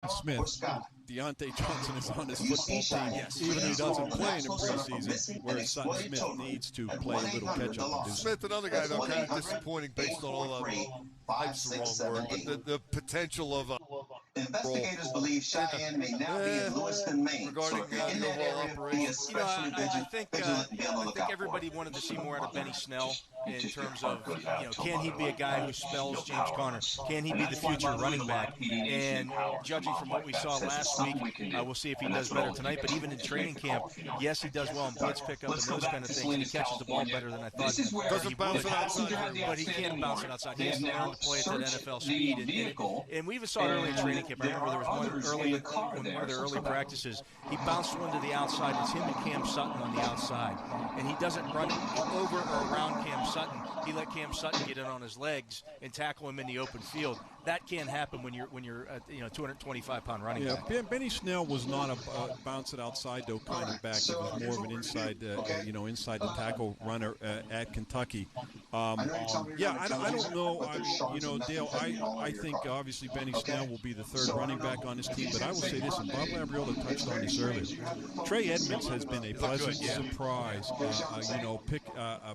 Smith. Deontay Johnson is on his football team, even if he doesn't play in the preseason, whereas Sutton Smith needs to play a little catch-up. Smith, another guy, though, kind of disappointing based on all the hype's the wrong word, but the potential of investigators believe Cheyenne may now be in Lewiston, Maine. Regarding the overall operation. I think everybody wanted to see more out of Benny Snell in terms of, can he be a guy who spells James Conner? Can he be the future running back? And judging from what we saw last week, we'll see if he does better tonight. But even in training camp, yes, he does well in blitz pickup and those kind of things. He catches the ball better than I thought. Doesn't bounce it outside, but he can bounce it outside. He has to learn to play at that NFL speed. And we even saw it early in training camp. I remember there was one of the early practices. He bounced one to the outside. It's him and Cam Sutton on the outside, and he doesn't run over or around Cam Sutton. He let Cam Sutton get in on his legs and tackle him in the open field. That can't happen when you're 225-pound running back. Yeah, Benny Snell was not a bounce it outside though kind of back. He was more of an inside inside the tackle runner at Kentucky. I don't know. Dale, I think obviously Benny Snell will be the third running back on this team, but I will say this, and Bob Labriola touched on this earlier. Trey Edmonds has been a pleasant surprise.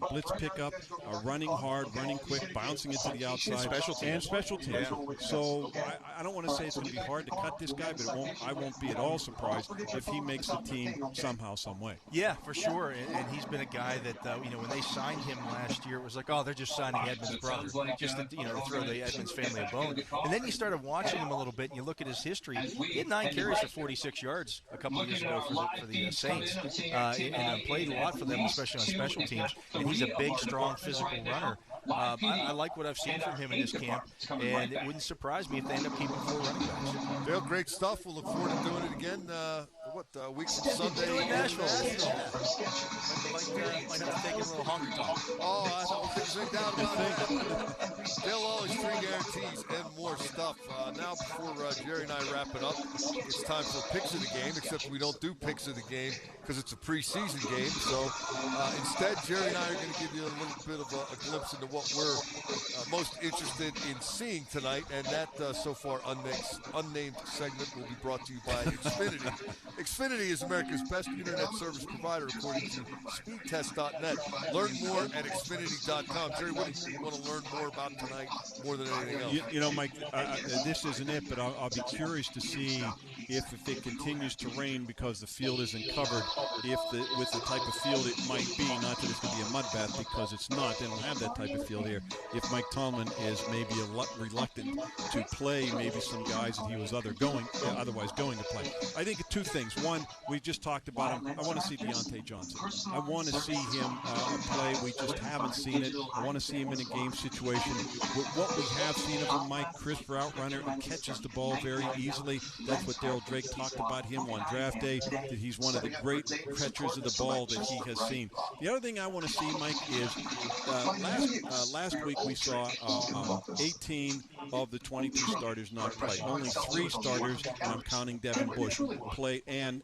Blitz pickup, running hard, running quick, bouncing it to the outside, and special teams. Yeah. So I don't want to say it's going to be hard to cut this guy, but I won't be at all surprised if he makes the team somehow, some way. Yeah, for sure. And he's been a guy that when they signed him last year, it was like, oh, they're just signing Edmonds' brother, just to throw the Edmonds family a bone. And then you started watching him a little bit, and you look at his history. He had 9 carries for 46 yards a couple of years ago for the Saints, and played a lot for them, especially on special teams. And he's a big, strong, physical runner. I like what I've seen from him in this camp, and it wouldn't surprise me if they end up keeping 4 running backs. Dale, great stuff. We'll look forward to doing it again. Week from Sunday in Nashville. Might have to take a little hunger talk. Oh, I don't think down about that. Dale always 3 guarantees and more stuff. Now, before Jerry and I wrap it up, it's time for picks of the game, except we don't do picks of the game because it's a preseason game. So instead, Jerry and I are going to give you a little bit of a glimpse into what we're most interested in seeing tonight, and that so far unnamed segment will be brought to you by Xfinity. Xfinity is America's best internet service provider, according to speedtest.net. Learn more at Xfinity.com. Jerry, what do you want to learn more about tonight more than anything else? Mike, this isn't it, but I'll be curious to see if it continues to rain because the field isn't covered, with the type of field it might be, not that it's going to be a mud bath because it's not. They don't have that type of field here. If Mike Tomlin is maybe reluctant to play maybe some guys that he was otherwise going to play. I think 2 things. One, we just talked about him. I want to see Deontay Johnson. I want to see him play. We just haven't seen it. I want to see him in a game situation. With what we have seen of him, Mike, crisp route runner, catches the ball very easily. That's what Darryl Drake talked about him on draft day, that he's one of the great catchers of the ball that he has seen. The other thing I want to see, Mike, is last week we saw 18 of the 22 starters not play. Only 3 starters, and I'm counting Devin Bush, play, and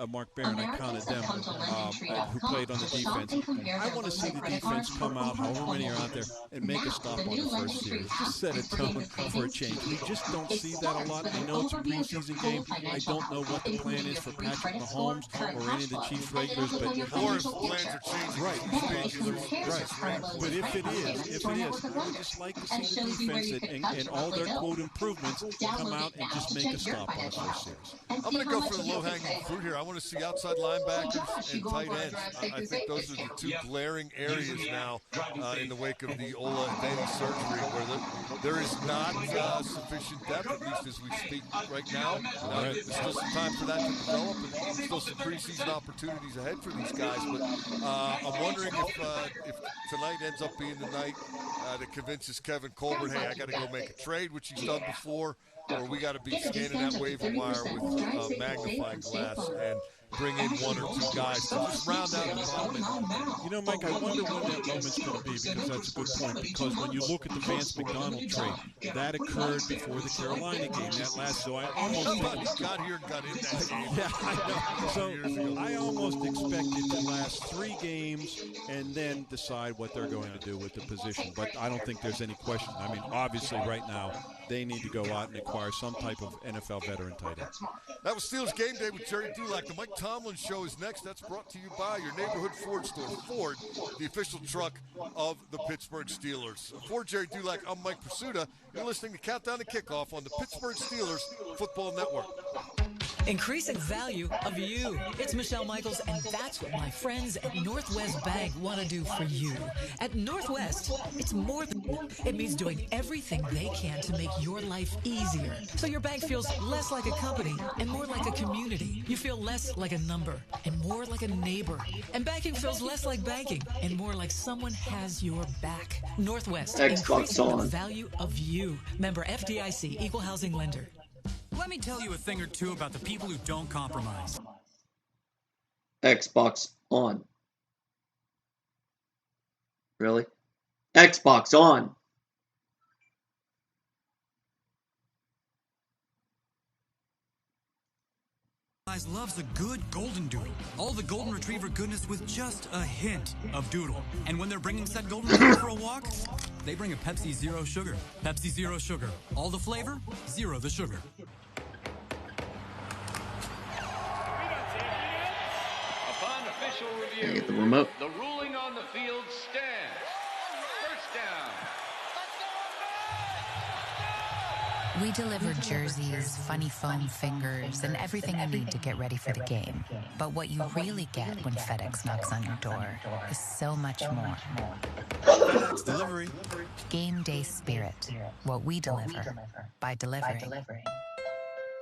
Mark Barron, I counted them, who played on the defense. I want to see the defense come out, however many are out there, and make a stop on the first series. Just set a tone for a change. We just don't see that a lot. I know it's a preseason game. I don't know what the plan is for Patrick Mahomes or any of the Chiefs regulars, but or if plans are changing. Right. But if it is, I would just like to see the defense and all their quote improvements come out and just make a stop on the first series. I'm going to go for the low-hanging fruit here. I want to see outside linebackers and tight ends. I think those are the 2 glaring areas now in the wake of the Ola and Danny surgery, where there is not sufficient depth, at least as we speak right now. There's still some time for that to develop, and still some preseason opportunities ahead for these guys. But I'm wondering if tonight ends up being the night that convinces Kevin Colbert, hey, I got to go make a trade, which he's done before, or we got to be scanning that waiver wire with a magnifying glass and bring in 1 or 2 guys to just round out the bottom. Mike, I wonder when that moment's going to be, because that's a good point. Because when you look at the Vance McDonald trade, that occurred before the Carolina game. That last, so I almost got here and got in that game. Yeah, I know. So I almost expected to last 3 games and then decide what they're going to do with the position. But I don't think there's any question. I mean, obviously, right now they need to go out and acquire some type of NFL veteran tight end. That was Steelers Game Day with Jerry Dulac. The Mike Tomlin Show is next. That's brought to you by your neighborhood Ford store. Ford, the official truck of the Pittsburgh Steelers. For Jerry Dulac, I'm Mike Pursuta. You're listening to Countdown to Kickoff on the Pittsburgh Steelers Football Network. Increasing value of you. It's Michelle Michaels, and that's what my friends at Northwest Bank want to do for you. At Northwest, it's more than it means doing everything they can to make your life easier. So your bank feels less like a company and more like a community. You feel less like a number and more like a neighbor. And banking feels less like banking and more like someone has your back. Northwest, increasing the value of you. Member FDIC, Equal Housing Lender. Let me tell you a thing or two about the people who don't compromise. Xbox on. Really? Xbox on. Loves a good golden doodle. All the golden retriever goodness with just a hint of doodle. And when they're bringing said golden retriever for a walk, they bring a Pepsi Zero Sugar. Pepsi Zero Sugar. All the flavor, zero the sugar. Upon official review, Get the remote. the ruling on the field stands. First down. We deliver jerseys, funny foam fingers, and everything you need to get ready for the game. But what you really get when FedEx knocks on your door is so much more. FedEx delivery. Game day spirit. What we deliver by delivering.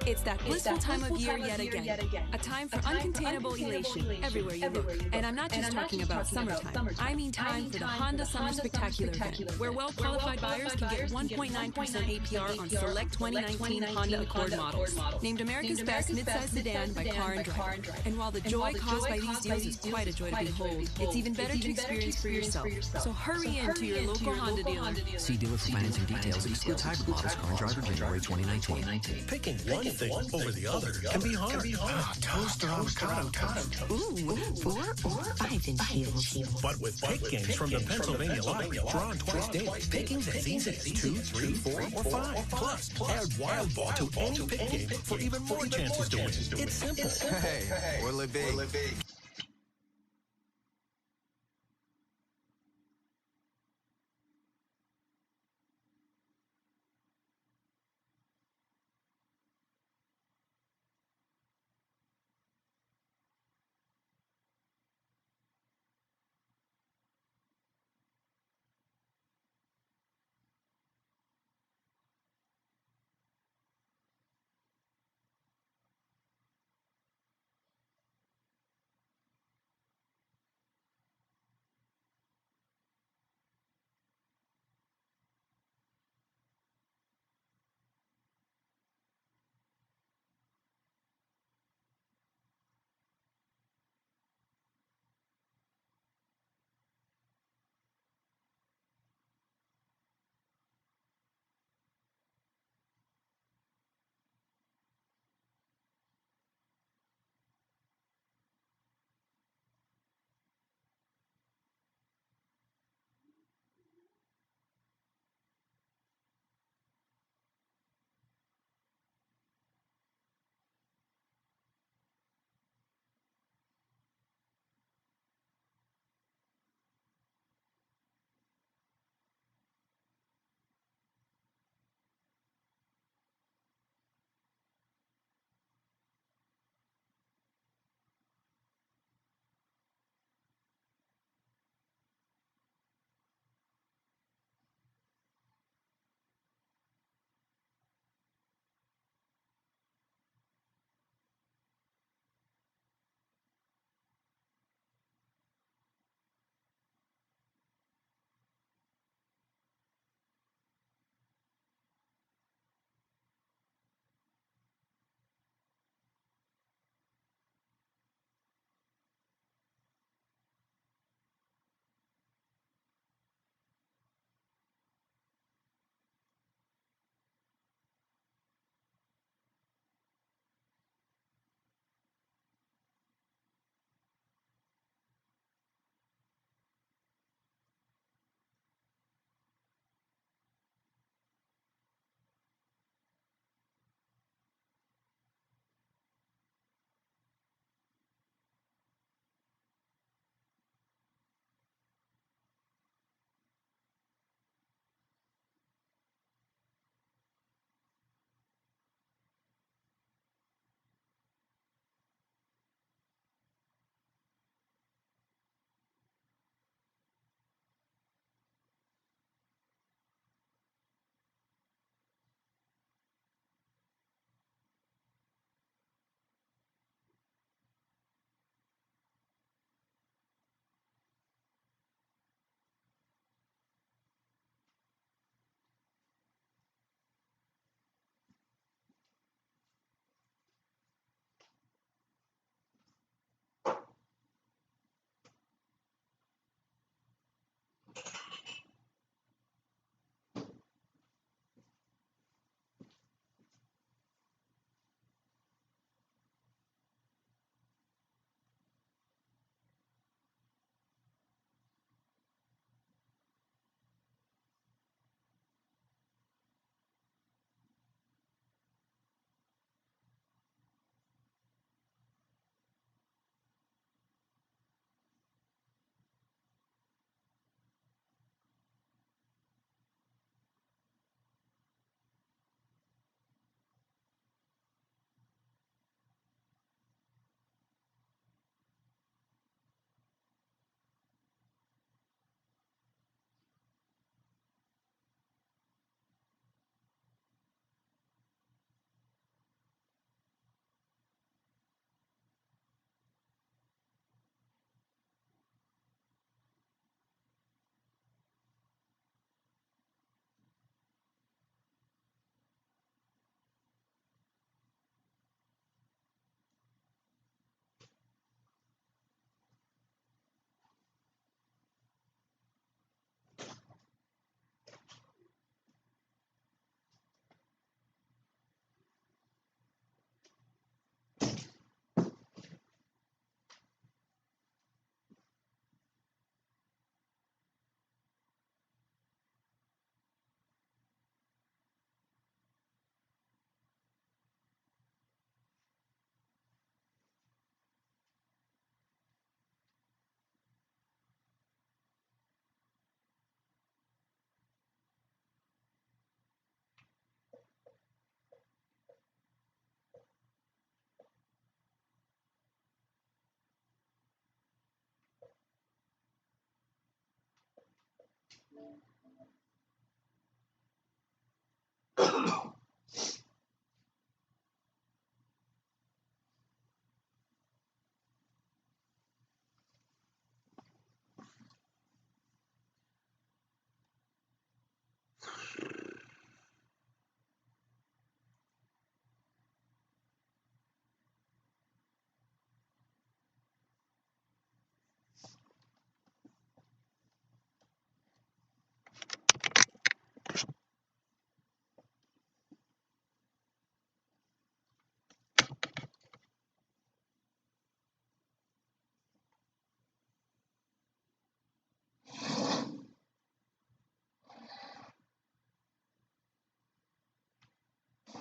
It's that blissful time of year yet again. A time for uncontainable elation everywhere you look. And I'm not just talking about summertime. I mean time for the Honda Summer Spectacular event, where well-qualified buyers can get 1.9% APR on select 2019 Honda Accord models. Named America's Best Midsize Sedan by Car and Driver. And while the joy caused by these deals is quite a joy to behold, it's even better to experience for yourself. So hurry in to your local Honda dealer. See dealer for financing details. Excludes hybrid models. Car and Driver, January 2019. Picking one thing over the other can be hard. Toast or avocado toast. Ooh, 4 or 5 inch heels. But with pick games from the Pennsylvania Lottery, drawn twice daily, pickings as easy as 2, 3, 4, or 5. Plus, add Wild Ball to any pick game for even more chances to win. It's simple. Hey, what'll it be?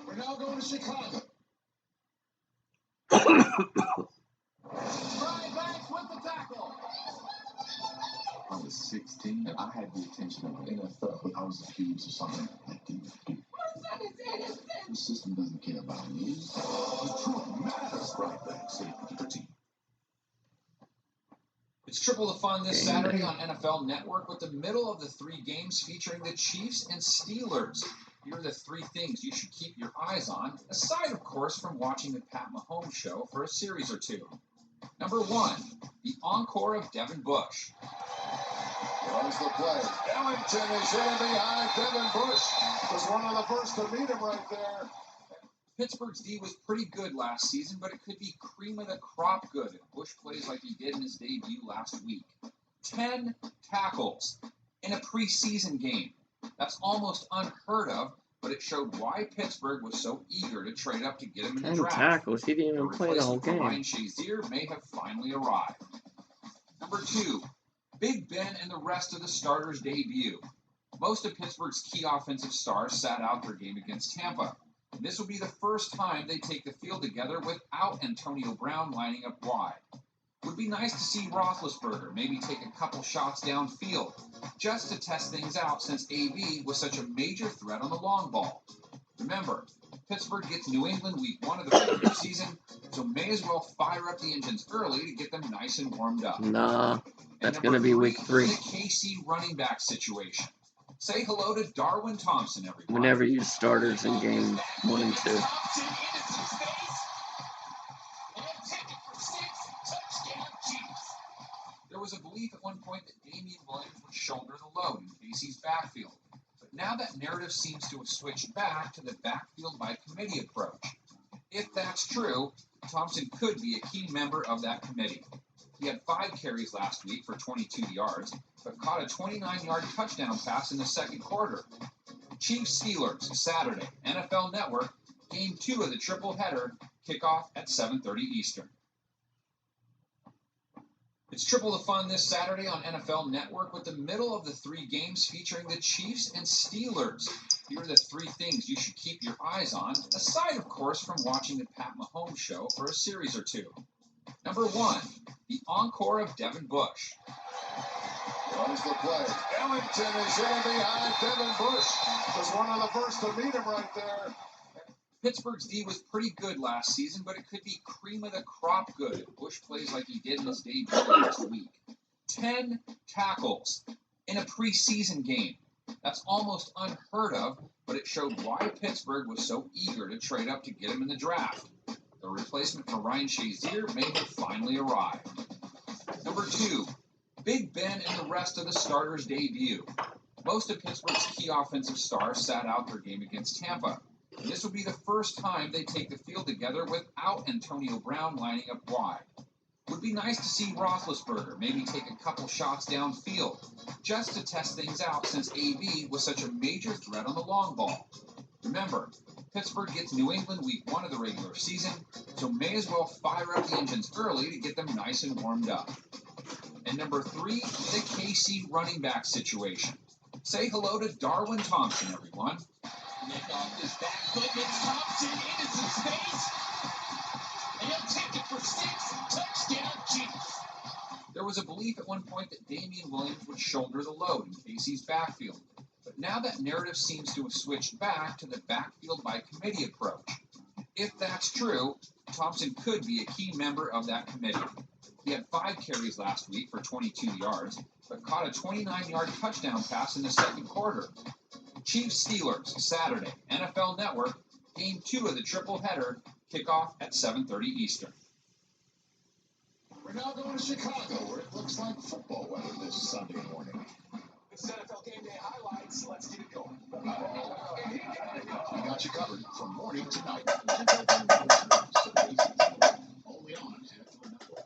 We're now going to Chicago. I was 16 and I had the attention of the NFL. I was accused of something I didn't do. The system doesn't care about me. The truth matters. Right back, safety, the team. It's triple the fun this Saturday on NFL Network with the middle of the three games featuring the Chiefs and Steelers. Here are the three things you should keep your eyes on, aside, of course, from watching the Pat Mahomes show for a series or two. Number one, the encore of Devin Bush. Runs the play. Ellington is in behind Devin Bush. Was one of the first to meet him right there. Pittsburgh's D was pretty good last season, but it could be cream of the crop good if Bush plays like he did in his debut last week. 10 tackles in a preseason game. That's almost unheard of, but it showed why Pittsburgh was so eager to trade up to get him in the 10 draft. tackles. He didn't even play the whole game. Ryan Shazier may have finally arrived. Number two, Big Ben and the rest of the starters debut. Most of Pittsburgh's key offensive stars sat out their game against Tampa. And this will be the first time they take the field together without Antonio Brown lining up wide. Would be nice to see Roethlisberger maybe take a couple shots downfield, just to test things out since AB was such a major threat on the long ball. Remember, Pittsburgh gets New England week 1 of the regular season, so may as well fire up the engines early to get them nice and warmed up. Nah, that's going to be week 3. The KC running back situation. Say hello to Darwin Thompson, everyone. We never use starters in game 1 and 2. There was a belief at one point that Damian Williams would shoulder the load in KC's backfield. But now that narrative seems to have switched back to the backfield by committee approach. If that's true, Thompson could be a key member of that committee. He had 5 carries last week for 22 yards, but caught a 29-yard touchdown pass in the second quarter. Chiefs-Steelers, Saturday, NFL Network, Game 2 of the triple header, kickoff at 7:30 Eastern. It's triple the fun this Saturday on NFL Network with the middle of the 3 games featuring the Chiefs and Steelers. Here are the 3 things you should keep your eyes on, aside, of course, from watching the Pat Mahomes show for a series or two. Number 1, the encore of Devin Bush. Runs the play. Ellington is in behind Devin Bush. Was one of the first to meet him right there. Pittsburgh's D was pretty good last season, but it could be cream of the crop good if Bush plays like he did in his debut last week. 10 tackles in a preseason game. That's almost unheard of, but it showed why Pittsburgh was so eager to trade up to get him in the draft. The replacement for Ryan Shazier may have finally arrived. Number 2, Big Ben and the rest of the starters debut. Most of Pittsburgh's key offensive stars sat out their game against Tampa. And this will be the first time they take the field together without Antonio Brown lining up wide. Would be nice to see Roethlisberger maybe take a couple shots downfield, just to test things out since AB was such a major threat on the long ball. Remember, Pittsburgh gets New England week 1 of the regular season, so may as well fire up the engines early to get them nice and warmed up. And number 3, the KC running back situation. Say hello to Darwin Thompson, everyone. Kickoff is back, but it's Thompson into some space. And he'll take it for 6. Touchdown, Chiefs. There was a belief at one point that Damian Williams would shoulder the load in KC's backfield. But now that narrative seems to have switched back to the backfield by committee approach. If that's true, Thompson could be a key member of that committee. He had 5 carries last week for 22 yards, but caught a 29-yard touchdown pass in the second quarter. Chiefs-Steelers, Saturday, NFL Network, Game 2 of the triple-header, kickoff at 7:30 Eastern. We're now going to Chicago, where it looks like football weather this Sunday morning. It's NFL Game Day highlights. Let's get it going. We got you covered from morning to night. Only on NFL Network.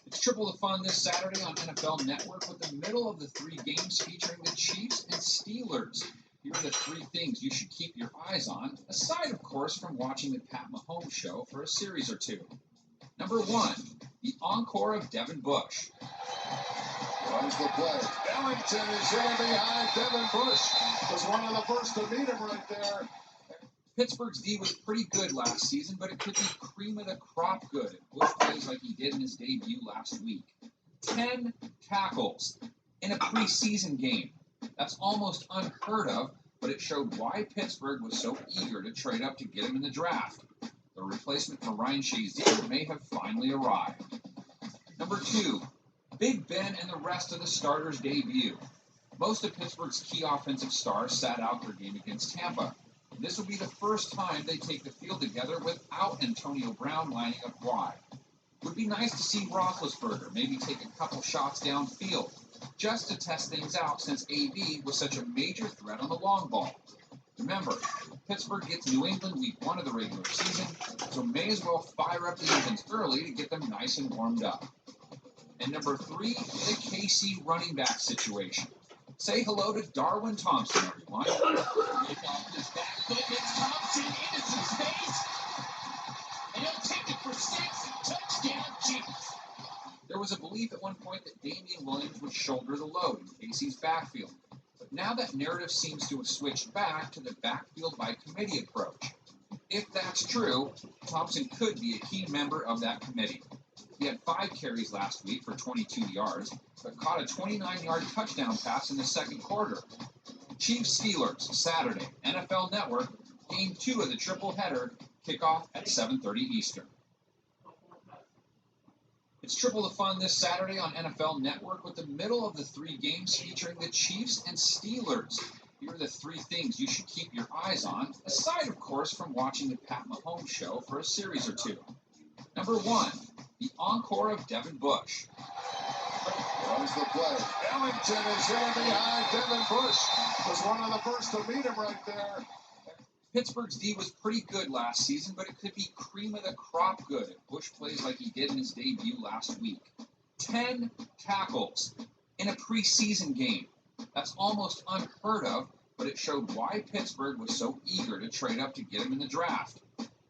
It's triple the fun this Saturday on NFL Network with the middle of the 3 games featuring the Chiefs and Steelers. Here are the 3 things you should keep your eyes on, aside, of course, from watching the Pat Mahomes show for a series or 2. Number 1, the encore of Devin Bush. Runs the play. Ellington is in behind Devin Bush. Was one of the first to meet him right there. Pittsburgh's D was pretty good last season, but it could be cream of the crop good if Bush plays like he did in his debut last week. 10 tackles in a preseason game. That's almost unheard of, but it showed why Pittsburgh was so eager to trade up to get him in the draft. The replacement for Ryan Shazier may have finally arrived. Number 2, Big Ben and the rest of the starters debut. Most of Pittsburgh's key offensive stars sat out their game against Tampa. This will be the first time they take the field together without Antonio Brown lining up wide. Would be nice to see Roethlisberger maybe take a couple shots downfield, just to test things out since AB was such a major threat on the long ball. Remember, Pittsburgh gets New England week 1 of the regular season, so may as well fire up the engines early to get them nice and warmed up. And number 3, the KC running back situation. Say hello to Darwin Thompson, everyone. Kickoff is back foot. It's Thompson into some space. And he'll take it for 6. Touchdown, Chiefs. There was a belief at one point that Damian Williams would shoulder the load in KC's backfield. But now that narrative seems to have switched back to the backfield by committee approach. If that's true, Thompson could be a key member of that committee. He had 5 carries last week for 22 yards, but caught a 29-yard touchdown pass in the second quarter. Chiefs-Steelers, Saturday, NFL Network, Game 2 of the triple-header, kickoff at 7:30 Eastern. It's triple the fun this Saturday on NFL Network with the middle of the 3 games featuring the Chiefs and Steelers. Here are the 3 things you should keep your eyes on, aside, of course, from watching the Pat Mahomes show for a series or 2. Number 1, the encore of Devin Bush. Runs the play. Ellington is in behind Devin Bush. Was one of the first to meet him right there. Pittsburgh's D was pretty good last season, but it could be cream of the crop good if Bush plays like he did in his debut last week. 10 tackles in a preseason game. That's almost unheard of, but it showed why Pittsburgh was so eager to trade up to get him in the draft.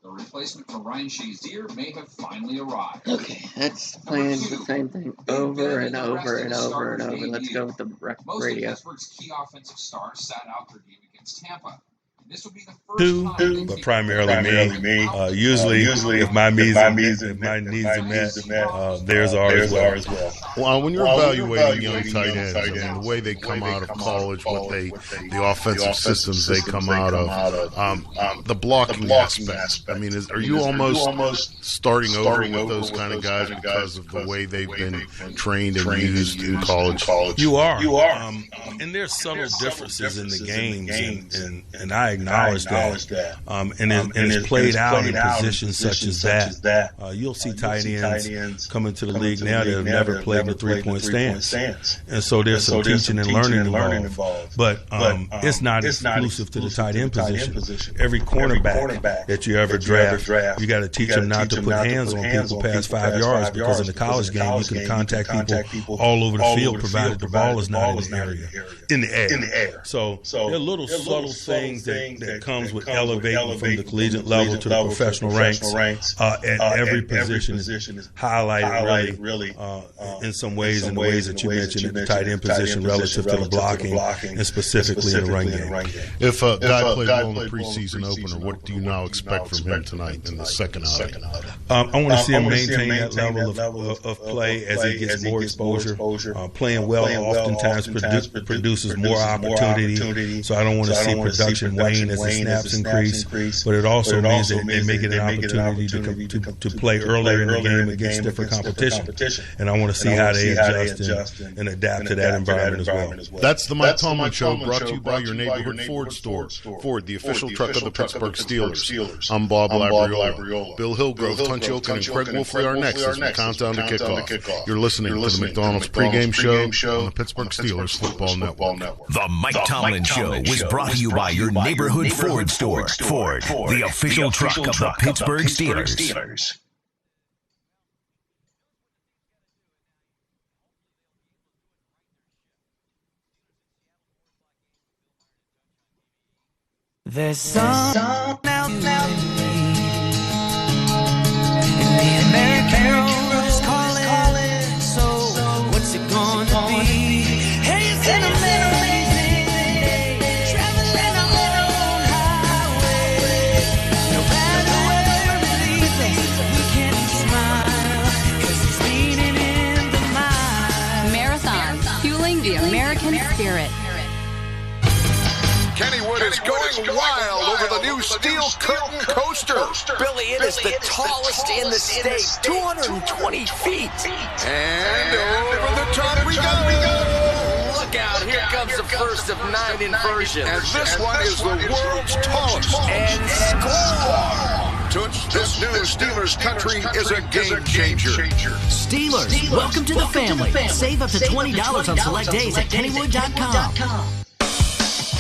The replacement for Ryan Shazier may have finally arrived. Okay, that's playing the same thing over and over and over and over. Let's go with the radio. Most of Pittsburgh's key offensive stars sat out their game against Tampa. This will be the first time but primarily me. Usually, if my needs are met, theirs are as well. Well, when you're evaluating young tight ends, I mean, the way they come out of college, the offensive systems they come out of, the blocking aspect. I mean, are you almost starting over with those kind of guys because of the way they've been trained and used in college? You are. And there's subtle differences in the games, and I acknowledge that. And it's played out in positions such as that. You'll see tight ends come into the league now that have never played in the three-point stance. And so there's some teaching and learning involved. But it's not exclusive to the tight end position. Every cornerback that you ever draft, you got to teach them not to put hands on people past 5 yards, because in the college game you can contact people all over the field provided the ball is not in the area. In the air. So there are little subtle things that comes with elevating from the collegiate level to the professional ranks. At every position is highlighted really in some ways, in the ways that you mentioned in the tight end position relative to the blocking and specifically in the run game. If a guy played well in the preseason opener, what do you now expect from him tonight in the second outing? I want to see him maintain that level of play as he gets more exposure. Playing well oftentimes produces more opportunity, so I don't want to see production wane as the snaps increase, but it also means that they may get an opportunity to play earlier in the game against different competition. And I want to see how they adjust and adapt to that environment as well. That's the Mike Tomlin Show, brought to you by your neighborhood Ford store. Ford, the official truck of the Pittsburgh Steelers. I'm Bob Labriola. Bill Hillgrove, Tunch Ilkin, and Craig Wolfley are next as we count down to kickoff. You're listening to the McDonald's pregame show on the Pittsburgh Steelers Football Network. The Mike Tomlin Show was brought to you by your neighborhood Ford store. Ford, the official truck of the Pittsburgh Steelers. There's some out now and the American road is calling. So what's it gonna be? Hey, it's an amazing day, traveling on our own highway. No matter where it leads us, we can smile, 'cause it's leaning in the mind. Marathon, fueling the American spirit. Kennywood is going wild over the new steel curtain coaster. Billy, it is the tallest in the state, 220 feet. And over the top we go. Look out, here comes the first of 9 inversions. And this one is the world's tallest. And score! Toots, this new Steelers country is a game changer. Steelers, welcome to the family. Save up to $20 on select days at kennywood.com.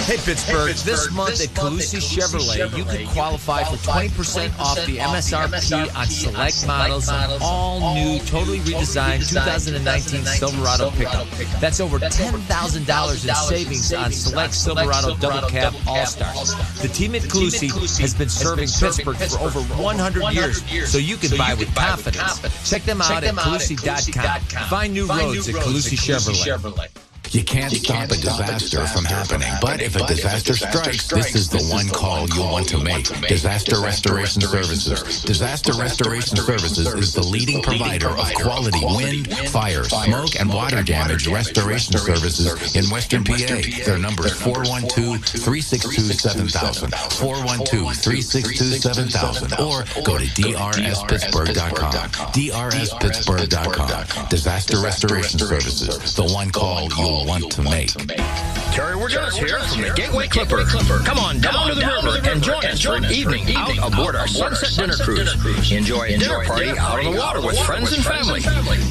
Hey Pittsburgh, this month at Calusi Chevrolet, you could qualify for 20% off the MSRP on select models of all new, totally redesigned 2019 Silverado pickup. That's over $10,000 in savings on select Silverado double cab all-stars. The team at Calusi has been serving Pittsburgh for over 100 years, so you can buy with confidence. Check them out at Calusi.com. Find new roads at Calusi Chevrolet. You can't stop a disaster from happening, but if a disaster strikes, this is the one call you'll want to make. Disaster Restoration Services. Disaster Restoration Services is the leading provider of quality wind, fire, smoke, and water damage restoration services in Western PA. Their number is 412-362-7000, 412-362-7000, or go to drspittsburgh.com. drspittsburgh.com. Disaster Restoration Services, the one call you'll want to make. Terry Wirgus here from the Gateway Clipper. Come on down to the river and join us for an evening out aboard our Sunset Dinner Cruise. Enjoy a dinner party out on the water with friends and family.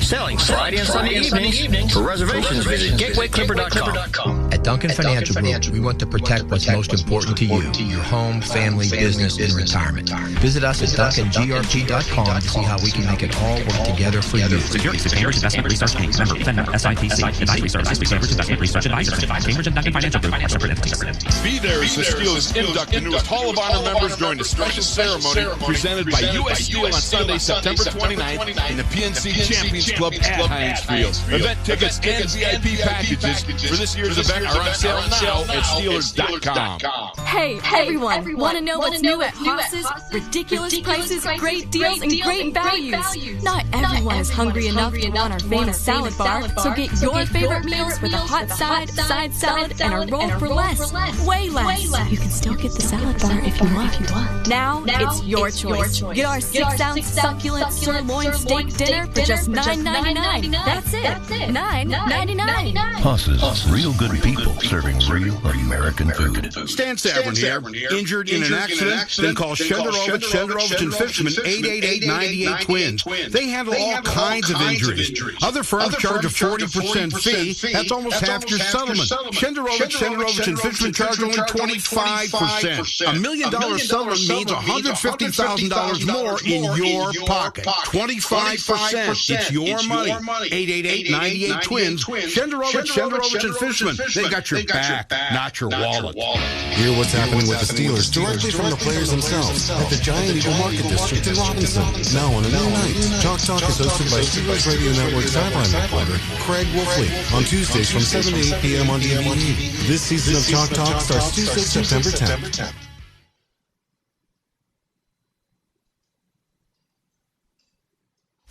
Sailing Friday and Sunday evenings. For reservations, visit gatewayclipper.com. At Duncan Financial Group, we want to protect what's most important to you, your home, family, business, and retirement. Visit us at DuncanGRP.com to see how we can make it all work together for you. Securities of Cambridge Investment Research Inc. Member FINRA SIPC. Advisory services to Cambridge Investment Research Advisors. Cambridge and Duncan Financial Group are separate entities. Be there as the Steelers induct the newest Hall of Honor members during a special ceremony presented by U.S. Steel on Sunday, September 29th in the PNC Champions Club at Heinz Field. Event tickets and VIP packages for this year's event are on sale now at Steelers.com. Hey, everyone, want to know what's new at Haas's? Ridiculous prices, great deals, and great values. Not everyone is hungry enough to want our famous salad bar, so get your favorite meals with a hot side salad, and a roll for less. Way less. You can still get the salad bar if you want. Now it's your choice. Get our 6-ounce succulent sirloin steak dinner for just $9.99. That's it. $9.99. Haas's, real good people serving real American food. Stan Savran here. Injured in an accident? Then call Shenderovich and Fishman, 888-98-TWINS. They handle all kinds of injuries. Other firms charge a 40% fee. That's almost half your settlement. Shenderovich and Fishman charge only 25%. $1 million settlement means $150,000 more in your pocket. 25%. It's your money. 888-98-TWINS. Shenderovich and Fishman. They got your back, not your wallet. Hear what's happening with the Steelers directly from the players themselves at the Giant Eagle Market District in Robinson. Now on a new night, Chalk Talk is hosted by Steelers Radio Network sideline reporter Craig Wolfley on Tuesdays from 7 to 8 p.m. on DVD. This season of Chalk Talk starts Tuesday, September 10th.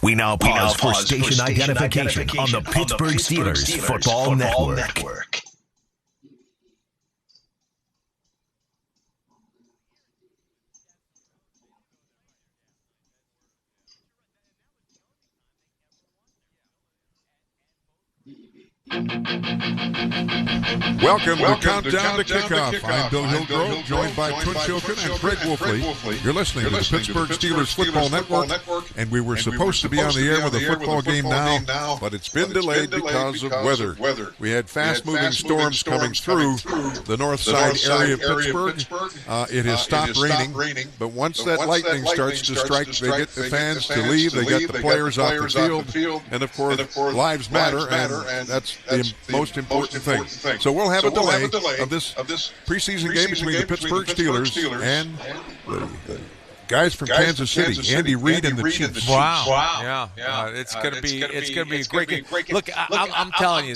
We now pause for station identification on the Pittsburgh Steelers Football Network. Welcome to Countdown to Kickoff. I'm Bill Hillgrove, joined by Twin Chilkin and Craig Wolfley. You're listening to the Pittsburgh Steelers Football Network, and we were supposed to be on the air with a football game now, but it's been delayed because of weather. We had fast-moving storms coming through the north side area of Pittsburgh. It has stopped raining, but once that lightning starts to strike, they get the fans to leave, they get the players off the field, and of course, lives matter, and that's the most important thing. So we'll have a delay of this preseason game between the Pittsburgh Steelers and the guys from Kansas City, Andy Reid and the Chiefs. Wow. Yeah. It's gonna be a great game. Look, I'm telling you,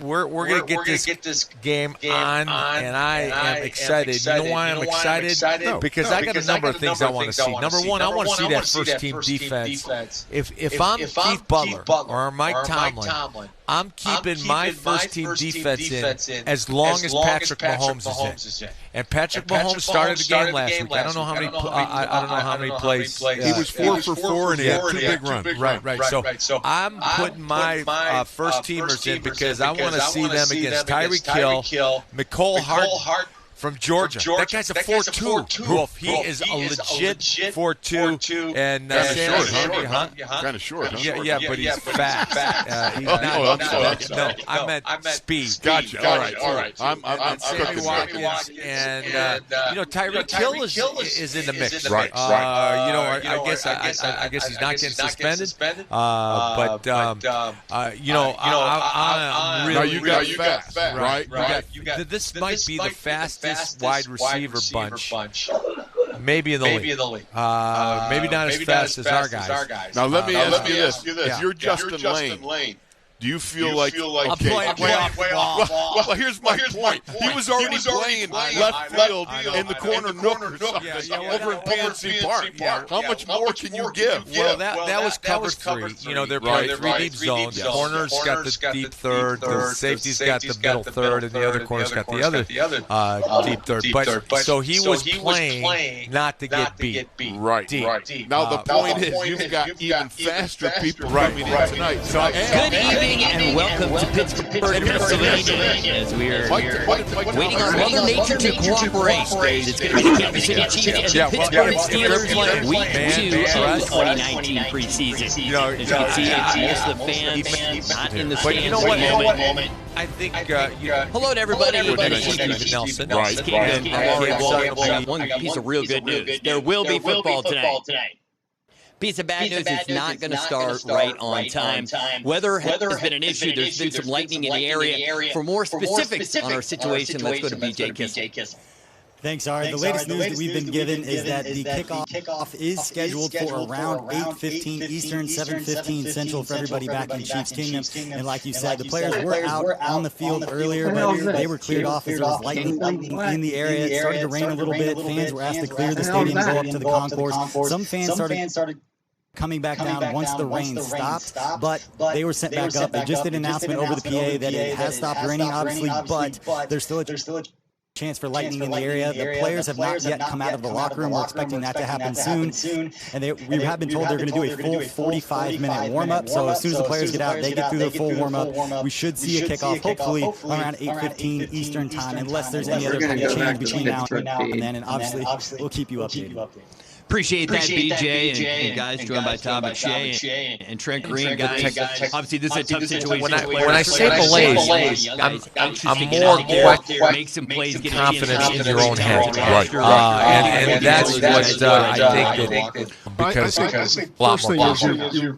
we're gonna get this game on, and I am excited. You know why I'm excited? Because I got a number of things I want to see. Number one, I want to see that first team defense. If I'm Keith Butler or Mike Tomlin, I'm keeping my first team defense in as long as Patrick Mahomes is in. And Patrick Mahomes started the game last week. I don't know how many. I don't know how many plays. He was 4 for 4, and he had 2 big runs. Right. So I'm putting my first teamers in because I want to see them against Tyreek Hill, McCole Hart from Georgia. That guy's a 4.2. Wolf. He is a legit 4.2. And kind of short, huh? Yeah, but he's fast. He's not. No, I meant speed. Gotcha. All right. I'm Sammy Watkins, and Tyreek Hill is in the mix. Right. I guess he's not getting suspended. I'm really. Now you got fast, right? This might be the fastest wide receiver bunch, maybe in the league. Maybe not as fast as our guys. Now let me ask you this: if you're Justin Lane, do you feel like I'm playing way off the ball? Well, here's my point. He was already playing left field in the corner nook or something over in PNC Park. How much more can you give? Well, that was cover 3. They're playing 3 deep zones. The corner's got the deep third, the safety's got the middle third, and the other corner's got the other deep third. But so he was playing not to get beat. Right. Now the point is, you've got even faster people coming in tonight. Good evening and welcome to Pittsburgh, Pennsylvania, as we are waiting on Mother Nature to cooperate. It's going to be the Kansas City Chiefs and the Pittsburgh Steelers Week 2 of the 2019 preseason. As you can see, most of the fans not in the stands at the moment. I think. Hello to everybody. Stephen Nelson. Right. And one piece of real good news. There will be football tonight. Piece of bad news, it's not going to start right on time. Weather has been an issue. There's been some lightning in the area. For more specifics on our situation, let's go to BJ Kissel. Thanks, Ari. The latest news that we've been given is that the kickoff is scheduled for around 8:15 Eastern, 7:15 Central for everybody back in Chiefs Kingdom. And like you said, the players were out on the field earlier, but they were cleared off as there was lightning in the area. It started to rain a little bit. Fans were asked to clear the stadium and go up to the concourse. Some fans started coming back down once the rain stopped, but they were sent back up. They just did an announcement over the PA that it has stopped raining, obviously, but there's still a chance for lightning in the area. The players have not yet come out of the locker room. We're expecting that to happen soon. And we have been told they're going to do a full 45-minute warm-up. So as soon as the players get out, they get through their full warm-up. We should see a kickoff, hopefully, around 8:15 Eastern time, unless there's any other kind of change between now and then. And obviously, we'll keep you updated. Appreciate that, BJ, and guys joined by Tom McShay and Trent Green. Guys, obviously this is a tough situation. When I say malaise, I'm more make some plays, get confidence in your own head. Right. And that's what I think that because I think first thing is you're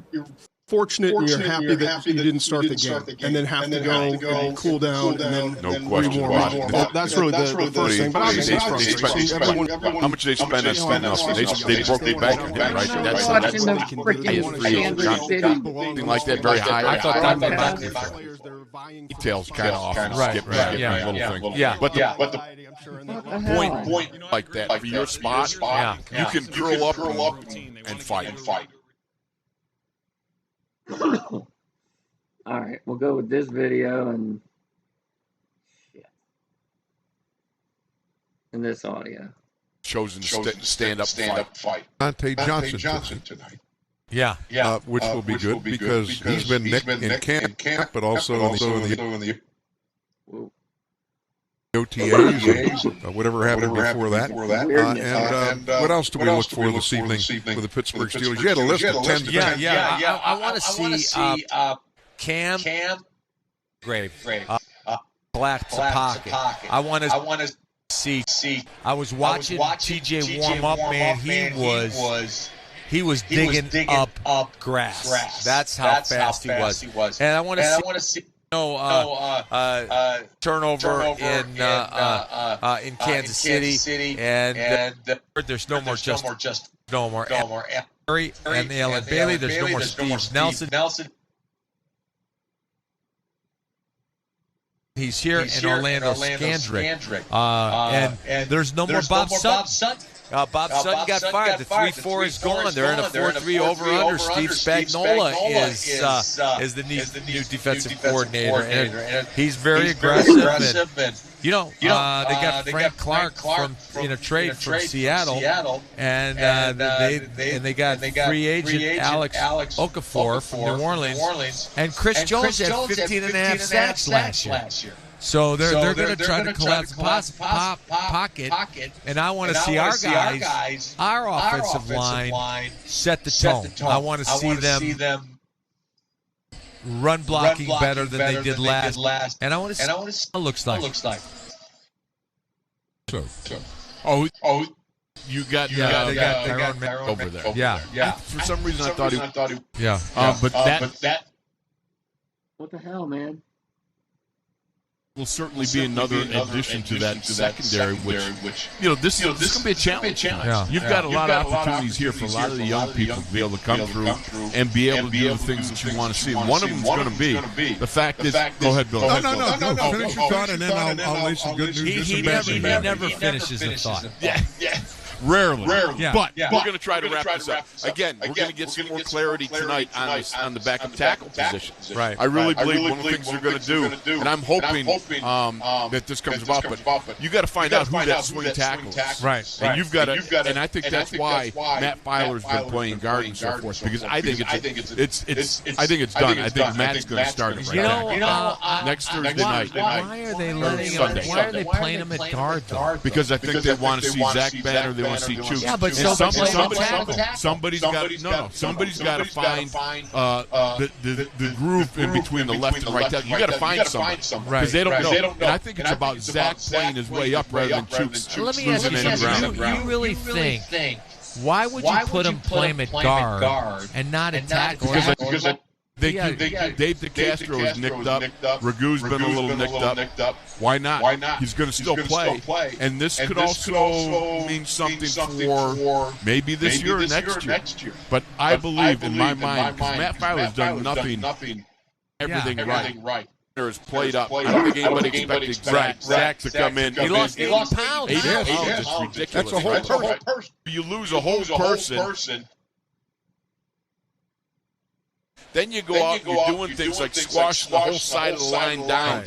fortunate and you're happy that you didn't start the game and then have to go and cool down and then rewarm up. That's really the first thing. But obviously it's frustration. How much they spend on something? They broke their back on him, right? That's something like that very high. I thought that details kind of off. Right. Yeah. But the point like that for your spot, you can curl up and fight. All right, we'll go with this video and this audio. Chosen stand-up fight. Dante Johnson tonight. which will be good because he's been Nick in camp, but also in the OTAs, whatever happened before that. And what else do we look for this evening for the Pittsburgh Steelers? You had a list of 10. I want to see Cam Grave, Black Pocket. I want to see. I was watching TJ warm up, man. He was digging up grass. That's how fast he was. And I want to see. Turnover in Kansas City, and there's no more Harry and Alan Bailey. There's no more Steve Nelson. He's here in Orlando Scandrick. And there's no more Bob Sutton. Bob Sutton got fired. The 3-4 is gone. They're in a 4-3 over-under. Steve Spagnuolo is the new defensive coordinator. And he's very aggressive. And, they got Frank Clark in a trade from Seattle. And they got free agent Alex Okafor from New Orleans. And Chris Jones had 15.5 sacks last year. So they're going to try to collapse pocket, and I want to see our guys, our offensive line, set the tone. I want to see them run blocking better than they did last, and I want to see what it looks like. You got Tyrone over there. Yeah. For some reason, I thought he. But that. What the hell, man? Will certainly be another addition to that secondary, which this is going to be a challenge. Yeah. You've got a lot of opportunities here for a lot of the young people to be able to come through and be able to do the things that you want to see. One of them is going to be the fact is. Go ahead, Bill. No. Finish your thought, and then I'll lay some good news. He never finishes a thought. Yeah. Rarely. Yeah. But we're going to try to wrap this up. Again, we're going to get some more clarity tonight on the backup tackle positions. Right. I really believe one of the things they're going to do, and I'm hoping that this comes about, but you got to find out who that swing tackle is. Right. And you've got to, and I think that's why Matt Filer's been playing guard and so forth, because I think it's done. I think Matt's going to start it right now. Next Thursday night. Why are they letting him? Why are they playing him at guard, though? Because I think they want to see Zach Banner. They want to see Chooks. Yeah, but somebody's got to find the groove in between the left and right tackle. You got to find somebody because they don't know. And I think it's about Zach playing his way up rather than Chooks. Let me ask you, you really think? Why would you put him playing at guard and not at tackle? Because Dave DeCastro is nicked up. Ragu's been a little nicked up. Why not? He's going to still play. And this could also mean something for maybe this year or next year. But I believe in my mind, because Matt Filer's done everything right. Has played up. I don't think anybody expected Zach to come in. He lost 80 pounds. It's ridiculous. That's a whole person. You lose a whole person. Then you go out and you're doing things like squashing the whole side of the line down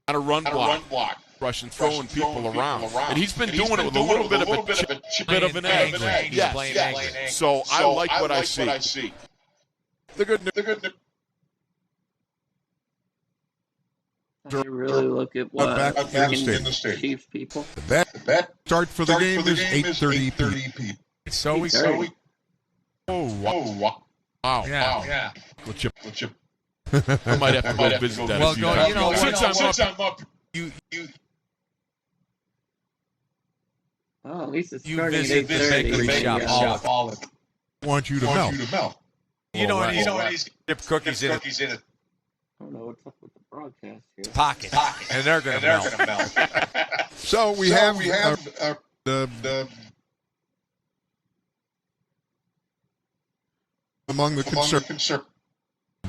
on a run block, rushing, throwing people around. And he's been doing it with a little bit of an angle. Yes. So I like what I see. The good news. I really look at what back in the state. Chiefs people. The bet start for the game is 8:30 p.m. So we. Wow. Yeah. Let's chip. I might have to go visit that. Well, since I'm up. You at least it's visit the bakery shop. I want you to melt. You know what he's dip cookies in it. I don't know what's up with the broadcast here. Pocket. And they're going to melt. So we have the among the conservatives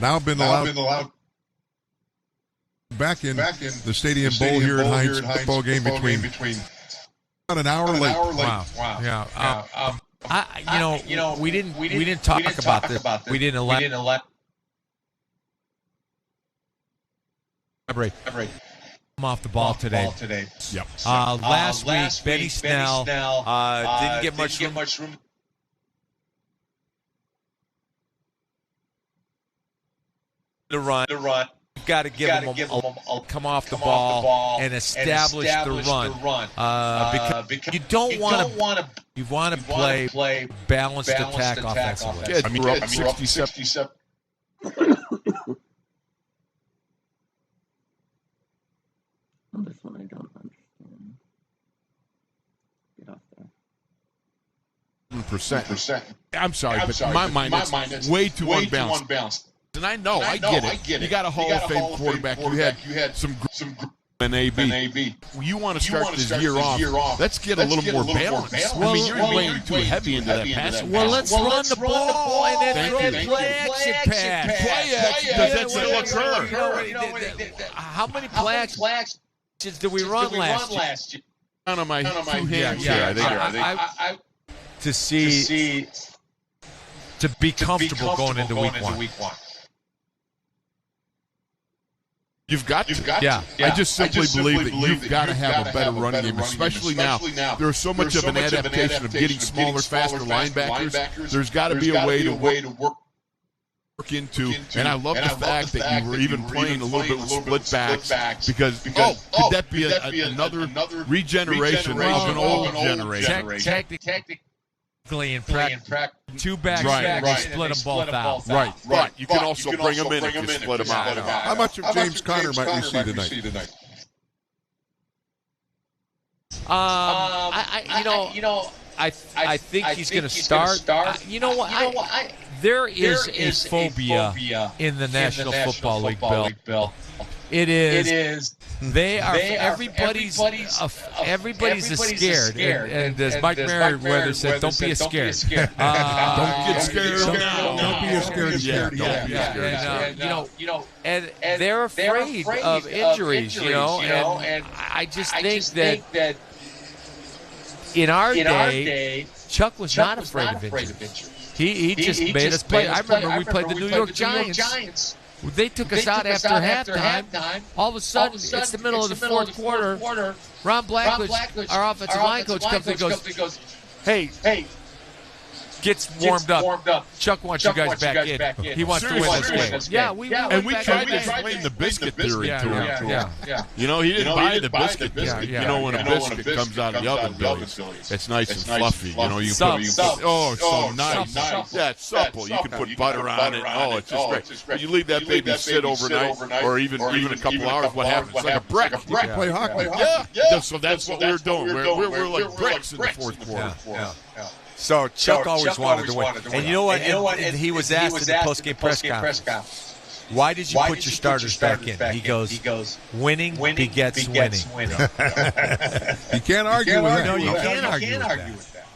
now been allowed back in the Stadium Bowl here at Heinz football game between about an hour late. Wow. Yeah. We didn't talk about this. We didn't elect. Come off the ball today. Yep. Last week, Benny Snell didn't get much room. to run. You've got to give them a come off the ball and establish the run. Because you don't want to. You want to play balanced attack offensively. Yeah, we're up 67. This one I don't understand. Get off there. Percent. I'm sorry, but in my mind, it's way too unbalanced. And I know, I get it. You got a Hall of Fame quarterback. You had some an AB. You want to start this year off. Let's get a little more balance. I mean, you're laying too heavy into that pass. Well, let's run the ball and then throw play action pass. Play action, does that still occur? How many play actions did we run last year? Down on my two hands here, I think. To be comfortable going into week one. You've got to. Yeah. I just simply believe that you've got to have a better running game, especially now. There's so much of an adaptation of getting smaller, faster linebackers. There's got to be a way to work into, and I love the fact that you were even playing a little bit with split backs because could that be another regeneration of an old generation? Technically, in practice, two backs, they split them both out. Right. But you can also bring them in if you split them out. How much of James Conner might we see tonight? I think he's going to start. You know what? There is a phobia in the National Football League, Bill. It is. They are. Everybody's scared, and as Mike Merriweather said, "Don't be scared." Don't get scared. Don't be a scared. And they're afraid of injuries. And I just think that in our day, Chuck was not afraid of injuries. He just made us play. I remember we played the New York Giants. They took us out after halftime. All of a sudden, it's the middle of the fourth quarter. Ron Blackledge, our offensive line coach, comes and goes, "Hey, gets warmed up. Chuck wants you guys back in. He wants to win this game." And we tried to explain the biscuit theory to him. Yeah. He didn't buy the biscuit. When a biscuit comes out of the oven, Billy, it's nice and fluffy. You put so nice. Yeah, it's supple. You can put butter on it. Oh, it's just great. But you leave that baby sit overnight, or even a couple hours. What happens? It's like a brick. Play hockey. Yeah. So that's what we're doing. We're like bricks in the fourth quarter. So Chuck always wanted to win. And you know what? And he was asked at the post-game press conference, "Why did you put your starters back in?" He goes, "Winning begets winning." You can't argue with that. No, you can't argue with that.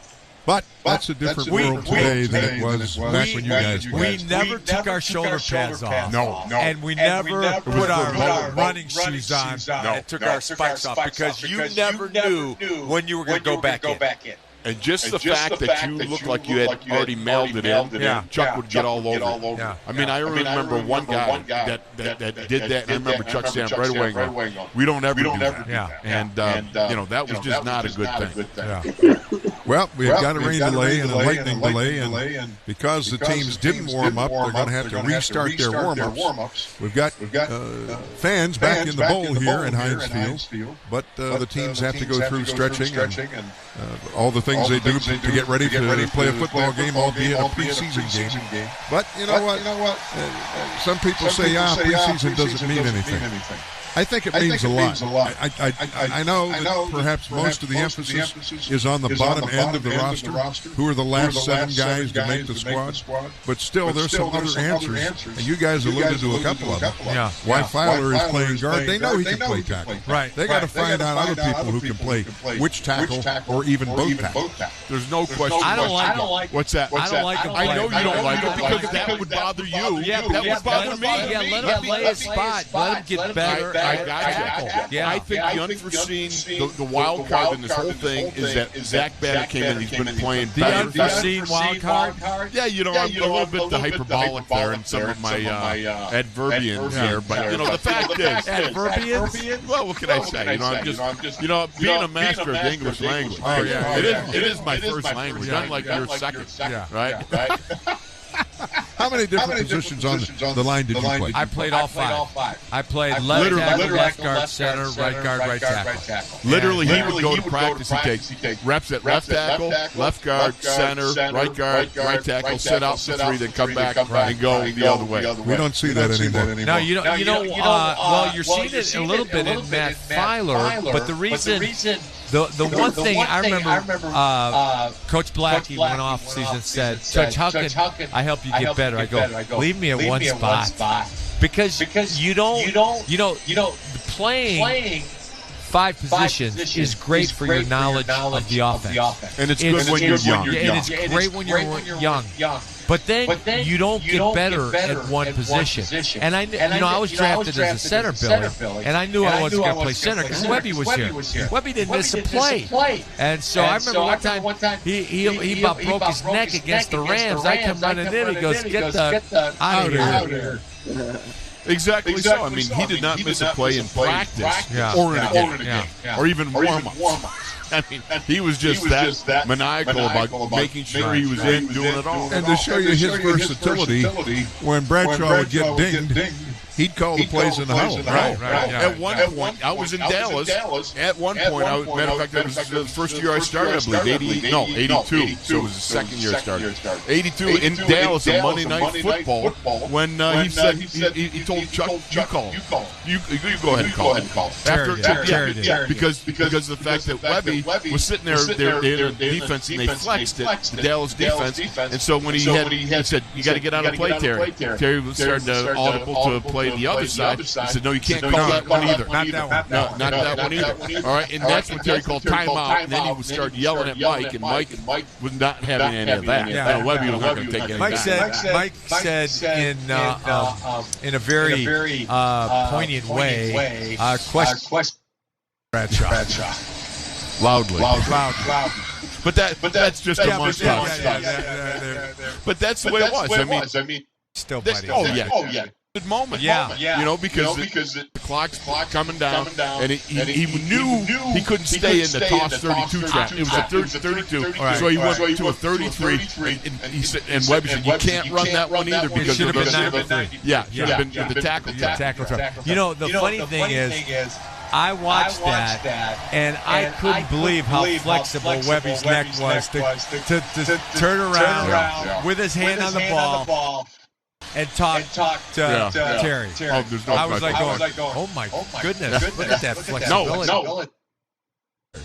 But that's a different world today than it was back when you guys played. We never took our shoulder pads off. No. And we never put our running shoes on and took our spikes off because you never knew when you were going to go back in. And just the fact that you looked like you had already mailed it in, Chuck would get all over it. I mean, I remember one guy that did that, and I remember Chuck saying right away, "We don't ever do that." And that was just not a good thing. Well, we've got a rain delay and a lightning delay, and because the teams didn't warm up, they're going to have to restart their warm-ups. We've got fans back in the bowl here at Heinz Field, but the teams have to go through stretching and all the things they do to get ready to play a football game, albeit a preseason game. But you know what? Some people say, preseason doesn't mean anything. I think it means a lot. I know that perhaps most of the emphasis is on the bottom end of the roster, who are the last 7 guys to make the squad. But still, there's some other answers, and you guys alluded to a couple of them. Why Fowler is playing guard, they know he can play tackle. Right. They got to find out other people who can play which tackle or even both tackles. There's no question. I don't like it. What's that? I don't like him. I know you don't like it because that would bother you. Yeah, that would bother me. Yeah, let him play his spot. Let him get better. I got you. I think the unforeseen, the wild card in this whole thing is that Zach Bannock came in and he's been playing better. The unforeseen wild card? Yeah, I'm a little bit the hyperbolic there in some of my adverbians here. But, the fact is. Adverbians? Well, what can I say? I'm just being a master of the English language. Oh, yeah. It is my first language, unlike your second. Right? How many different positions on the line did you play? I played all five. I played left tackle, left guard, center, right guard, right tackle. Literally, he would go to practice. He'd take reps at left tackle, left guard, center, right guard, right tackle, sit out for 3, then come back and go the other way. We don't see that anymore. No, well, you're seeing it a little bit in Matt Filer, but the reason, the one thing I remember, Coach Blackie went off season and said, Judge, how can I help you get better? I go, leave me at one spot. Because you don't, playing 5 positions is great for your knowledge of the offense. And it's good when you're young. And it's great when you're young. But then you don't get better at one position. And I was drafted as a center, Billy, and I knew I wasn't going to play center because Webby was here. Webby didn't miss a play. And so I remember one time he about broke his neck against the Rams. I come running in, he goes, get the out of here. Exactly so. I mean, he did not miss a play in practice or in a game, or even warm-up. I mean, he was just that maniacal about making sure he was in, doing it all. And to show you his versatility, when Bradshaw would get dinged, he'd call the plays in the huddle. Right. At one point, I was in Dallas. At one point, matter of fact, that was the first year I started, I believe, 82. So it was the second year I started. 82 in Dallas on Monday Night Football when he said, he told Chuck, you call him. You go ahead and call him. Because of the fact that Webby was sitting there in defense, and they flexed it, the Dallas defense. And so when he said, you got to get on the play, Terry. Terry was starting to audible to play the other side. He said, no, you can't call that one either. Not that one. No, not that one either. All right, and that's when Terry called timeout, and then he would start yelling at Mike, and Mike was not having any of that. Yeah. Webby was not going to take any Mike of that. Mike said in a very poignant way, question Bradshaw. Loudly. But that's just amongst us. But that's the way it was. I mean, still buddy. Oh yeah. Good moment. Yeah. Because the clock's coming down, and he knew he couldn't stay in the toss 32 trap. It was a 32, so he went to a 33, and he said, and Webby said, you can't run that one either because should have been 9-3. Yeah, should have been the tackle trap. You know, the funny thing is, I watched that, and I couldn't believe how flexible Webby's neck was to turn around with his hand on the ball and talk to Terry. I was like going, oh my goodness, look at that flexibility. No.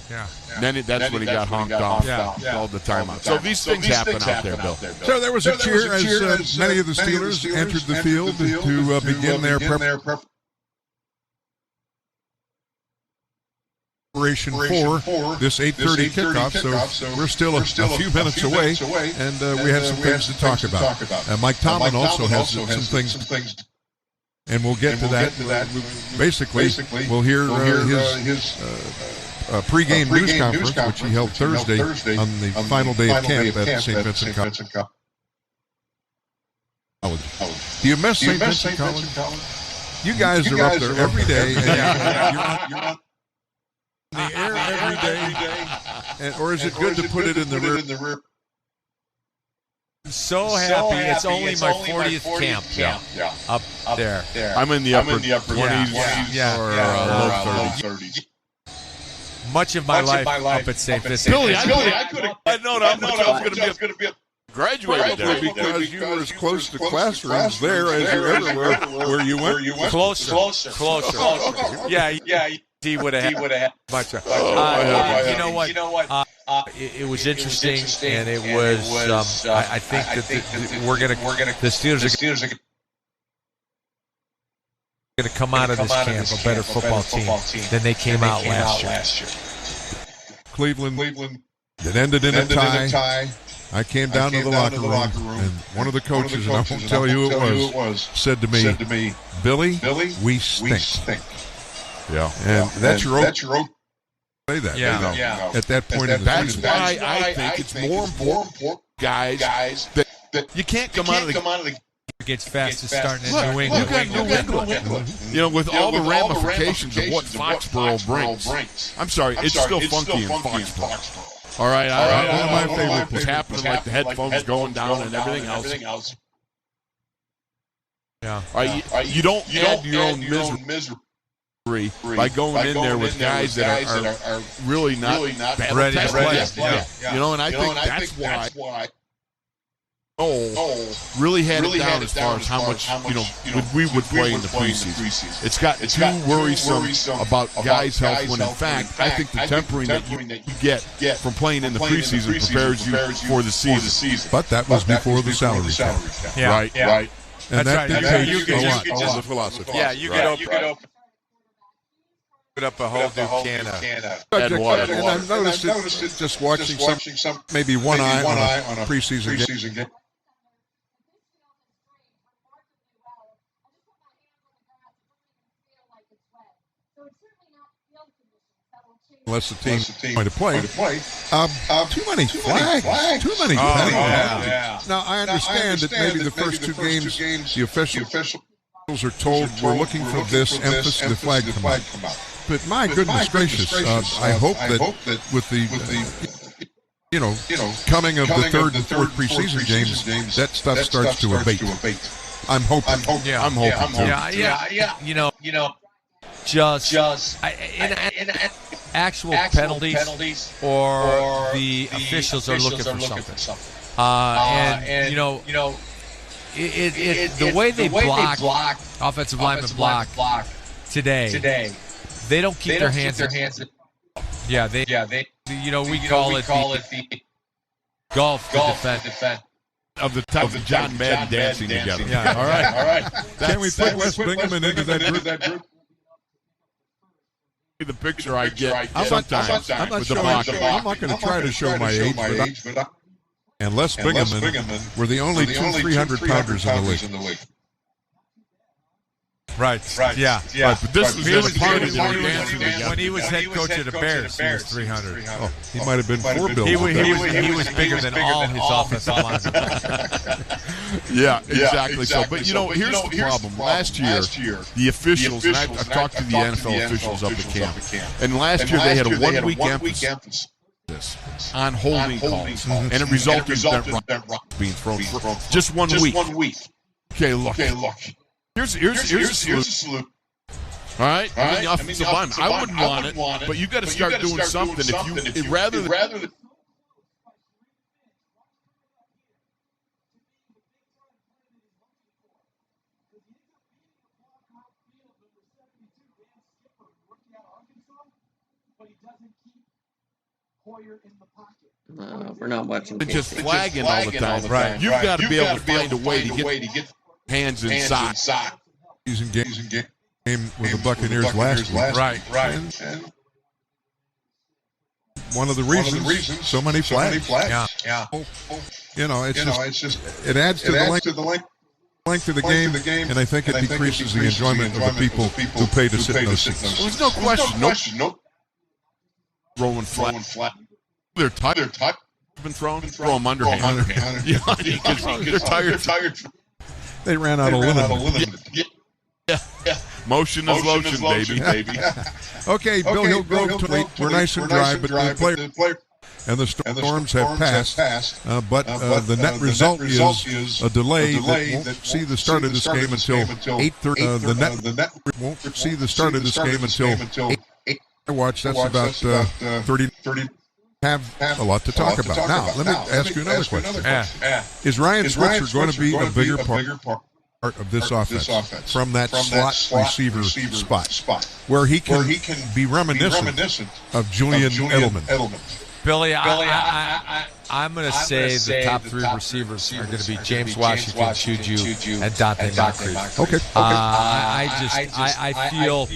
Yeah. Then that's when he got honked off all the timeout. So these things happen out there, Bill. So there was a cheer as many of the Steelers entered the field to begin their preparation for this 8:30 kickoff, so we're still a few minutes away, and we have some things to talk about. Mike Tomlin also has some things, and we'll get to that. Basically, we'll hear his pregame news conference, which he held Thursday on the final day of camp at St. Vincent College. Do you miss St. Vincent College? You guys are up there every day, and you're on the air every day, or is it good to put it in the rear? So happy. It's only my 40th camp up there. I'm in the upper 20s or low 30s. Much of my life up at St. Vincent. Billy, I could have known how much I was going to be graduated there. Because you were as close to classrooms there as you everywhere where you went. Closer. Yeah. He would have had much. You know what? It was interesting, and it was. I think that the Steelers are going to come out of this camp a better football team than they came out last year. Cleveland. It ended in a tie. I came down to the locker room, and one of the coaches, and I won't tell you who it was, said to me, Billy, we stink. Yeah, and that's your own. Say that. Yeah. At that point in the season. That's why I think it's more important, guys, that you can't come out of the against fastest starting in New England. Look at New England. You know, with all the ramifications of what Foxborough brings. I'm sorry, it's still funky in Foxborough. All right. One of my favorite was happening, like the headphones going down and everything else. Yeah. You don't add your own misery by going in there with guys that are really not ready to play. Yeah. You know, and I think that's why really had it down as far as how much we would play in the preseason. It's gotten too worrisome about guys' health when in fact I think the tempering that you get from playing in the preseason prepares you for the season. But that was before the salary cap. Right. And that dictates a lot. The philosophy. Yeah, you could open up a whole new can of water. And I've noticed it just watching some, maybe one eye on a preseason game. Unless the team going to play. Too many flags. Too many penalties. Now, I understand that maybe the first two games, the officials are told we're looking for this emphasis, the flag come out. But my goodness gracious, I hope that with the coming of the third and fourth preseason games, that stuff starts to abate. I'm hoping. I'm hoping. Yeah. Just actual penalties or the officials are looking for something. The way they block offensive linemen block today, they don't keep their hands. Yeah, they. We call it the golf defense. Of the type of John Madden dancing together. Yeah, all right. Can we put Wes Bingaman into that group? The picture I get sometimes I'm not with the block. I'm not going to try to show my age, and Les Bingaman were the only 300-pounders in the league. Right. Yeah. Right, but this is when he was head coach of the Bears, he was 300. Oh, he might have been 4 bills. He was bigger than all his offensive linemen. Yeah, exactly. So, but here's the problem. Last year, the officials, and I've talked to the NFL officials up at camp, and last year they had a 1-week emphasis on holding calls, and it resulted in Brent being thrown for just 1 week. Okay, look. Here's a salute. All right? I mean, the offensive lineman. I wouldn't want it, but you got to start doing something. If you rather than No, we're not watching. Just flagging all the time. Right. You've got to be able to find a way to get hands inside. Season game with the Buccaneers last week. Right. And one of the reasons so many flags. Yeah. It's just it adds to the length of the game, and I think it decreases the enjoyment of the people who pay to sit in those seats. Well, there's no question. Nope. Rolling flat. They're tired. Been thrown. Throw them underhand. Yeah, they're tired. They ran out of linen. Yeah. Motion is lotion, baby. Okay, Bill Hill Grove tonight. We're nice and dry, but the player and the storms have passed. But the net result is a delay that won't see the start of this game until 8:30. The net won't see the start of this game until 8. Watch. That's about 30. Have a lot to talk about. Now, let me ask you another question. Is Ryan Switzer going to be a bigger part of this offense from that slot receiver spot where he can be reminiscent of Julian Edelman? Billy, I'm going to say the top 3 receivers are going to be James Washington, Juju, and Dante Moncrief. Okay. I feel,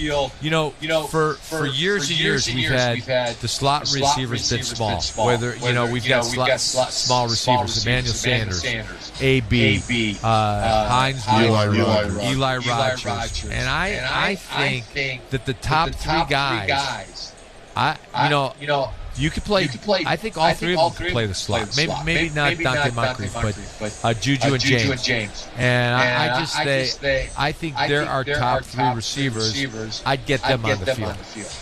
for years and years we've had the slot receivers been small. Whether, we've got small receivers, Emmanuel Sanders, A.B., Hines Wheeler, Eli Rogers. And I think that the top 3 guys, you could play. I think all 3 of them could play the slot. Maybe not Dante Moncrief, but Juju and James. And I just say I think there are top 3 receivers. I'd get them on the field.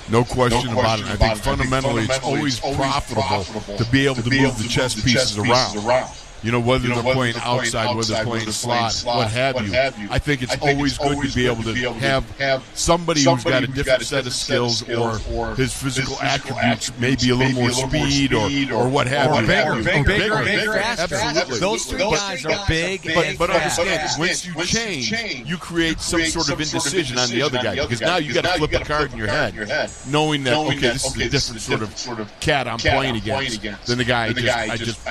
No question about it. I think fundamentally it's always profitable to be able to move the chess pieces around. You know, whether they're playing outside, whether they're playing slot, what have you. I think it's always good to be able to have somebody who's got a different set of skills or his physical attributes, maybe a little more speed or what have you. Bigger, faster. Absolutely. Those three guys are big and but fast. understand, once you change, you create some sort of indecision on the other guy, because now you got to flip a card in your head, knowing that, okay, this is a different sort of cat I'm playing against than the guy I just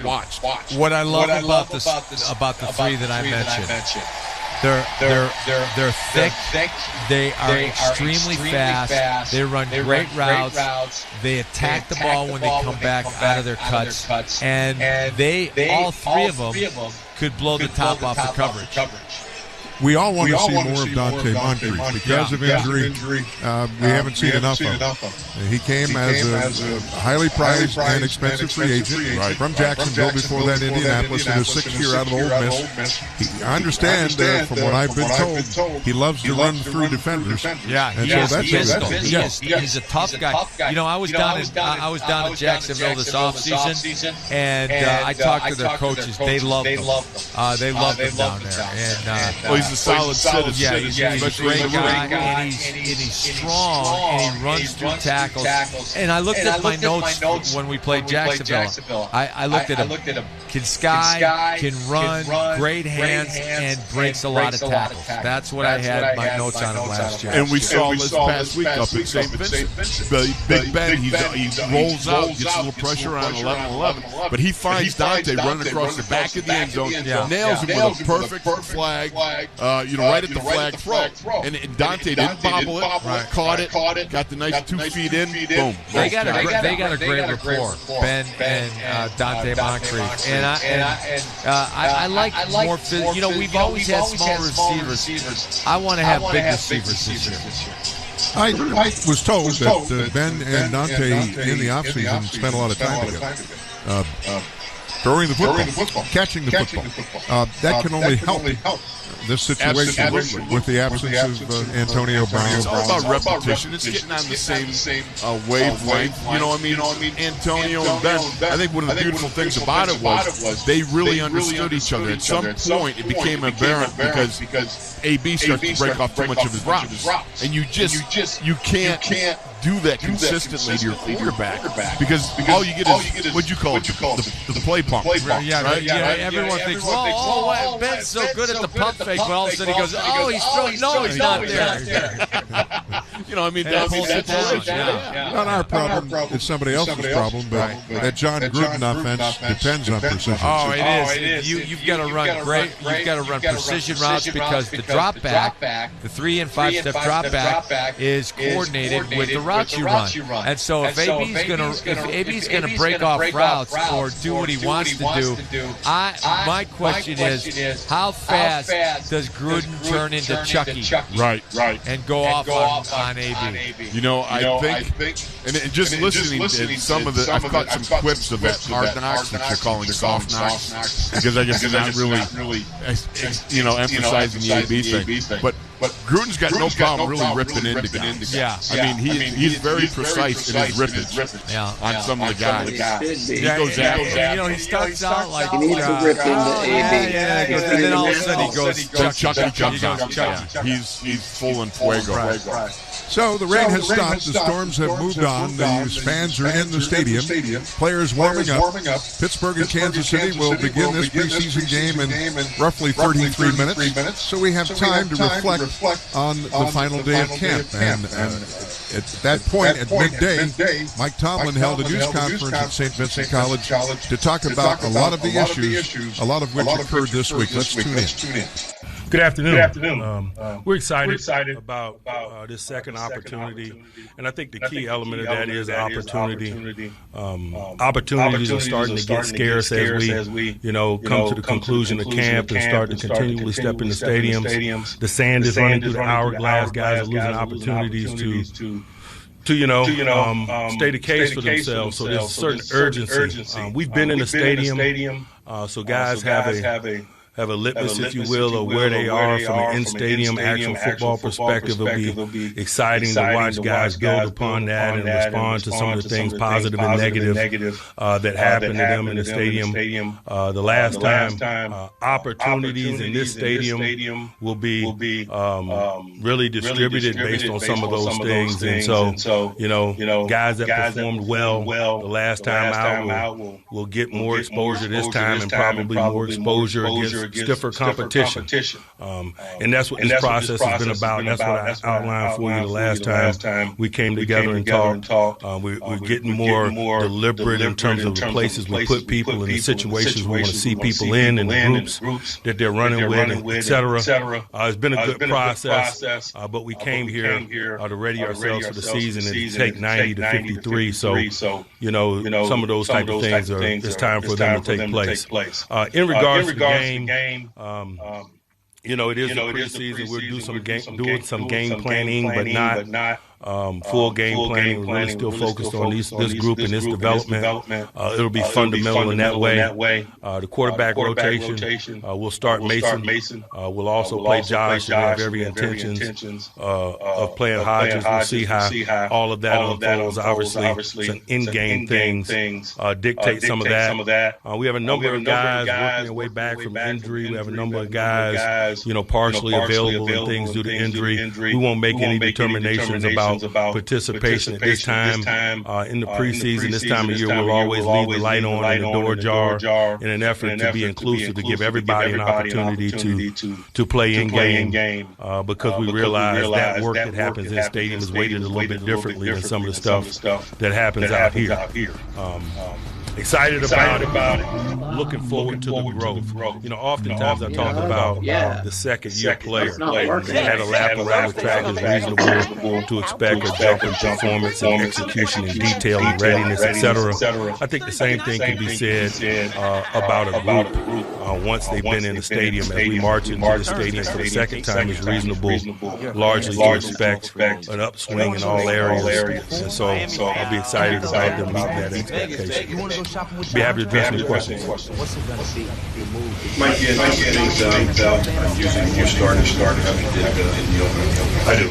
watched. What I love about the three that I mentioned, they're thick. They are extremely fast. They run great routes. They attack the ball when they come back out of their cuts, and all three of them could blow the top off the coverage. We all want to see more of Dante Moncrief. Because of injury, we haven't seen enough of him. He came as a highly prized and expensive free agent from Jacksonville, before that Indianapolis, in his 6th year out of Ole Miss. I understand, from what I've been told, he loves to run through defenders. Yeah, he's a tough guy. You know, I was down in Jacksonville this offseason, and I talked to their coaches. They love him. They love him down there. And he's a solid citizen. Yeah, he's a great guy, and he's strong, and he runs through tackles. And I looked at my notes when we played Jacksonville. I looked at him. Can sky, can run, great hands, and breaks a lot of tackles. That's what I had my notes on him last year. And we saw this past week up at St. Vincent. Big Ben, he rolls out, gets a little pressure on 11-11, but he finds Dante running across the back of the end zone, nails him with a perfect flag, right at the flag throw. And Dante didn't bobble it, caught it, got the nice 2 feet in, boom. They got a great rapport, Ben and Dante Moncrief. And I like more. You know, we've always had small receivers. I want to have big receivers this year. I was told that Ben and Dante in the offseason spent a lot of time together. Throwing the football, catching the football. That can only help this situation with the absence of Antonio Brown. It's all about repetition. It's getting on the same wavelength. You know what I mean? Antonio and Ben, I think one of the beautiful things about it was they really understood each other. At some point, it became apparent because AB starts to break off too much of his routes. And you can't do that consistently to your quarterback, because all you get is what you call it, the play pump. Yeah, everyone thinks, well, Ben's so good at the pump fake, but all of a sudden he goes, he's throwing. No, he's not there. You know, I mean, that's the whole situation. Not our problem. It's somebody else's problem, but that John Gruden offense depends on precision. Oh, it is. You've got to run great. You've got to run precision routes, because the drop back, the 3- and 5-step drop back, is coordinated with the routes you run. And so if AB's gonna break off routes or do what he wants to do, my question is, how fast does Gruden turn into Chucky? Right. And go off on AB. You know, I think, and just listening to some of I've caught some clips of that hard knocks that you're calling soft knocks, because I guess it's not really, emphasizing the AB thing. But Gruden's got no problem really ripping into guys. Yeah. I mean, he's very precise in his rippage on some of the guys. He goes after. He starts out like he needs to rip into AB. And then all of a sudden he goes Chucky comes on. He's full in fuego. So the rain has stopped. The storms have moved on. The fans are in the stadium. Players warming up. Pittsburgh and Kansas City will begin this preseason game in roughly 33 minutes. So we have time to reflect on the final day of camp. And at that point, at midday, Mike Tomlin held a news conference at St. Vincent College to talk about a lot of the issues, a lot of which occurred this week. Let's tune in. Good afternoon. We're excited about this second opportunity, and I think the key element of that is opportunity. Opportunities are starting to get scarce as we come to the conclusion of camp and start to continually step into stadiums. The sand is running through the hourglass. Guys are losing opportunities to state a case for themselves. So there's a certain urgency. We've been in the stadium, so guys have have a litmus, if you will, of where they are from an in-stadium actual football perspective. It'll be exciting to watch guys build upon that and respond to some of the things, positive and negative, that happened to them in the stadium. The last time, opportunities in this stadium will be really distributed based on some of those things. And so, guys that performed well the last time out will get more exposure this time and probably more exposure against stiffer competition. And that's what this process has been about. That's what I outlined for you the last time we came together and talked. We're getting more deliberate in terms of the places we put people and the situations we want to see people in and the groups that they're running with, et cetera. It's been a good process, but we came here to ready ourselves for the season and to take 90 to 53. So, some of those type of things it's time for them to take place. In regards to the game, it is the preseason. We'll doing some game planning, but not full game planning. We're really still focused on this group and this development. It'll be fundamental in that way. The quarterback rotation, we'll start Mason. We'll also play Josh. We have every intentions of playing Hodges. We'll see how all of that unfolds. Obviously, some in-game things dictate some of that. We have a number of guys working their way back from injury. We have a number of guys, partially available and things due to injury. We won't make any determinations about participation at this time in the preseason. This time of year, we'll always leave the light on and the door ajar in an effort to be inclusive, to give everybody an opportunity to play in game, because we realize that work that happens in stadium is weighted a little bit differently than some of the stuff that happens out here. Excited about it. Looking forward to the growth. Oftentimes I talk about the second-year player. They had a lap around the track is reasonable to expect a jump in performance and execution and detail and readiness, etc. I think the same thing can be said about a group once they've been in the stadium. As we march into the stadium for the second time, is reasonable largely to expect an upswing in all areas. And so I'll be excited about them meeting that expectation. Be happy to address any questions. What's it going to be? Might be things using your start how you did in the opening. I do.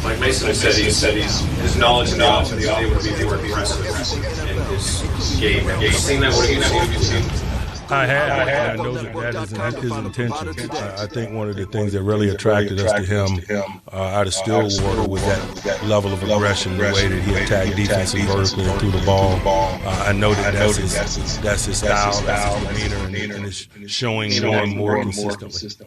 Mike Mason said his knowledge and knowledge of the offense would be more impressive in his game. Have you seen that? What have you seen? I have, and I know that is his intention. I think one of the things that really attracted us to him out of Stillwater was that level of aggression, the way that he attacked defensive vertically and threw the ball. I know that's his style, that's his demeanor, and it's showing more and more consistently.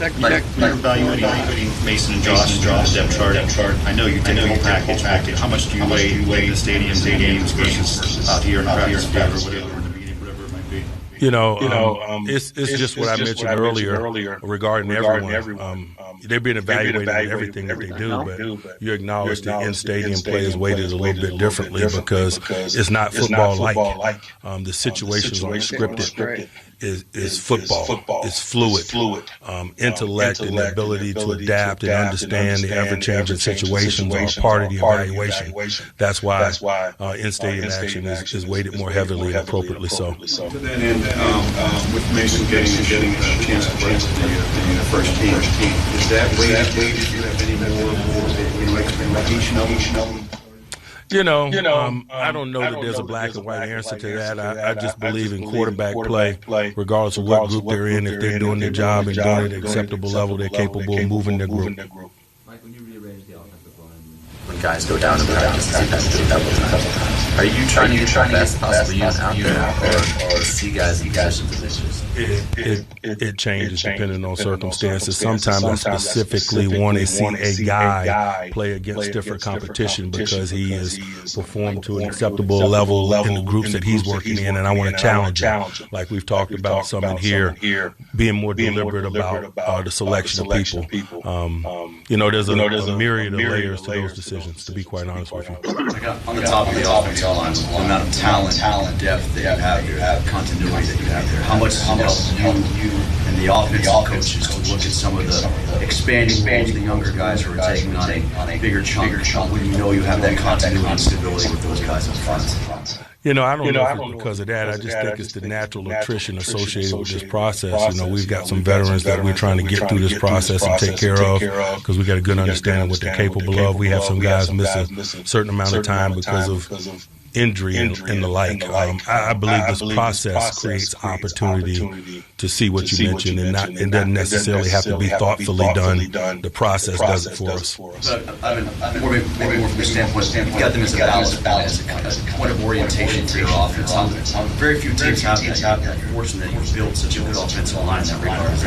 Like you're evaluating Mason and Josh on the depth chart. I know you take the whole package. How much do you weigh in the stadiums versus out here in practice or whatever? It's just what I mentioned earlier regarding everyone. They're being evaluated in everything that they do, but you acknowledge the in-stadium play is weighted a little bit differently because it's not football-like. The situations aren't scripted. Is football. It's fluid. Intellect and the ability to adapt and understand the ever-changing situations are part of the evaluation. That's why in-stadium action is weighted more heavily and appropriately so. To that end, with Mason getting a chance to play in the first team, is that weighted? Do you have any more expectation of them? I don't know that there's a black and white answer to that. I just believe in quarterback play, regardless of what group they're in. If they're doing their job and doing it at an acceptable level, they're capable of moving their group. Mike, when you rearrange the offensive line, when guys go down and practice, are you trying to get the best possible use out there, or see guys in positions? It changes depending on circumstances. Sometimes I specifically want to see a guy play against different competition because he has performed to an acceptable level in the groups that he's working in, and I want to challenge him. Like we've talked about some in here, being more deliberate about the selection of people. There's a myriad of layers to those decisions, to be quite honest with you. On the top of the offensive line, the amount of talent, depth that you have, continuity that you have there, how much does it help you and the offensive coaches to look at some of the expanding roles, the younger guys who are taking on a bigger chunk when you know you have that continuity and stability with those guys up front? I don't know if it's because of that. I just think it's the natural attrition associated with this process. We've got some veterans that we're trying to get through this process and take care of because we got a good understanding of what they're capable of. We have some guys miss a certain amount of time because of injury and the like. I believe this process creates opportunity to see what you mentioned, and it doesn't necessarily have to be thoughtfully done. The process does it for us. But maybe more from the standpoint, you've got them as a ballast point of orientation for your offense. Very few teams have that. You're fortunate that you've built such a good offensive line in that regard. Is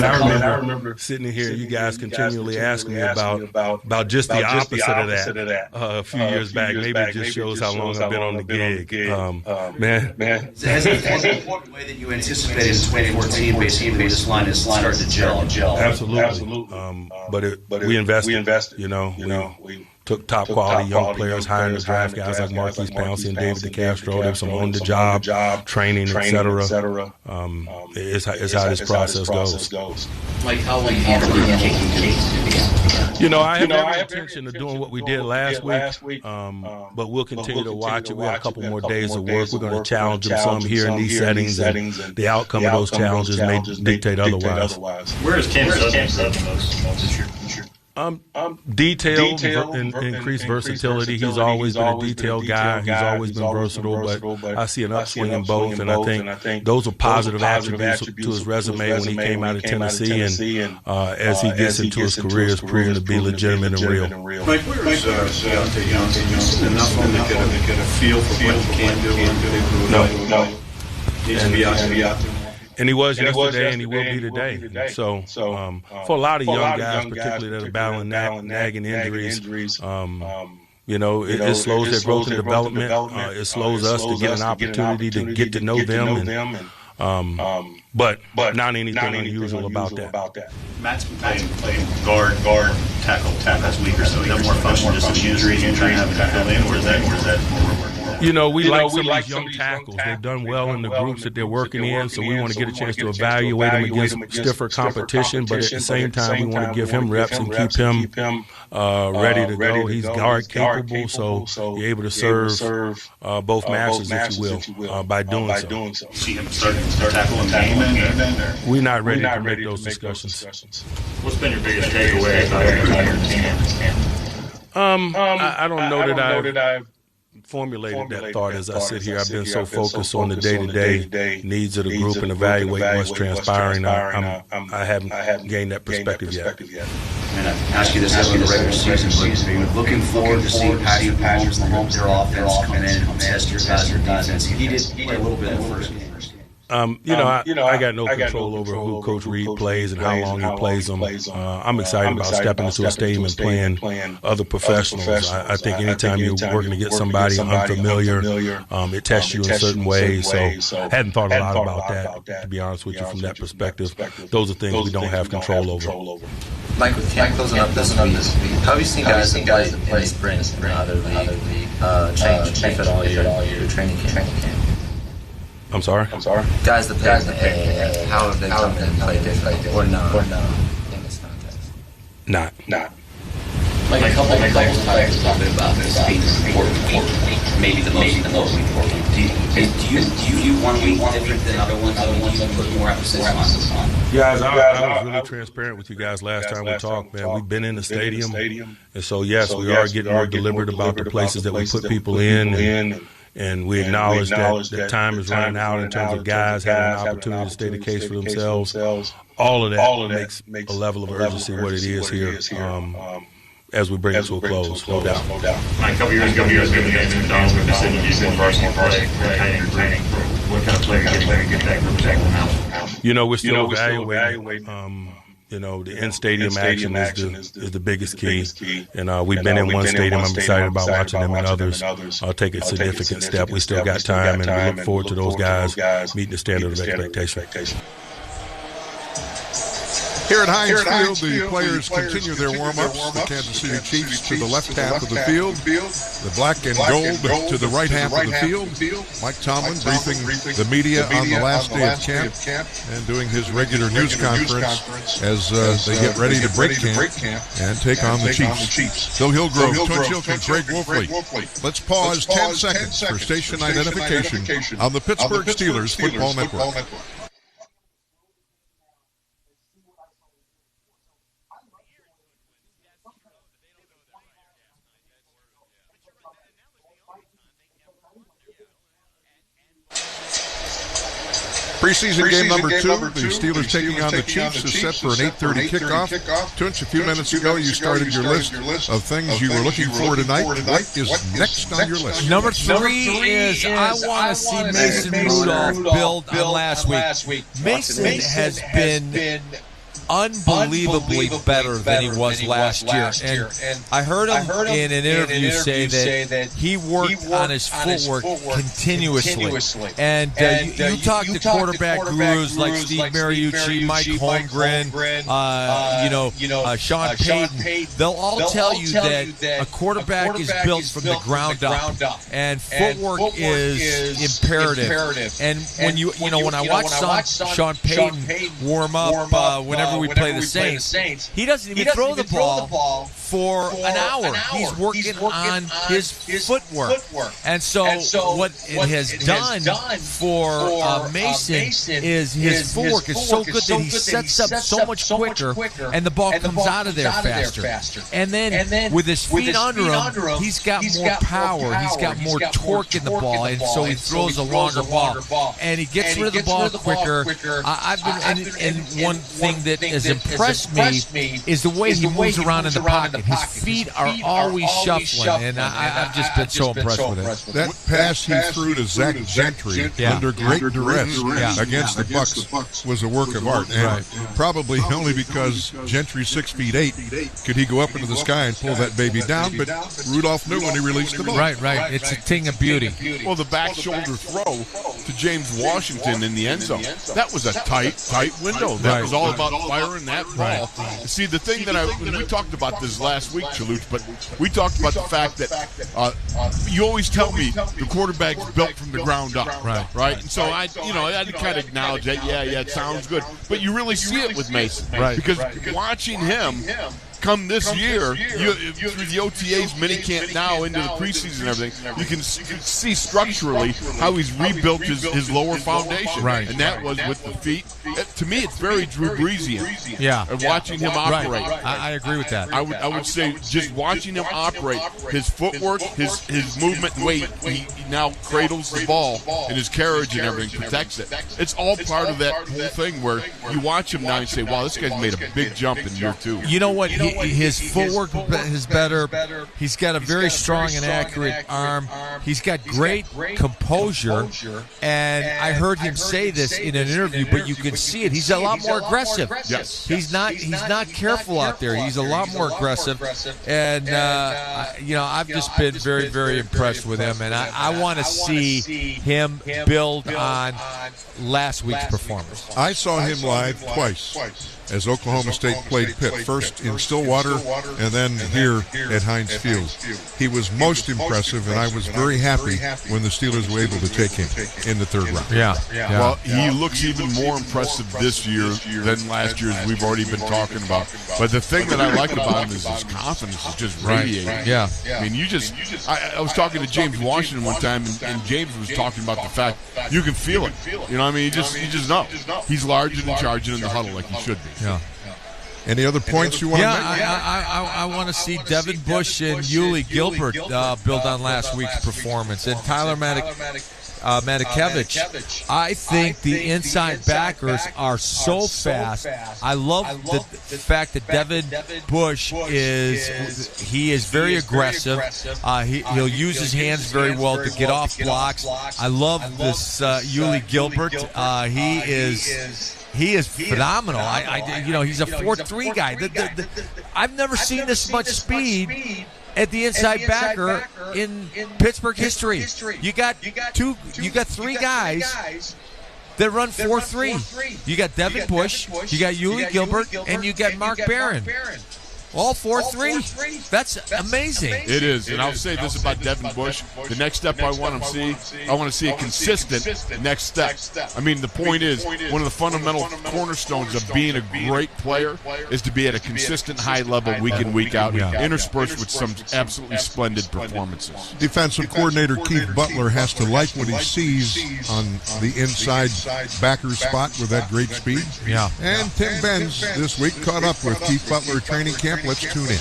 that I remember sitting here, you guys continually asking me about just the opposite of that a few years back. Maybe it just shows how long I've been on the gig. Man. Has it one way that you anticipated in 2014 basically this line is starting to gel? Absolutely. But we invested. We took top quality young players, hiring the draft guys like Marquise Pouncey and David DeCastro. There's some on-the-job training, etc. It's how this process goes. Like how we handle the kicking. I have every intention of doing what we did last week, but we'll continue to watch it. We have a couple more days of work. We're going to challenge them some here in these settings, and the outcome of those challenges may dictate otherwise. Where is Cam Sutton most year? Detail and increased versatility. He's always been a detailed guy. He's always been versatile, but I see an upswing in both, and I think those are positive attributes to his resume when he came out of Tennessee, and as he gets into his career, is proven to be legitimate and real. Mike, where's Deontay Johnson? Enough of them to get a feel for what he can do. No. Needs to be out there. And he was yesterday, and he will be today. So for a lot of young guys, particularly that are battling nagging injuries, it slows their growth and development. It slows us to get an opportunity to get to know them. But not anything unusual about that. Matt's been playing guard, tackle this week or so. Is that more function just of injuries and trying to have it fill in, or is that we like some of these young tackles. They've done well in the groups that they're working in, so we want to get a chance to evaluate them against stiffer competition, but at the same time, we want to give him reps and keep him ready to go. He's guard capable, so you're able to serve both masters, if you will, by doing so. See him starting to tackle and game. We're not ready to make those discussions. What's been your biggest takeaway about your team? I don't know that I've formulated that thought as I sit here. I've been so focused on the day-to-day needs of the group and evaluating what's transpiring. I haven't gained that perspective yet. I'm going to ask you this after the regular season, but are you looking forward to seeing Patrick Mahomes and their offense come in and test your guys' defense? He did play a little bit in the first game. I got no control over who Coach Reed plays and how long he plays them. I'm excited about stepping into a stadium and playing other professionals. I think anytime you're working to get somebody unfamiliar, it tests you in certain ways. So I hadn't thought a lot about that, to be honest with you, from that perspective. Those are things we don't have control over. Mike, with camp closing up this week, how have you seen guys that play in spring and other league change at all your training camp? I'm sorry? Guys that play in the AA, how have they come in and played differently or not in this contest? Not. Like a couple of players talking about this being an important week, maybe the most important week. Do you want to be different than other ones you put more emphasis on? Guys, I was really transparent with you guys last time we talked, man. We've been in the stadium, and so yes, we are getting more deliberate about the places that we put people in. And we acknowledge that time is running out in terms of guys having an opportunity to state a case for themselves. All of that makes a level of urgency what it is here as we bring it to a close, no doubt. A couple years ago, we were in Donald with the city, using varsity play. What kind of player get that group now? We're still evaluating. The in-stadium action is the biggest key. And we've been in one stadium. I'm excited about watching them in others. I'll take a significant step. We still got time, and we look forward to those guys meeting the standard of expectation. Here at Heinz Field, the players continue their warm-ups. The Kansas City Chiefs to the left half of the field, the black and gold to the right half of the field. Mike Tomlin briefing the media on the last day of camp and doing his regular news conference as they get ready to break camp and take on the Chiefs. Bill Hillgrove, Twin Chilk, and Craig Wolfley. Let's pause 10 seconds for station identification on the Pittsburgh Steelers Football Network. Preseason game number 2, the Steelers taking on the Chiefs, is set for an 8:30 kickoff. Tunch, a few minutes ago, you started your list of things you were looking for tonight. What is next on your list? Number 3 is I want to see Mason Rudolph build on last week. Mason has been unbelievably better than he was last year. And I heard him in an interview say that he worked on his footwork continuously. And you talk to quarterback gurus like Steve Mariucci, Mike Holmgren, Sean Payton. They'll all tell you that a quarterback is built from the ground up, and footwork is imperative. And when I watch Sean Payton warm up whenever we play the Saints, he doesn't even throw the ball for an hour. He's working on his footwork. And so what it has done for Mason is his footwork is so good that he sets up so much quicker, and the ball comes out of there faster. And then with his feet under him, he's got more power. He's got more torque in the ball, and so he throws a longer ball. And he gets rid of the ball quicker. And one thing that has impressed me is the way he moves around in the pocket. His feet are always shuffling, and I've just been so impressed with it. That pass he threw to Zach Gentry under great duress against the Bucs was a work of art, and probably only because Gentry's 6'8" could he go up into the sky and pull that baby down, but Rudolph knew when he released the ball. Right. It's a thing of beauty. Well, the back shoulder throw to James Washington in the end zone, that was a tight window. That was all about firing that ball. See, the thing that when we talked about this last week, Chaluch, but we talked about the fact that you always tell me the quarterback's built from the ground up, right? And so I kind of acknowledge that. Yeah, it sounds good, but you really see it with Mason, because watching him come this year, through the OTAs, minicamp now, into the preseason and everything, you can see structurally how he's rebuilt his lower foundation. And that was with the feet. To me, it's very Drew Breesian. And watching him operate. I agree with that. I would say just watching him operate, his footwork, his movement and weight, he now cradles the ball, and his carriage and everything protects it. It's all part of that whole thing where you watch him now and say, wow, this guy's made a big jump in year 2. You know what? His footwork is better. He's got a very strong and accurate arm. He's got great composure. And I heard him say this in an interview, but you can see it. He's a lot more aggressive. Yes. He's not careful out there. He's a lot more aggressive. And, I've just been very, very impressed with him. And I want to see him build on last week's performance. I saw him live twice as Oklahoma State played Pitt, first in Stillwater and then here at Heinz Field. He was most impressive, and I was very happy when the Steelers were able to take him in the 3rd round. Well, he looks even more impressive this year than last year, as we've already been talking about. But the thing that I like about him is his confidence is just radiating. I mean, I was talking to James Washington one time, and James was talking about the fact you can feel it. You know what I mean? You just know. He's larger than charging in the huddle like he should be. Any other points you want to make? I want to see Devin Bush and Yuli Gilbert build on last week's performance, and Tyler Matakevich. I think the inside backers are so fast. I love the fact that Devin Bush is very aggressive. He'll use his hands very well to get off blocks. I love this Yuli Gilbert. He is phenomenal. He's a 4.3 guy. I've never seen this much speed at the inside backer in Pittsburgh history. You got 3 guys that run 4-3. You got Devin Bush, you got Yuli Gilbert, and you got Mark Barron. All 4-3. That's amazing. It is, and I'll say this about Devin Bush. The next step I want to see a consistent next step. I mean, the point is, one of the fundamental cornerstones of being a great player is to be at a consistent high level week in, week out, interspersed with some absolutely splendid performances. Defensive coordinator Keith Butler has to like what he sees on the inside backer spot with that great speed. Yeah. And Tim Benz this week caught up with Keith Butler training camp. Let's tune in.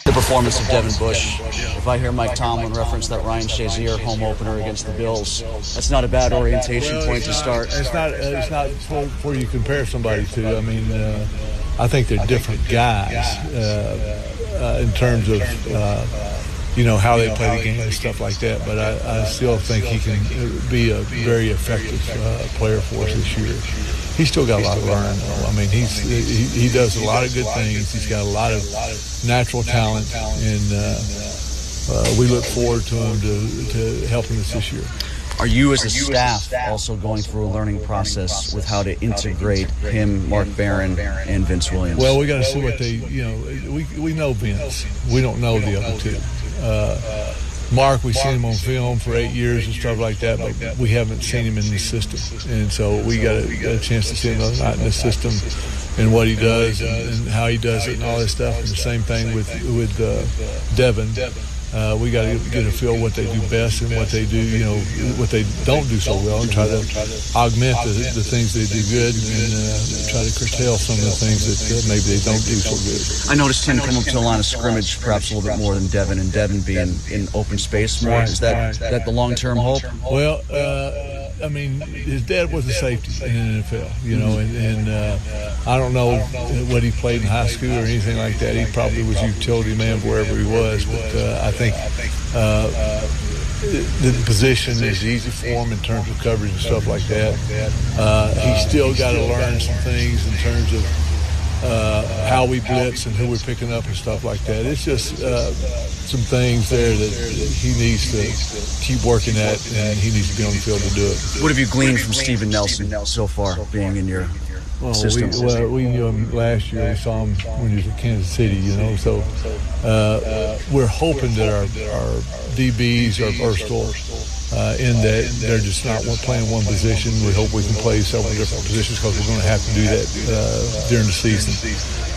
The performance of Devin Bush. If I hear Mike Tomlin reference that Ryan Shazier home opener against the Bills, that's not a bad orientation point to start. It's not where you compare somebody to. I mean, I think they're different guys in terms of how they play the game and stuff like that. But I still think he can be a very effective player for us this year. He's still got a lot to learn, though. I mean, he does a lot of good things. He's got a lot of natural talent, and we look forward to him to helping us this year. Are you as a staff also going through a learning process with how to integrate him, Mark Barron, and Vince Williams? Well, we got to see what they, we know Vince. We don't know the other two. Mark, we've seen him on film for 8 years and stuff like that, but we haven't seen him in the system. And so we got a chance to see him not in the system and what he does and how he does it and all that stuff. And the same thing with Devin. We got to get a feel what they do best and what they do, what they don't do so well, and try to augment the things they do good and try to curtail some of the things that maybe they don't do so good. I noticed him come up to the line of scrimmage perhaps a little bit more than Devin, and Devin being in open space more. Is that the long-term hope? Well, I mean, his dad was a safety in the NFL, and I don't know what he played in high school or anything like that. He probably was a utility man wherever he was, but I think the position is easy for him in terms of coverage and stuff like that. He's still got to learn some things in terms of how we blitz and who we're picking up and stuff like that. It's just some things there that he needs to keep working at, and he needs to be on the field to do it. What have you gleaned from Steven Nelson so far, being in your system? We knew him last year. We saw him when he was in Kansas City, So we're hoping that our DBs are versatile in that they're just not playing one position. We hope we can play several different positions because we're going to have to do that during the season.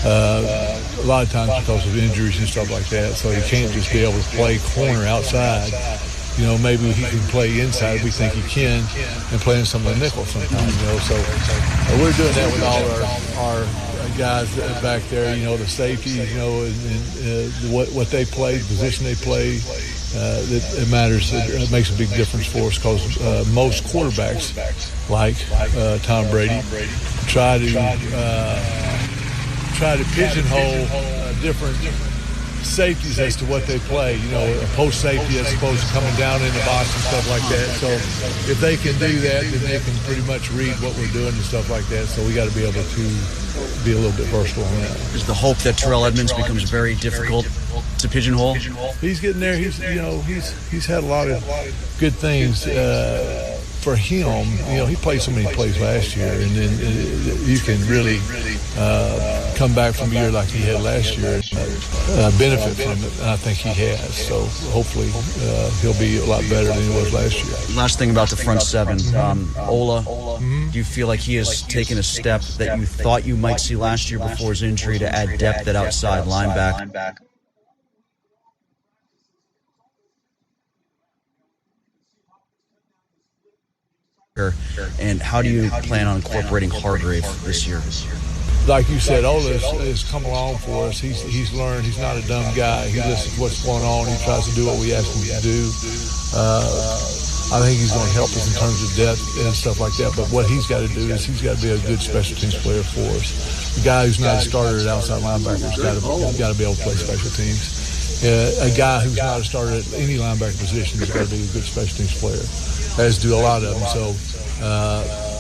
A lot of times because of injuries and stuff like that. So you can't just be able to play corner outside. Maybe he can play inside. We think he can, and play in some of the nickel sometimes. So we're doing that with all our guys back there. The safeties. And what they play, the position they play. It matters. It makes a big difference for us because most quarterbacks, like Tom Brady, try to pigeonhole different safeties as to what they play. A post safety as opposed to coming down in the box and stuff like that. So if they can do that, then they can pretty much read what we're doing and stuff like that. So we got to be able to be a little bit versatile on that. Is the hope that Terrell Edmunds becomes very difficult to pigeonhole? He's getting there. He's had a lot of good things for him. He played so many plays last year, and then you can really come back from a year like he had last year and benefit from it. And I think he has. So hopefully he'll be a lot better than he was last year. Last thing about the front seven, Ola. Do you feel like he has taken a step that you thought you might see last year before his injury to add depth at outside linebacker? And how do you plan on incorporating Hargrave this year? Like you said, Ola has come along for us. He's learned. He's not a dumb guy. He listens to what's going on. He tries to do what we ask him to do. I think he's going to help us in terms of depth and stuff like that. But what he's got to do is he's got to be a good special teams player for us. The guy who's not a starter at outside linebacker has got to be able to play special teams. A guy who's not a starter at any linebacker position has got to be a good special teams player, as do a lot of them. So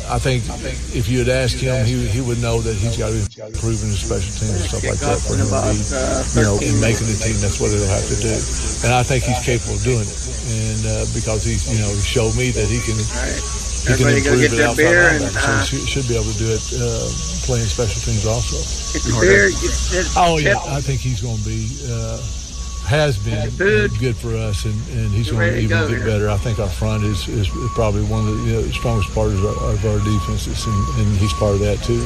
I think if you had asked him, he would know that he's got to be improving his special teams and stuff like that for him to be, in making the team. That's what he'll have to do. And I think he's capable of doing it. And because he showed me that he can Everybody go get their beer and so should be able to do it playing special teams also. Get the beer. I think he's going to be has been good for us, and he's going to even get better. I think our front is probably one of the strongest parts of our defenses, and he's part of that too.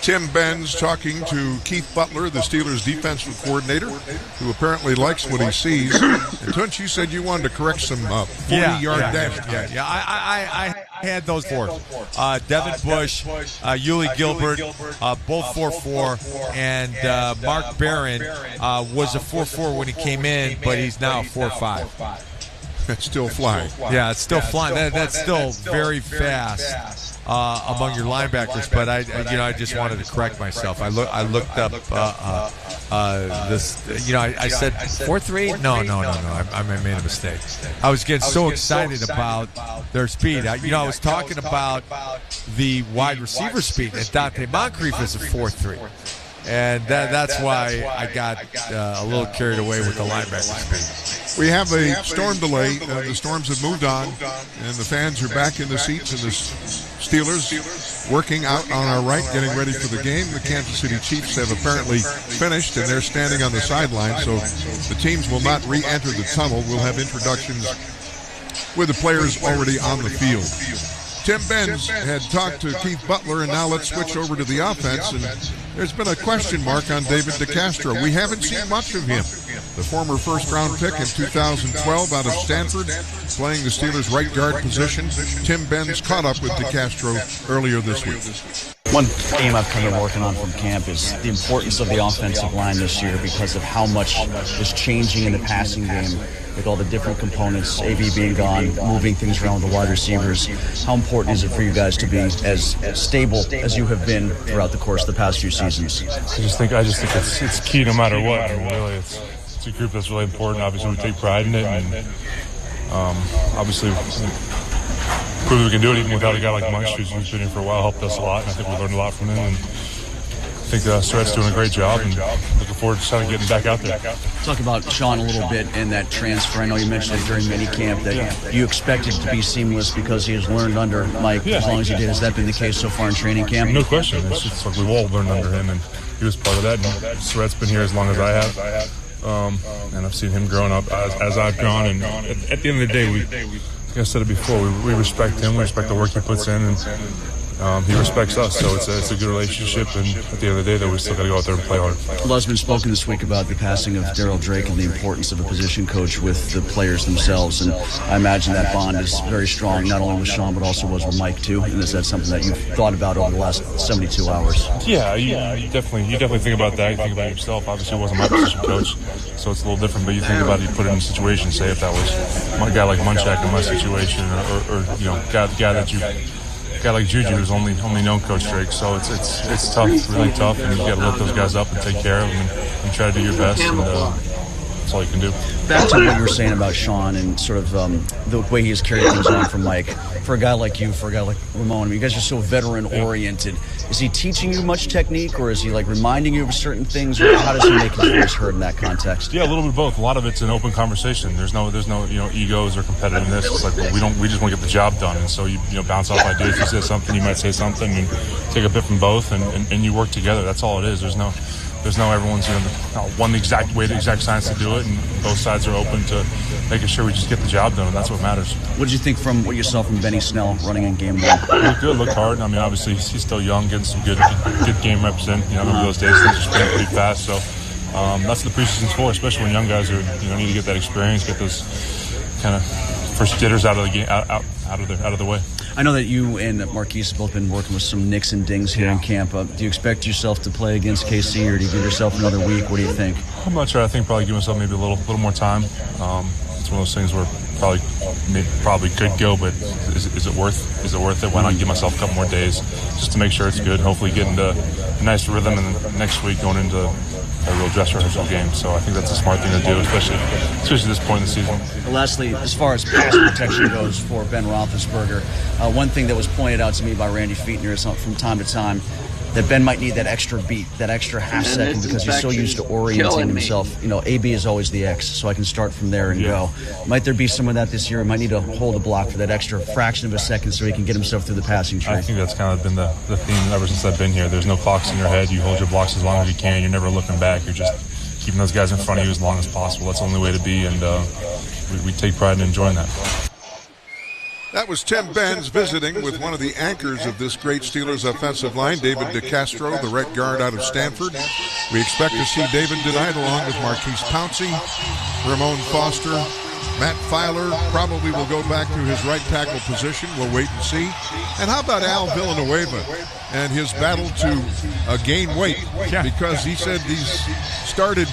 Tim Benz talking to Keith Butler, the Steelers' defensive coordinator, who apparently likes what he sees. And Tunch, you said you wanted to correct some 40-yard dash. I had those four. Devin Bush, Yuli Gilbert, both 4.4, and Mark Barron was a 4.4 when he came in, but he's now a 4.5. That's still flying. Yeah, it's still flying. That's still very fast among your linebackers. But I just wanted to correct myself. I looked up this. I said 4.3. No. I made a mistake. I was getting so excited about their speed. I was talking about the wide receiver speed, and Dante Moncrief is a 4.3. And that's why I got a little carried away with the linebacker speed. We have a storm delay. The storms have moved on, and the fans are back in the seats, and the Steelers working out on our right, getting ready for the game. The Kansas City Chiefs have apparently finished, and they're standing on the sideline, so the teams will not re-enter the tunnel. We'll have introductions with the players already on the field. Tim Benz had talked to Keith Butler, and now let's switch over to the offense. And there's been a question mark on David DeCastro. We haven't seen much of him. The former first-round pick in 2012 out of Stanford, playing the Steelers' right guard position. Tim Benz caught up with DeCastro earlier this week. One theme I've kind of been working on from camp is the importance of the offensive line this year because of how much is changing in the passing game with all the different components, AB being gone, moving things around with the wide receivers. How important is it for you guys to be as stable as you have been throughout the course of the past few seasons? I just think it's key no matter what. I mean, really, it's a group that's really important. Obviously, we take pride in it, and obviously prove we can do it even without a guy like Munch, who's been here for a while, helped us a lot, and I think we learned a lot from him. And I think Surratt's doing a great job, and looking forward to kind of getting back out there. Talk about Sean a little bit and that transfer. I know you mentioned it during minicamp that you expected to be seamless because he has learned under Mike as long as he did. Has that been the case so far in training camp? No question. It's just like we've all learned under him, and he was part of that. And Surratt's been here as long as I have, and I've seen him growing up as I've grown. And at the end of the day, like I said it before, we respect him. We respect the work he puts in, and he respects us. So it's a good relationship. And at the end of the day, though, we still got to go out there and play hard. A lot's been spoken this week about the passing of Darryl Drake and the importance of a position coach with the players themselves. And I imagine that bond is very strong, not only with Sean, but also was with Mike, too. And is that something that you've thought about over the last 72 hours? Yeah, you definitely think about that. You think about yourself. Obviously, it wasn't my position coach, so it's a little different. But you think about it, you put it in a situation, say if that was my guy like Munchak in my situation, or guy like Juju, who's only known Coach Drake, so it's tough, really tough, and you got to lift those guys up and take care of them and try to do your best, and that's all you can do. Back to what you were saying about Sean and sort of the way he has carried things on from Mike. For a guy like you, for a guy like Ramon, I mean, you guys are so veteran-oriented. Is he teaching you much technique, or is he like reminding you of certain things, or how does he make his voice heard in that context? Yeah, a little bit of both. A lot of it's an open conversation. There's no egos or competitiveness. It's like we just want to get the job done, and so you bounce off ideas. You say something, you might say something, and take a bit from both, and you work together. That's all it is. There's no everyone's one exact way, the exact science to do it, and both sides are open to making sure we just get the job done, and that's what matters. What did you think from what you saw from Benny Snell running in game one? Looked good, looked hard. I mean, obviously he's still young, getting some good game reps in. I remember those days things are spinning pretty fast, so that's what the preseason's for, especially when young guys are need to get that experience, get those kind of first jitters out of the game, out of the way. I know that you and Marquise have both been working with some nicks and dings here in camp. Do you expect yourself to play against KC, or do you give yourself another week? What do you think? I'm not sure. I think probably give myself maybe a little more time. It's one of those things where probably could go, but is it worth it? Why not give myself a couple more days just to make sure it's good? Hopefully get into a nice rhythm, and next week going into a real dress rehearsal game. So I think that's a smart thing to do, especially at this point in the season. Lastly, as far as pass protection goes for Ben Roethlisberger, one thing that was pointed out to me by Randy Fichtner is from time to time, that Ben might need that extra beat, that extra half second, because he's so used to orienting himself. You know, AB is always the X, so I can start from there and go. Might there be some of that this year? He might need to hold a block for that extra fraction of a second so he can get himself through the passing tree. I think that's kind of been the theme ever since I've been here. There's no clocks in your head. You hold your blocks as long as you can. You're never looking back. You're just keeping those guys in front of you as long as possible. That's the only way to be, and we take pride in enjoying that. That was Tim Benz visiting with one of the anchors of this great Steelers offensive line, David DeCastro, the right guard out of Stanford. We expect to see David tonight along with Marquise Pouncey, Ramon Foster, Matt Filer probably will go back to his right tackle position. We'll wait and see. And how about Al Villanueva and his battle to gain weight? Because he said he's started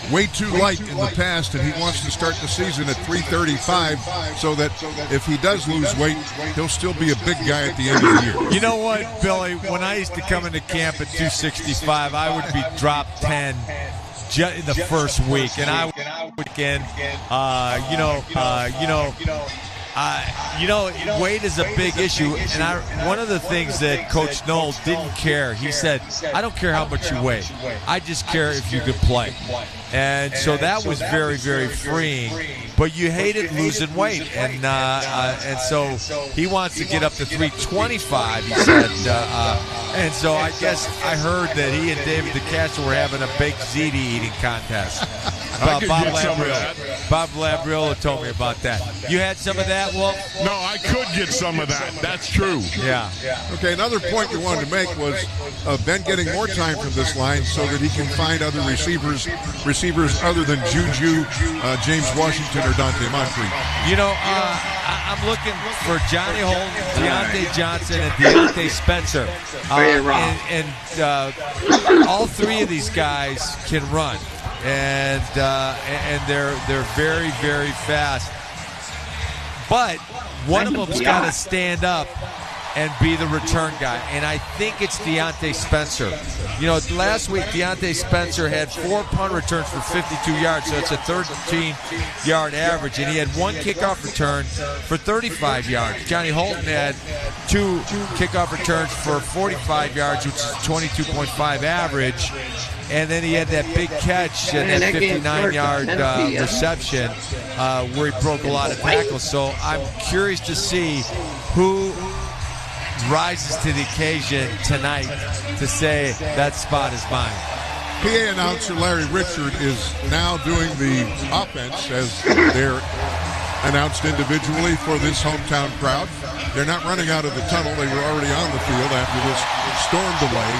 way too light in the past, and he wants to start the season at 335 so that if he does lose weight, he'll still be a big guy at the end of the year. You know what, Billy? When I used to come into camp at 265, I would be drop 10 in the first week, and I would again, weight is a big issue, and one of the things that Coach Knoll didn't care, he said, I don't care how much you weigh, I just care if you could play. And so that was very, very freeing. But you hated losing weight, and so he wants to get up to 325. He said, and so I guess I heard that he and David DeCastro were having a baked ziti eating contest. Bob Labriola told me about that. You had some of that, Wolf? No, I could get some of that. That's true. Yeah. Okay, another point we wanted to make was Ben getting more time from this line so that he can find other receivers other than Juju, James Washington, or Dante Moncrief. You know, I'm looking for Johnny Holden, Deontay Johnson, and Deontay Spencer. And all three of these guys can run. And they're very, very fast. But one of them's got to stand up and be the return guy, and I think it's Deontay Spencer. You know, last week Deontay Spencer had 4 punt returns for 52 yards, so it's a 13-yard average, and he had 1 kickoff return for 35 yards. Johnny Holden had 2 kickoff returns for 45 yards, which is 22.5 average. And then he had that big catch and that 59-yard reception where he broke a lot of tackles. So I'm curious to see who rises to the occasion tonight to say that spot is mine. PA announcer Larry Richard is now doing the offense as they're announced individually for this hometown crowd. They're not running out of the tunnel. They were already on the field after this storm delay.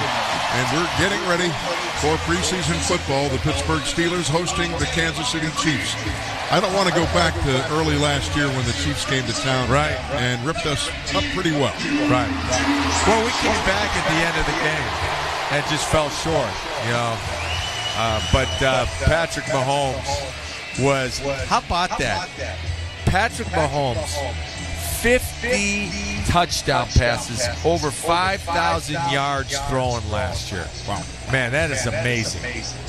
And we're getting ready for preseason football. The Pittsburgh Steelers hosting the Kansas City Chiefs. I don't want to go back to early last year when the Chiefs came to town and ripped us up pretty well. Right. Well, we came back at the end of the game and just fell short, you know. But Patrick Mahomes was, how about that? Patrick Mahomes, 50 touchdown passes, over 5,000 yards thrown last year. Wow. Man, that is amazing.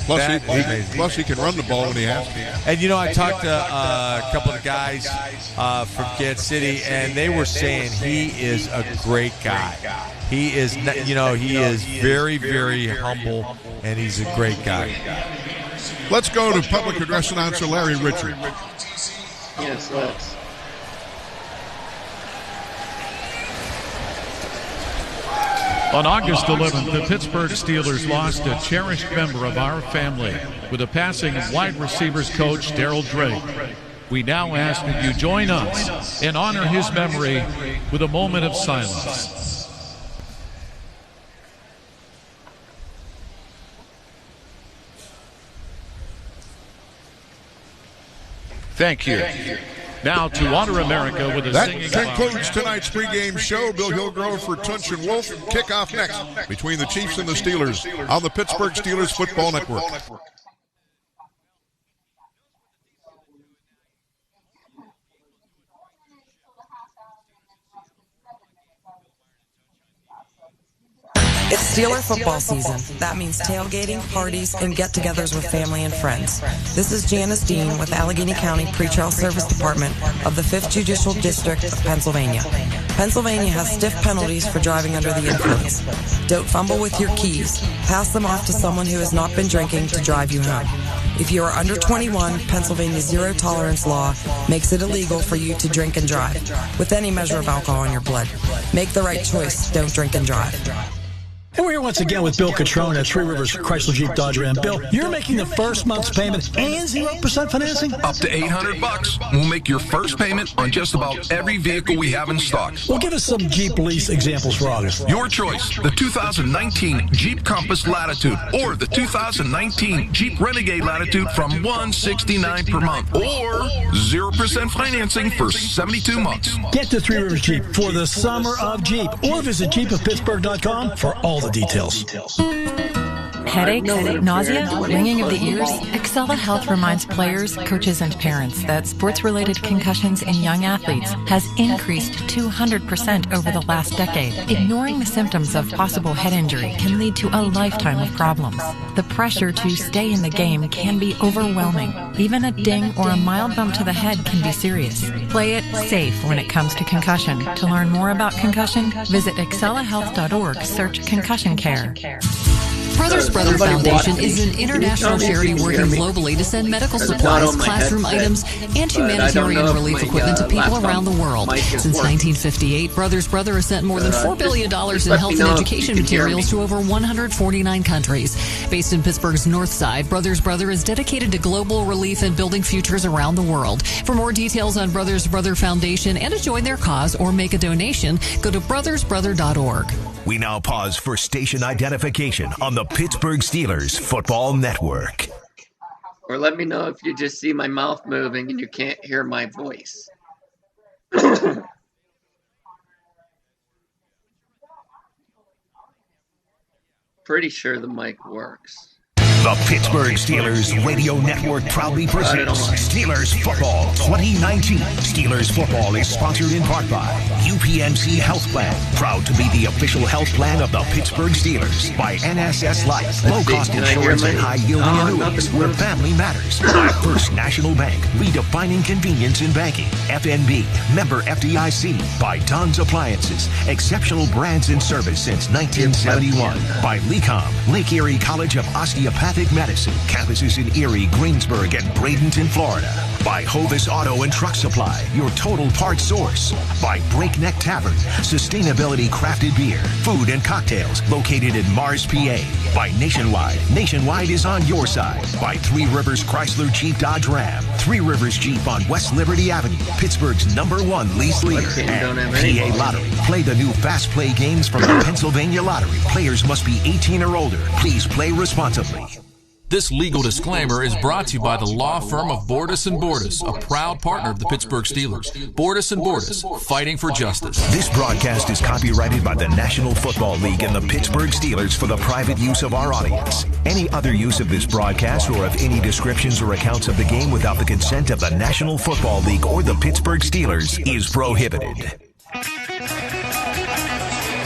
Plus, he can run the ball when he has to. And, you know, I talked to a couple of guys from Kansas City, and they were saying he is a great guy. He is, you know, he is very, very humble, and he's a great guy. Let's go to public address announcer Larry Richard. Yes, let's. On August 11th, the Pittsburgh Steelers lost a cherished member of our family with the passing of wide receivers coach Darryl Drake. We now ask that you join us and honor his memory with a moment of silence. Thank you. Now to honor America with a singing That concludes tonight's pregame show. Bill Hillgrove for Tunch and Wolf. Kickoff next between the Chiefs and the Steelers on the Pittsburgh Steelers Football Network. It's Steeler football season. That means tailgating, parties, and get-togethers with family and friends. This is Janice Dean with Allegheny County Pretrial Service Department of the 5th Judicial District of Pennsylvania. Pennsylvania has stiff penalties for driving under the influence. Don't fumble with your keys. Pass them off to someone who has not been drinking to drive you home. If you are under 21, Pennsylvania's zero-tolerance law makes it illegal for you to drink and drive, with any measure of alcohol in your blood. Make the right choice. Don't drink and drive. And we're here once again with Bill Catrone at Three Rivers Chrysler Jeep Dodge Ram. Bill, you're making the first month's payment and 0% financing? Up to $800. We'll make your first payment on just about every vehicle we have in stock. Well, give us some Jeep lease examples for August. Your choice. The 2019 Jeep Compass Latitude or the 2019 Jeep Renegade Latitude from $169 per month or 0% financing for 72 months. Get to Three Rivers Jeep for the summer of Jeep or visit jeepofpittsburgh.com for all the details. Headaches, nausea, ringing of the ears? Excella Health reminds players, coaches, and parents that sports-related concussions in young athletes has increased 200% over the last decade. Ignoring the symptoms of possible head injury can lead to a lifetime of problems. The pressure to stay in the game can be overwhelming. Even a ding or a mild bump to the head can be serious. Play it safe when it comes to concussion. To learn more about concussion, visit excellahealth.org, search concussion care. Brothers Brother Foundation is an international charity working globally to send medical supplies, classroom items, and humanitarian relief equipment to people around the world. Since 1958, Brothers Brother has sent more than $4 billion in health and education materials to over 149 countries. Based in Pittsburgh's North Side, Brothers Brother is dedicated to global relief and building futures around the world. For more details on Brothers Brother Foundation and to join their cause or make a donation, go to brothersbrother.org. We now pause for station identification on the Pittsburgh Steelers Football Network. Or let me know if you just see my mouth moving and you can't hear my voice. Pretty sure the mic works. The Pittsburgh Steelers Radio Network proudly presents Steelers Football 2019. Steelers Football is sponsored in part by UPMC Health Plan, proud to be the official health plan of the Pittsburgh Steelers. By NSS Life, low-cost insurance and high-yielding annuities where family matters. By First National Bank, redefining convenience in banking. FNB, member FDIC. By Don's Appliances, exceptional brands and service since 1971. By LECOM, Lake Erie College of Osteopathic Medicine, campuses in Erie, Greensburg, and Bradenton, Florida. By Hovis Auto and Truck Supply, your total parts source. By Breakneck Tavern, sustainability crafted beer, food and cocktails, located in Mars, PA. By Nationwide, Nationwide is on your side. By Three Rivers Chrysler Jeep Dodge Ram, Three Rivers Jeep on West Liberty Avenue, Pittsburgh's #1 lease leader. And PA Lottery. Play the new Fast Play games from the Pennsylvania Lottery. Players must be 18 or older. Please play responsibly. This legal disclaimer is brought to you by the law firm of Bordas & Bordas, a proud partner of the Pittsburgh Steelers. Bordas & Bordas, fighting for justice. This broadcast is copyrighted by the National Football League and the Pittsburgh Steelers for the private use of our audience. Any other use of this broadcast or of any descriptions or accounts of the game without the consent of the National Football League or the Pittsburgh Steelers is prohibited.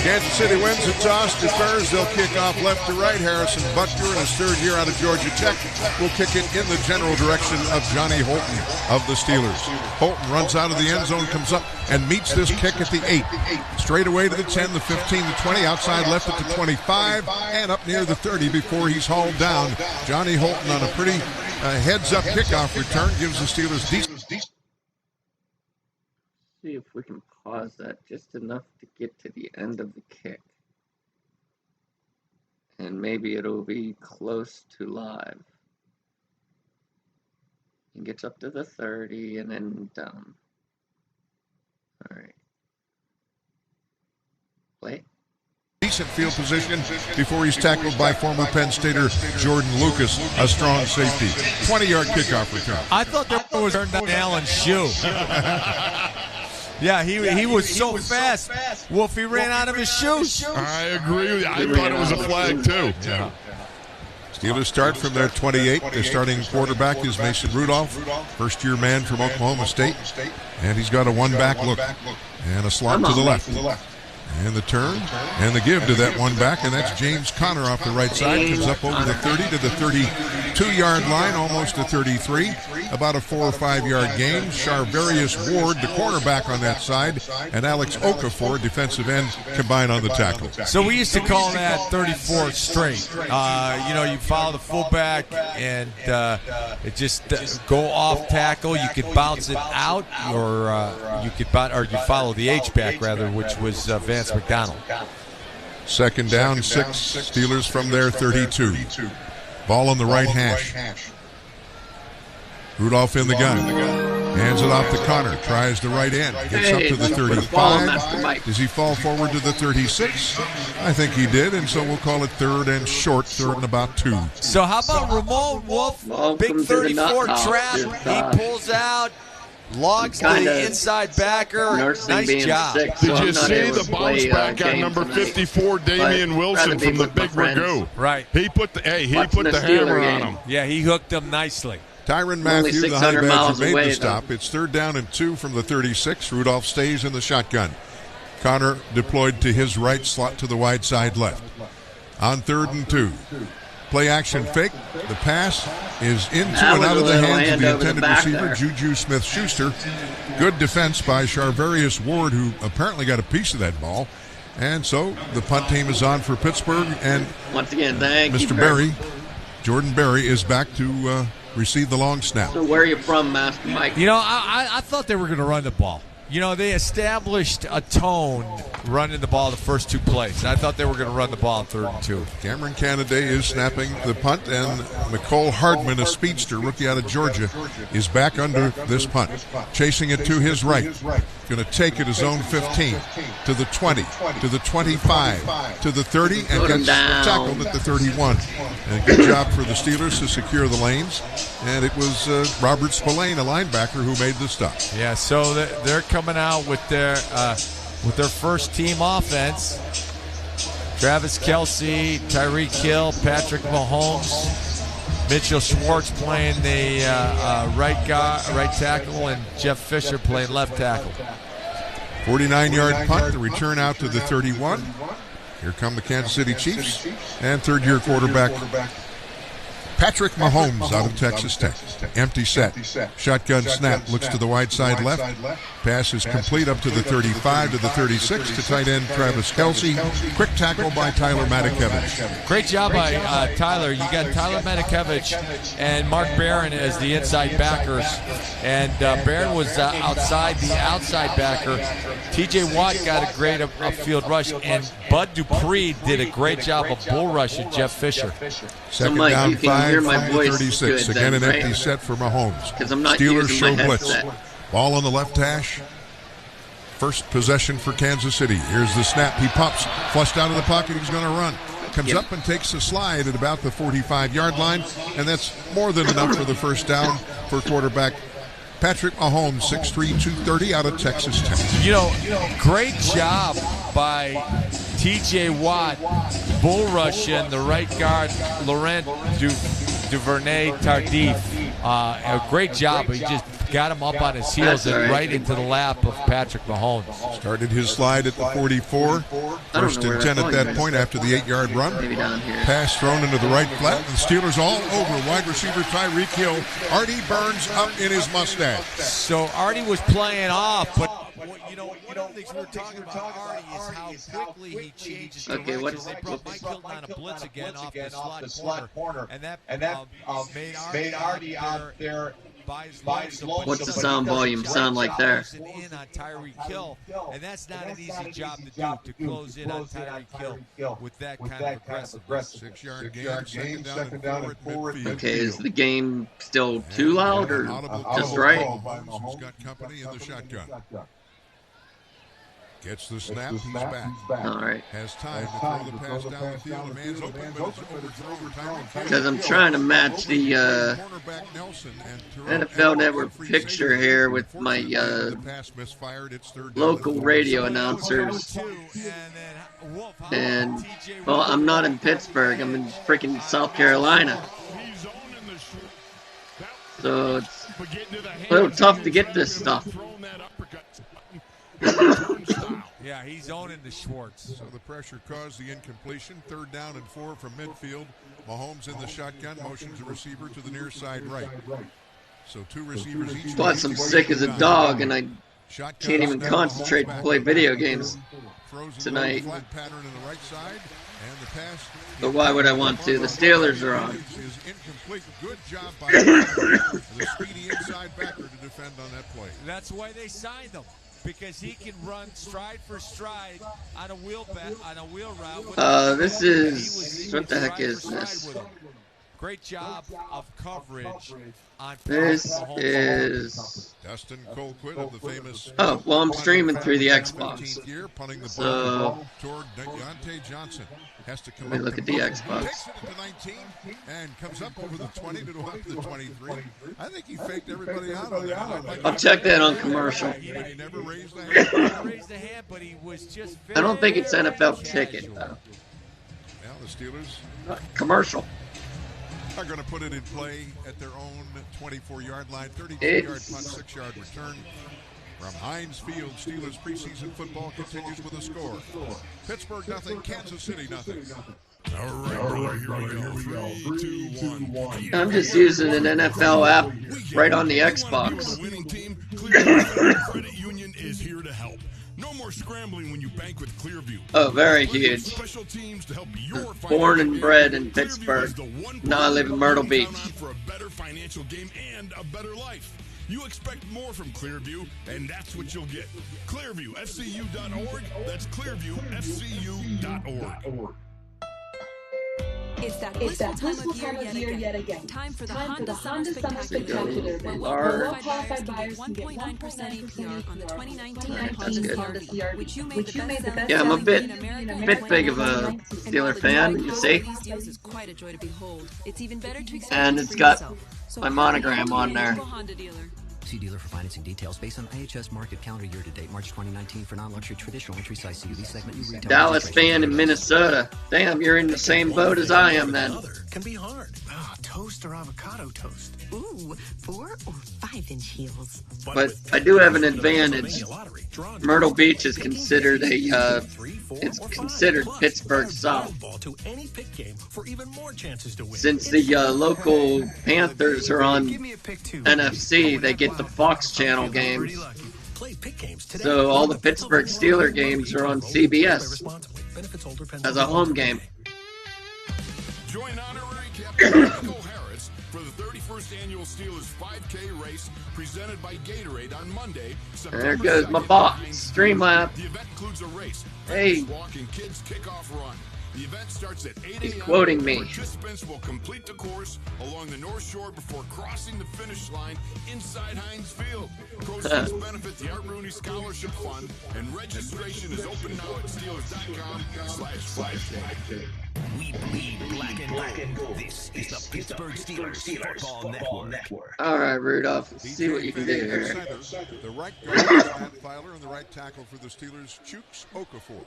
Kansas City wins the toss, defers. They'll kick off left to right. Harrison Butker, in his third year out of Georgia Tech, will kick it in the general direction of Johnny Holton of the Steelers. Holton runs out of the end zone, comes up, and meets this kick at the 8. Straight away to the 10, the 15, the 20, outside left at the 25, and up near the 30 before he's hauled down. Johnny Holton on a pretty heads-up kickoff return gives the Steelers decent. See if we can pause that just enough to get to the end of the kick. And maybe it'll be close to live. He gets up to the 30 and then down. All right. Play. Decent field position before he's tackled by former Penn Stater Jordan Lucas, a strong safety. 20-yard kickoff return. I thought that was turned Allen's shoe. Yeah, he was so fast. Wolfie ran out of his shoes. I agree with you. I thought it was a flag, too. Yeah. Steelers start from their 28. Their starting quarterback is Mason Rudolph, first-year man from Oklahoma State. And he's got a one-back look and a slot to the left. And the turn and the give to that one back, and that's James Conner off the right side. Comes up over the 30 to the 32-yard line, almost to 33. About a 4 or 5 yard gain. Charvarius Ward, the cornerback on that side, and Alex Okafor, defensive end, combined on the tackle. So we used to call that 34 straight. You follow the fullback and it just go off tackle. You could bounce it out, or you follow the H-back rather, which was Vance McDonald. Second down, 6. Steelers from their 32. Ball on the right hash. Rudolph in the gun. Hands it off to Connor. Tries the right end. Gets up to the 35. Does he fall forward to the 36? I think he did, and so we'll call it third and short, third and about 2. So how about Ramon Wolf? Big 34 trap. He pulls out. Logs to the inside backer. Nice job. Did you see the bounce back on number 54, Damian Wilson from the Big Ragu? Right. He put the hammer on him. Yeah, he hooked him nicely. Tyrann Mathieu, the Honey Badger, made the stop. It's third down and 2 from the 36. Rudolph stays in the shotgun. Connor deployed to his right, slot to the wide side left. On 3rd and 2. Play action fake. The pass is into and out of the hands of the intended receiver, Juju Smith-Schuster. Good defense by Charvarius Ward, who apparently got a piece of that ball. And so the punt team is on for Pittsburgh. And once again, thank Mr. you, Berry, Jordan Berry, is back to receive the long snap. So where are you from, Master Mike? I thought they were going to run the ball. They established a tone running the ball the first 2 plays. I thought they were going to run the ball on 3rd and 2. Cameron Canaday is snapping the punt, and Nicole Hardman, a speedster, rookie out of Georgia, is back under this punt. Chasing it to his right. Going to take it to zone 15, to the 20, to the 25, to the 30, and gets tackled at the 31. And good job for the Steelers to secure the lanes. And it was Robert Spillane, a linebacker, who made the stop. Yeah, so they're coming out with their first team offense. Travis Kelce, Tyreek Hill, Patrick Mahomes, Mitchell Schwartz playing the right tackle, and Jeff Fisher playing left tackle. 49-yard punt, the return out to the 31. Here come the Kansas City Chiefs, and third-year quarterback Patrick Mahomes out of Texas Tech. Empty set. Shotgun snap. Looks to the wide side left. Pass is complete up to the 35 to the 36 to tight end Travis Kelce. Quick tackle by Tyler Matakevich. Great job by Tyler. You got Tyler Matakevich and Mark Barron as the inside backers. And Barron was outside the outside backer. TJ Watt got a great upfield rush. And Bud Dupree did a great job of bull rushing Jeff Fisher. Second down 5 from the 36. Again, an empty set for Mahomes. Steelers show blitz. Ball on the left hash. First possession for Kansas City. Here's the snap. He pops, flushed out of the pocket. He's going to run. Comes up and takes a slide at about the 45-yard line, and that's more than enough for the first down for quarterback Patrick Mahomes, 6'3", 230 out of Texas Tech. Great job by TJ Watt bull rushing the right guard Laurent Duvernay Tardif. A great job. He just got him up on his heels and right into the lap of Patrick Mahomes. Started his slide at the 44. First and 10 at that point after the 8-yard run. Pass thrown into the right flat. And the Steelers all over wide receiver Tyreek Hill. Artie Burns up in his mustache. So Artie was playing off, but one of the things we were talking about Artie is how quickly he changes directions. They brought Mike Hilton on a blitz again off the slot corner, and that made Artie out there. What's the sound volume sound like there? In on Tyreek Hill, and that's not an easy job to do, to close in on Tyreek Hill with that kind of aggressiveness. 6-yard gain, second down and 4 at midfield. Okay, is the game still too loud or just right? Who's got company in the shotgun. Gets the snap, he's back. All right. Has time to throw the pass down the field. A man's open, but it's overthrown. Because I'm trying to match the NFL Network picture here with my local radio announcers. And, well, I'm not in Pittsburgh. I'm in freaking South Carolina. So it's a little tough to get this stuff. Yeah, Yeah, he's owning the Schwartz. So the pressure caused the incompletion. 3rd down and 4 from midfield. Mahomes in the shotgun, motions the receiver to the near side right. So 2 receivers each. Plus, I'm sick as a dog, and I can't even concentrate to play video games tonight. But why would I want to? The Steelers are on. Good job by the speedy inside backer to defend on that play. That's why they signed him, because he can run stride for stride on a wheel route. This is what the heck is this? Great job of coverage on this is Dustin Colquitt of the famous. Oh, well, I'm streaming through the Xbox. So toward Deontay Johnson has to come let me look at the Xbox. Takes it to 19 and comes up over the 20 to up to the 23. I think he faked everybody out on that. I'll check that on commercial. He never raised the hand. But he was just I don't think it's NFL ticket though. Now the Steelers commercial. Are going to put it in play at their own 24-yard line, 32-yard punt, 6-yard return from Heinz Field. Steelers preseason football continues with a score. Pittsburgh nothing, Kansas City nothing. All right, here we go. 3, 2, 1. I'm just using an NFL app right on the Xbox. Winning team, Clearview Credit Union is here to help. No more scrambling when you bank with Clearview. Oh, very huge. Born and bred in Pittsburgh. Now I live in Myrtle Beach. For a better financial game and a better life. You expect more from Clearview, and that's what you'll get. ClearviewFCU.org. That's ClearviewFCU.org. It's that blissful time of year yet again. Time for the Honda Summer Spectacular. Where qualified buyers can get 1.9% APR on the 2019 Honda CRV, which you made the best. Yeah, I'm a bit big of a Steeler fan, you see. And it's got my monogram on there. See dealer for financing details based on IHS market calendar year to date, March 2019 for non-luxury traditional entry size CUV segment. New retail Dallas fan in Minnesota. Damn, you're in the same boat as I am then. Can be hard. Toast or avocado toast. Ooh, 4 or 5-inch heels. But I do have an advantage. Myrtle Beach is considered it's considered Pittsburgh South. Since the local Panthers are on NFC, they get the Fox Channel games. So all the Pittsburgh Steeler games are on CBS as a home game. Join honorary Captain Michael Harris for the 31st annual Steelers 5K race presented by Gatorade on Monday. There goes my bot. Streamlab. The event includes a race, hey. walk, and kids kickoff run. The event starts at 8 a.m. He's quoting me. Participants will complete the course along the North Shore before crossing the finish line inside Heinz Field. Proceeds benefit the Art Rooney Scholarship Fund, and registration is open now at Steelers.com/5K. We bleed black and gold. This is the Pittsburgh Steelers Football Network. All right, Rudolph. Let's see what you can do here. The right guard is Matt Filer, and the right tackle for the Steelers, Chooks Okafor.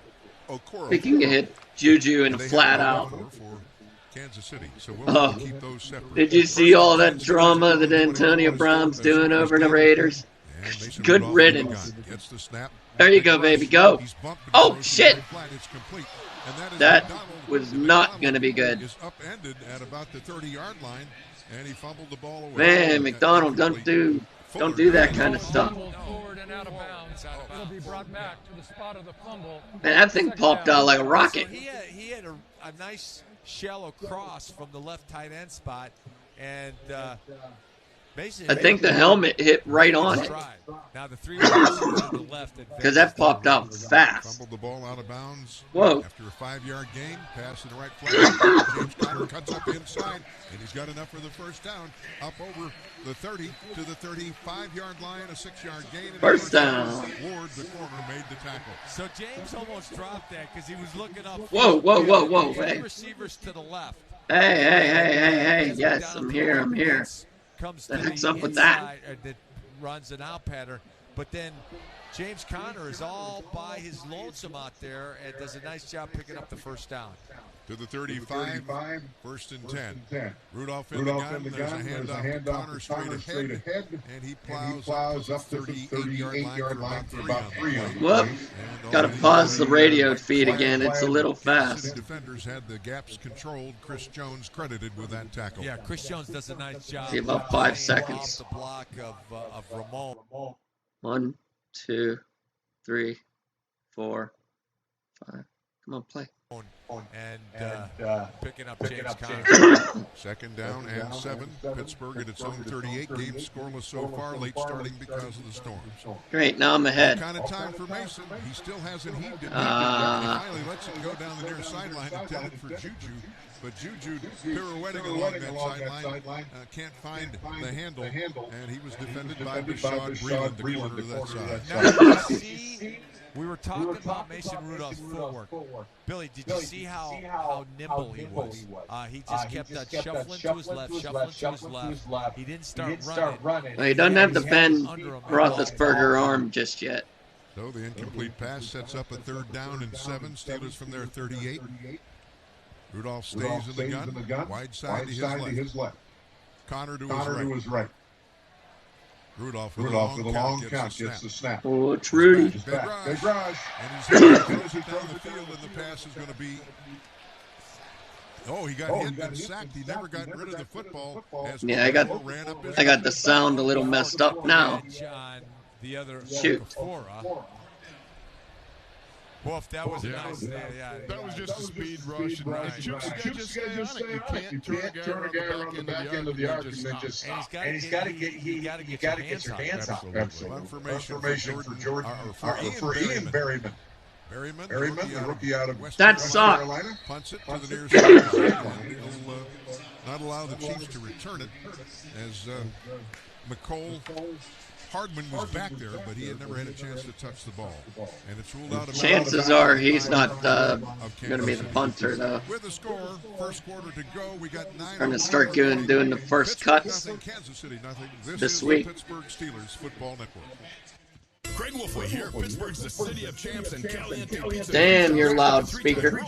Picking a hit, Juju and flat out. For Kansas City. So we'll keep those separate. Did you see all that drama that Antonio Brown's doing over the Raiders? Good riddance. There you go, baby. Go. Oh, shit. That was not going to be good. Is upended at about the 30-yard line, and he fumbled the ball away. Man, McDonald, don't do that kind of stuff. It'll be brought back to the spot of the fumble. Man, that thing popped out like a rocket. He had a nice shallow cross from the left tight end spot, and basically I think the helmet hit right on it. Now the 3 receivers to the left, because that popped out fast. Fumbled the ball out of bounds. Whoa! After a 5-yard gain, pass to the right flank. James Conner cuts up inside, and he's got enough for the first down. Up over the 30 to the 35-yard line, a 6-yard gain. First down. Ward, the corner, made the tackle. So James almost dropped that because he was looking up. Whoa! Hey. Hey. Receivers to the left. Hey! Yes, I'm here. Comes the to heck's the up with that? That runs an out pattern, but then James Conner is all by his lonesome out there and does a nice job picking up the first down. To the 35, first and 10. Rudolph in the gun. There's a handoff to Connor straight ahead, and he plows up to the 38-yard line for about 3 on the Whoop. Got to pause the radio feed again. It's a little fast. City defenders had the gaps controlled. Chris Jones credited with that tackle. Yeah, Chris Jones does a nice job. See, about 5 seconds. Off the block of Ramon. 1, 2, 3, 4, 5. Come on, play. And picking up James Conner. Second down and 7. Pittsburgh at its own 38. Game scoreless so far. Late starting because of the storms. Great, now I'm ahead. What kind of time for Mason? He still hasn't heaved it. He finally lets it go down the near sideline, intended for Juju. But Juju pirouetting along that sideline can't find the handle, and he was defended by Bashad Breeland, the corner to that side. We were talking about Mason Rudolph's footwork. Billy, did you see how nimble he was? He just kept shuffling to his left, shuffling to his left. He didn't start running. Well, he doesn't have the Ben Roethlisberger arm just yet. So the incomplete pass sets up a 3rd down and 7. Steelers from their 38. Rudolph stays in the gun. Wide side to his left. Connor to his right. Rudolph with a long count gets the snap. Oh, it's Rudy. Big Raj. And he's throws it down the field, and the pass is going to be... Oh, he got hit and sacked. He never got rid of the football. Yeah, I got the sound a little messed up now. Shoot. Wolf, that was a nice thing. Yeah, that was just a speed rush. And just stay on it. You can't turn a guy around the back end of the arc and then just stop. And he's got to get your hands up. Absolutely. Formation for Jordan, for Ian Berryman. Berryman, the rookie out of West Carolina, punts it to the near side. He'll not allow the Chiefs to return it as McCole Hardman was back there, but he had never had a chance to touch the ball. And it's ruled out. Chances are he's not going to be the punter, though. With the score, first quarter to go, we got 9. Going to start doing the first cuts Kansas City, this week. Pittsburgh Steelers Football Network. Craig Wolfway here. Pittsburgh's the city of champs and Caliente Pizza. Damn, your loudspeaker.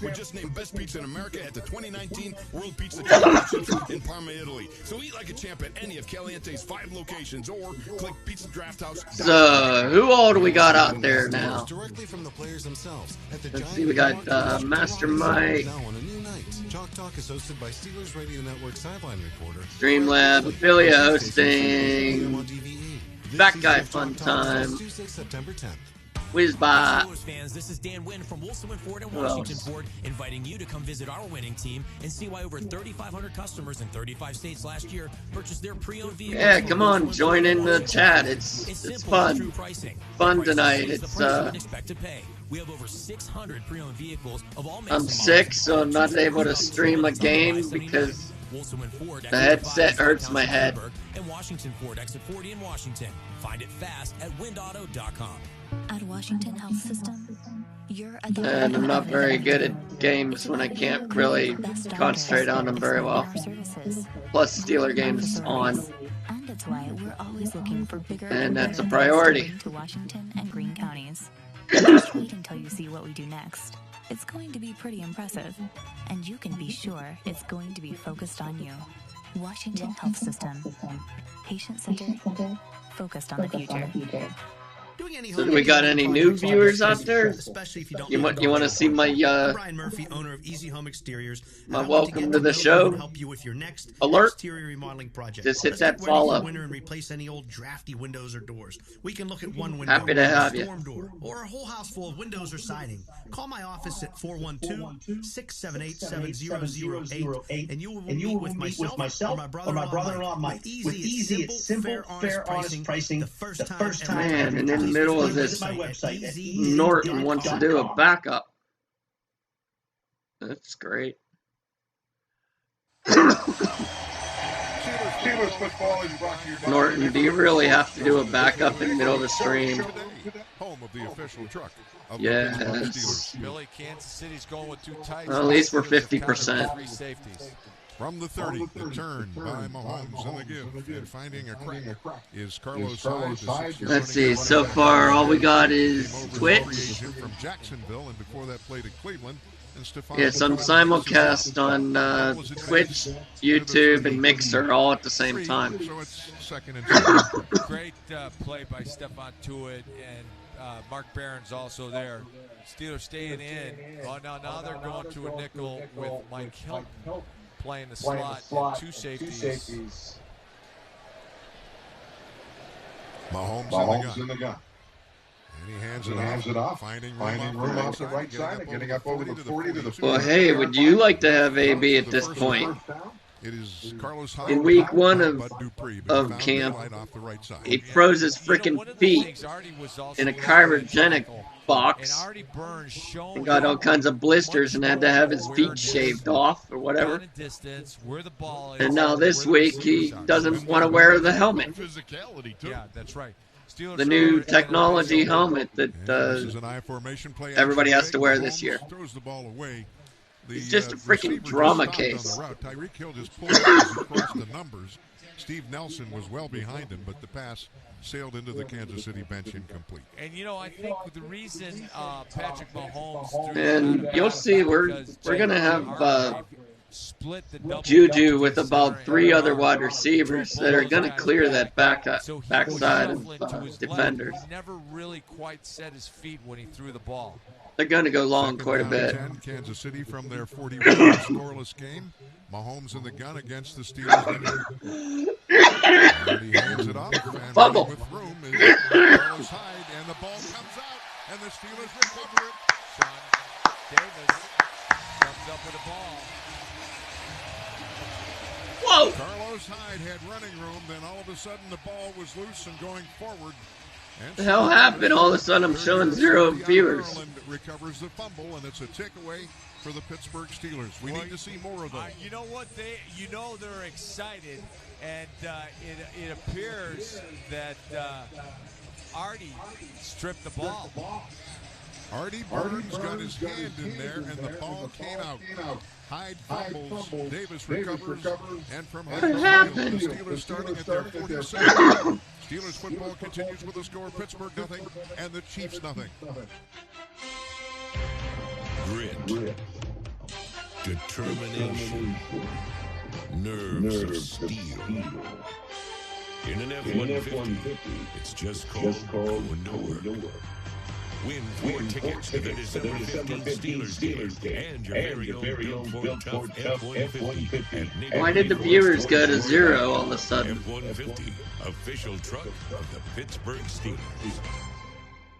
We just named best pizza in America at the 2019 World Pizza Championships in Parma, Italy. So eat like a champ at any of Caliente's 5 locations or click Pizza Draft House. So, who all do we got out there now? Directly from the players themselves. Let's see, we got Master Mike. Now on a new night. Chalk Talk is hosted by Steelers Radio Network sideline reporter Streamlab affiliate hosting. That guy fun time. Tuesday, September 10th. Whizbot. Steelers fans, this is Dan Wynn from Wilson Ford and Washington Ford, inviting you to come visit our winning team and see why over 3,500 customers in 35 states last year purchased their pre-owned vehicles. Yeah, come on, join in the chat. It's fun. Fun tonight. It's We have over 600 pre-owned vehicles of all makes. I'm sick, so I'm not able to stream a game because the headset hurts my head. And Washington Ford Exit 40 in Washington. Find it fast at windauto.com. At Washington Health System, you're at the and I'm not very good at games when I can't really concentrate on them very well. Plus Steeler games on. And that's why we're always looking for bigger and that's a priority. To Washington and Greene counties. Just wait until you see what we do next. It's going to be pretty impressive, and you can be sure it's going to be focused on you. Washington Health System. Patient-centered, focused on the future. So we got any new viewers out there? Especially if you don't you want to see my Brian Murphy, owner of Easy Home Exteriors. My welcome to the show. Help you with your next alert. Exterior remodeling project. Just hit that follow. Winter and replace any old drafty windows or doors. We can look at one window. Happy to have you. Storm door, or a whole house full of windows or siding. Call my office at 412-678-7008, and you will meet with myself or my brother-in-law Mike. With easy, simple, fair, honest pricing. The first time. Man, and in the middle of this, Norton wants to do a backup. That's great. Norton, do you really have to do a backup in the middle of the stream? Home of the official truck. Yes. Billy, Kansas City's going with 2 tights. Well, at least we're 50%. From the 30, the turn by Mahomes in the give, and finding a crack is Carlos Hyde. Let's see, so far all we got is Twitch. From Jacksonville, and before that played at Cleveland. Yeah, some simulcast on Twitch, YouTube, and Mixer all at the same time. So it's second and 2. Great play by Stephon Tuitt, and Mark Barron's also there. Steelers staying in. Oh, now they're going to a nickel with Mike Hilton playing the slot and two safeties. Mahomes in the gun. And he hands it off. Finding room off the right side and getting up over the 40 to the 50. Well, hey, would you like to have AB at this point? It is Carlos Hyde in week 1 of camp, he froze his freaking feet in a cryogenic box and got all kinds of blisters and had to have his feet shaved off or whatever. And now this week he doesn't want to wear the helmet. Yeah, that's right. The new technology helmet that everybody has to wear this year. It's just a freaking drama case. Tyreek Hill just pulled across the numbers. Steve Nelson was well behind him, but the pass sailed into the Kansas City bench incomplete. And I think the reason Patrick Mahomes and you'll see we're gonna have Juju with about 3 other wide receivers that are gonna clear that backside of defenders. He never really quite set his feet when he threw the ball. They're going to go long quite a bit. Kansas City from their 41 scoreless game. Mahomes in the gun against the Steelers. And he hands it off. And fumble. With room is Carlos Hyde, and the ball comes out, and the Steelers recover it. Sean Davis comes up with the ball. Whoa! Carlos Hyde had running room, then all of a sudden the ball was loose and going forward. What the hell happened? All of a sudden I'm showing 0 viewers. Maryland recovers the fumble, and it's a takeaway for the Pittsburgh Steelers. We need to see more of those. You know what? They're excited, and it appears that Artie stripped the ball. Artie Burns got his hand in there, and the ball came out. Hyde fumbles, Davis recovers, and from Hyde, the Steelers starting at their 47. Steelers football continues with a score: Pittsburgh nothing, and the Chiefs nothing. Grit, determination, nerves of steel. In an F-150, it's just called going nowhere. Win 4 tickets to the December 15th Steelers game and your very own Built Tough F-150. Why did the viewers go to 0 all of a sudden? F-150, official truck of the Pittsburgh Steelers.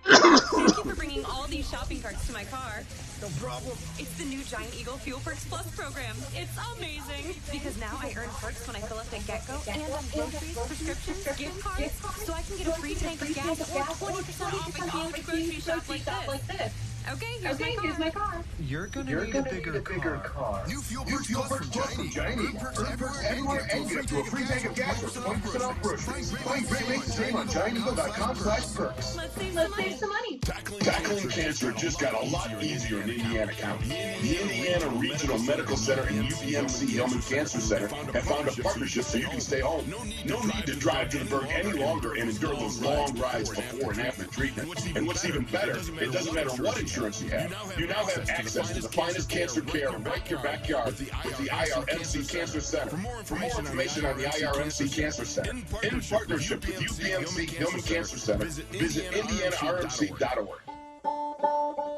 Thank you for bringing all these shopping carts to my car. No problem. It's the new Giant Eagle Fuel Perks Plus program. It's amazing. Because now I earn perks when I fill up at GetGo and on groceries, prescriptions, gift cards, so I can get a free tank of gas or 20% off a huge grocery shop like this. Okay, here's my car. You're gonna need a bigger car. New Fuel Perks Plus from Giant Eagle. Earn perks everywhere and get a free tank of gas or 20% off groceries. Find great rates today on GiantEagle.com/perks. Let's save some money. Tackling cancer just got a lot easier in Indiana County. The Indiana Regional Medical Center and UPMC Hillman Cancer Center have found a partnership so you can stay home. No need to drive to the Berg any longer and endure those long rides before and after treatment. And what's even better, it doesn't matter what insurance you have. You now have access to the finest cancer care right in your backyard with the IRMC Cancer Center. For more information on the IRMC Cancer Center, in partnership with UPMC Hillman Cancer Center, visit IndianaRMC.org.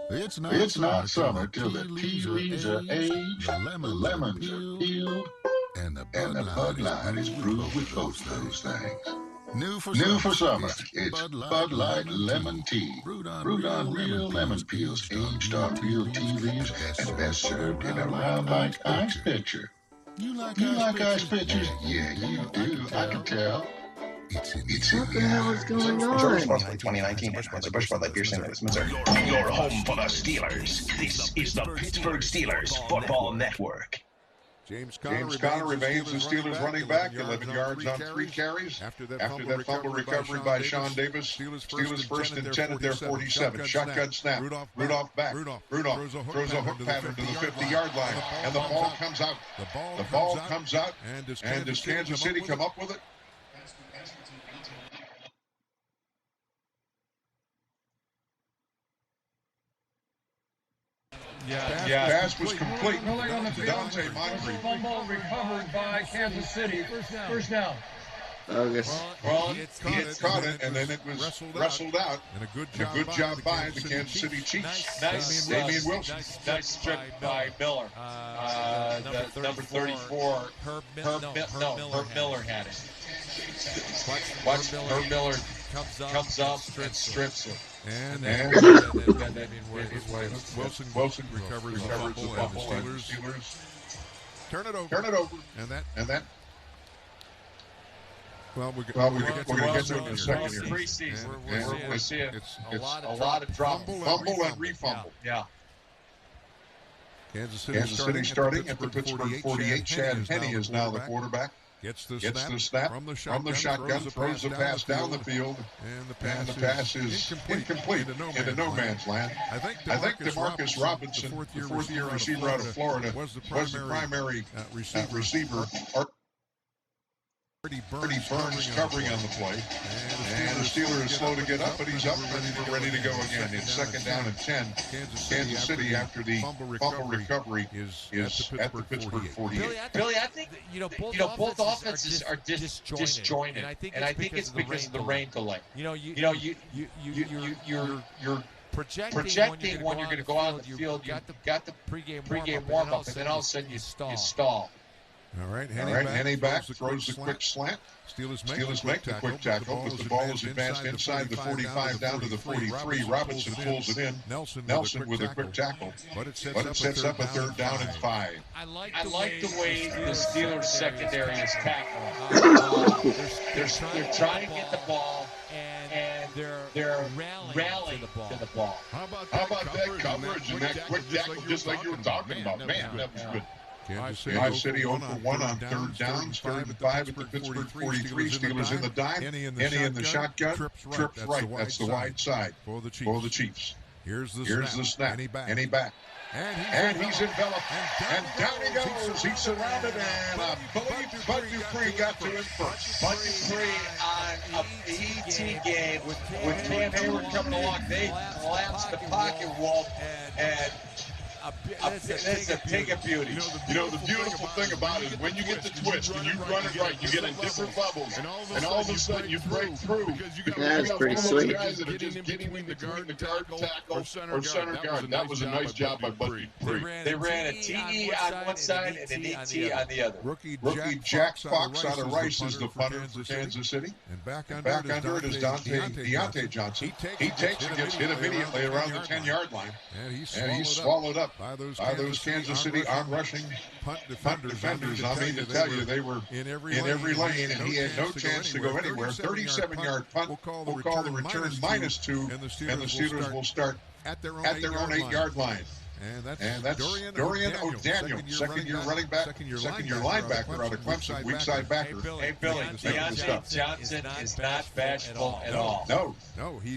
It's not summer till the tea leaves are aged, the lemons are peeled, and the Bud Light is brewed with both those things. New for summer, it's Bud Light Lemon Tea, brewed on real lemon peels, aged on real tea leaves, and best served in a round-like ice pitcher. You like ice pitchers? Yeah, you do. I can tell. What the hell is going on? 2019 Bush Bud Light Beer, St. Louis, Missouri. Your home for the Steelers. This is the Pittsburgh Steelers Football Network. James Conner remains the Steelers running back, 11 yards on 3 carries. After that fumble recovery by Sean Davis, Steelers first and 10 at their 47. Shotgun snap. Rudolph back. Rudolph throws a hook pattern to the 50-yard line, and the ball comes out. The ball comes out, and does Kansas City come up with it? Pass was complete to Dante Moncrief. Fumble recovered by Kansas City. First down. Well, he caught it, and then it was wrestled out. And a good job by the Kansas City Chiefs. Nice, Damian Wilson. Nice strip by Miller. Number 34. Herb Miller had it. Watch Herb Miller comes up and strips it. And Wilson recovers the fumble, and the Steelers turn it over. And that. Well, we're going to get to it in a second here. Preseason. We're seeing it's a lot of drop. Fumble and refumble. Yeah. Kansas City starting at the Pittsburgh 48. Chad Henne is now the quarterback. Gets the snap from the shotgun, throws the pass down the field, and the pass is incomplete into no man's land. I think DeMarcus Robinson, the fourth-year receiver out of Florida, was the primary receiver. Artie Burns covering on the play, and the Steelers are slow to get up, but he's up and ready to go again. It's second down and 10. Kansas City after the fumble recovery is at the Pittsburgh 48. Billy, I think both offenses are disjointed, and I think it's because of the rain delay. You're projecting when you're going to go out on the field. You got the pregame warm up, and then all of a sudden you stall. All right, Henne back, throws the quick slant. Steelers make the quick tackle, but the ball is advanced inside the 45 down to the 43. Robinson pulls it in. Nelson with a quick tackle, but it sets up a third down and 5. I like the way the Steelers secondary is tackling. They're trying to get the ball, and they're rallying to the ball. How about that coverage and that quick tackle, just like you were talking about? Man, that was good. Kansas City 0 for 1 on third downs, 3rd and 5 at the Pittsburgh 43. Steelers in the dime. Henne in the shotgun. Trips right. That's the wide side for the Chiefs. Here's the snap. Henne back. And he's enveloped. And down he goes. He's surrounded. And I believe Bud Dupree got to him first. Bud Dupree on a ET game with Cam Hayward coming along. They collapsed the pocket wall and it's a thing of beauty. The beautiful thing about it is when you get the twist, when you run it right, you get in different levels, and all of a sudden you break through. That's pretty sweet. Guys that are just getting in between the guard tackle or center guard. That was a nice job by Bud Dupree. They ran a TE on one side and an ET on the other. Rookie Jack Fox out of Rice is the punter for Kansas City. And back under it is Deontay Johnson. He takes and gets hit immediately around the 10-yard line. And he's swallowed up by those Kansas City on-rushing punt defenders. I mean to tell you, they were in every lane, and he had no chance to go anywhere. 37-yard punt. We'll call the return -2, and the Steelers will start at their own 8-yard line. And that's Dorian O'Daniel, second-year running back, second-year linebacker out of Clemson, weak side backer. Hey, Billy, Deontay Johnson is not bashful at all. No, he's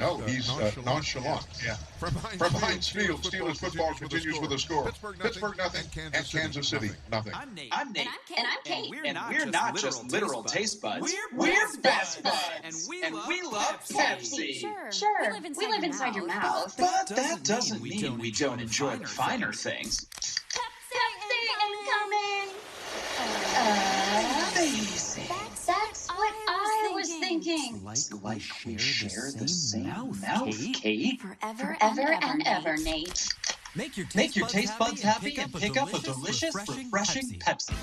nonchalant. Yeah. From Heinz Field, Steelers football continues with a score. Pittsburgh nothing, and Kansas City nothing. I'm Nate. And I'm Kate. And we're not just literal taste buds. We're best buds. And we love Pepsi. Sure. We live inside your mouth. But that doesn't mean we don't enjoy the finer things. Pepsi incoming! Basic. That's what I was thinking. Like we share the same mouth, Kate. Forever and ever, Nate. Make your taste buds happy and pick up a delicious, refreshing Pepsi.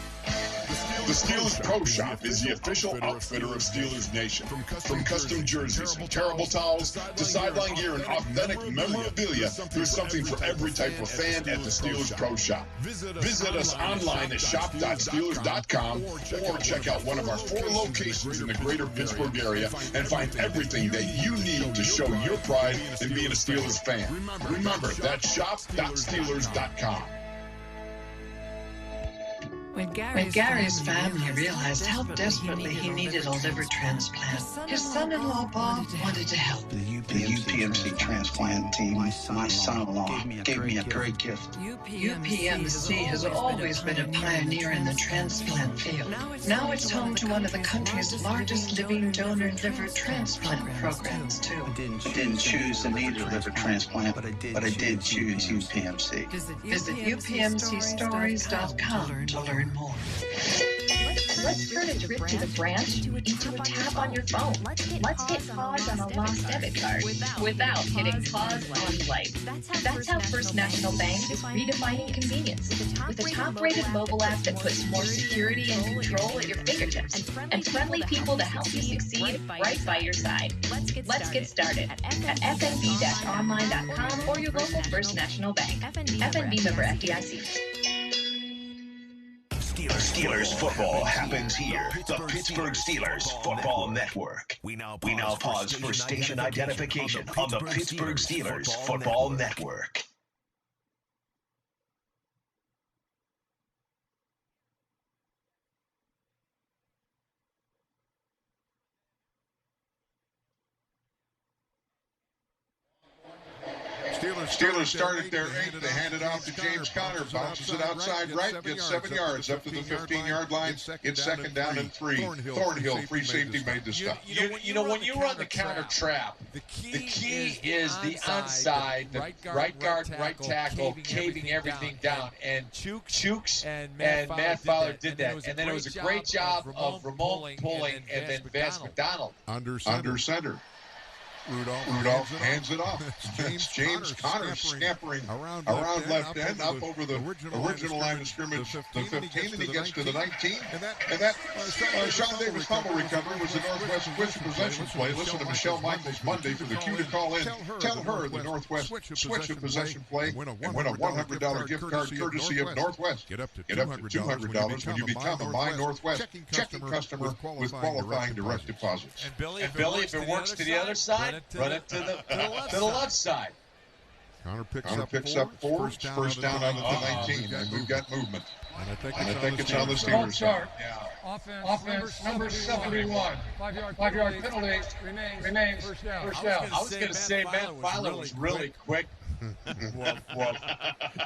The Steelers Pro Shop is the official outfitter of Steelers Nation. From custom jerseys and terrible towels to sideline gear and authentic memorabilia, there's something for every type of fan at the Steelers Pro Shop. Visit us online at shop.steelers.com or check out one of our 4 locations in the greater Pittsburgh area and find everything that you need to show your pride in being a Steelers fan. Remember, that's shop.steelers.com. When Gary's family realized how desperately he needed a liver transplant, his son-in-law Bob wanted to help. The UPMC transplant team, my son-in-law, gave me a great gift. UPMC has always been a pioneer in the transplant field. Now it's home to one of the country's largest living donor liver transplant programs, too. I didn't choose the need of liver transplant, but I did choose UPMC. Visit upmcstories.com to learn more. Let's turn a trip to the branch into a tap on your phone. Let's hit pause on a lost debit card without hitting pause on life. That's how First National Bank is redefining convenience with a top-rated mobile app that puts more security and control at your fingertips and friendly people to help you succeed right by your side. Let's get started at fnb-online.com or your local First National Bank. FNB member FDIC. Steelers football happens here. The Pittsburgh Steelers Football Network. We now pause for station identification on the Pittsburgh Steelers Football Network. Steelers started their 8th. They hand it off to James Conner. Bounces it outside right. Gets 7 yards up to the 15-yard line. It's second down and 3. Thornhill, free safety, made the stop. You know, when you run the counter trap, the key is the onside, the right guard, right tackle, caving everything down. And Chooks and Matt Fowler did that. And then it was a great job of Ramon pulling and then Vance McDonald. Under center. Rudolph hands it off. James Conner scampering around left end, up over the original line of scrimmage, the 15, and he gets to the 19. And that Sean Davis fumble recovery was the Northwest switch possession play. Listen to Michelle Michaels Monday for the cue to call in. Tell her the Northwest switch a possession play and win a $100 gift card courtesy of Northwest. Get up to $200 when you become a My Northwest checking customer with qualifying direct deposits. And Billy, if it works to the other side, run it to the left side. Conner picks up 4. First down on the 19, and we've got movement. And I think it's on the Steelers side. Offense number 71. 5-yard penalty remains first down. I was going to say Matt Fowler was really quick.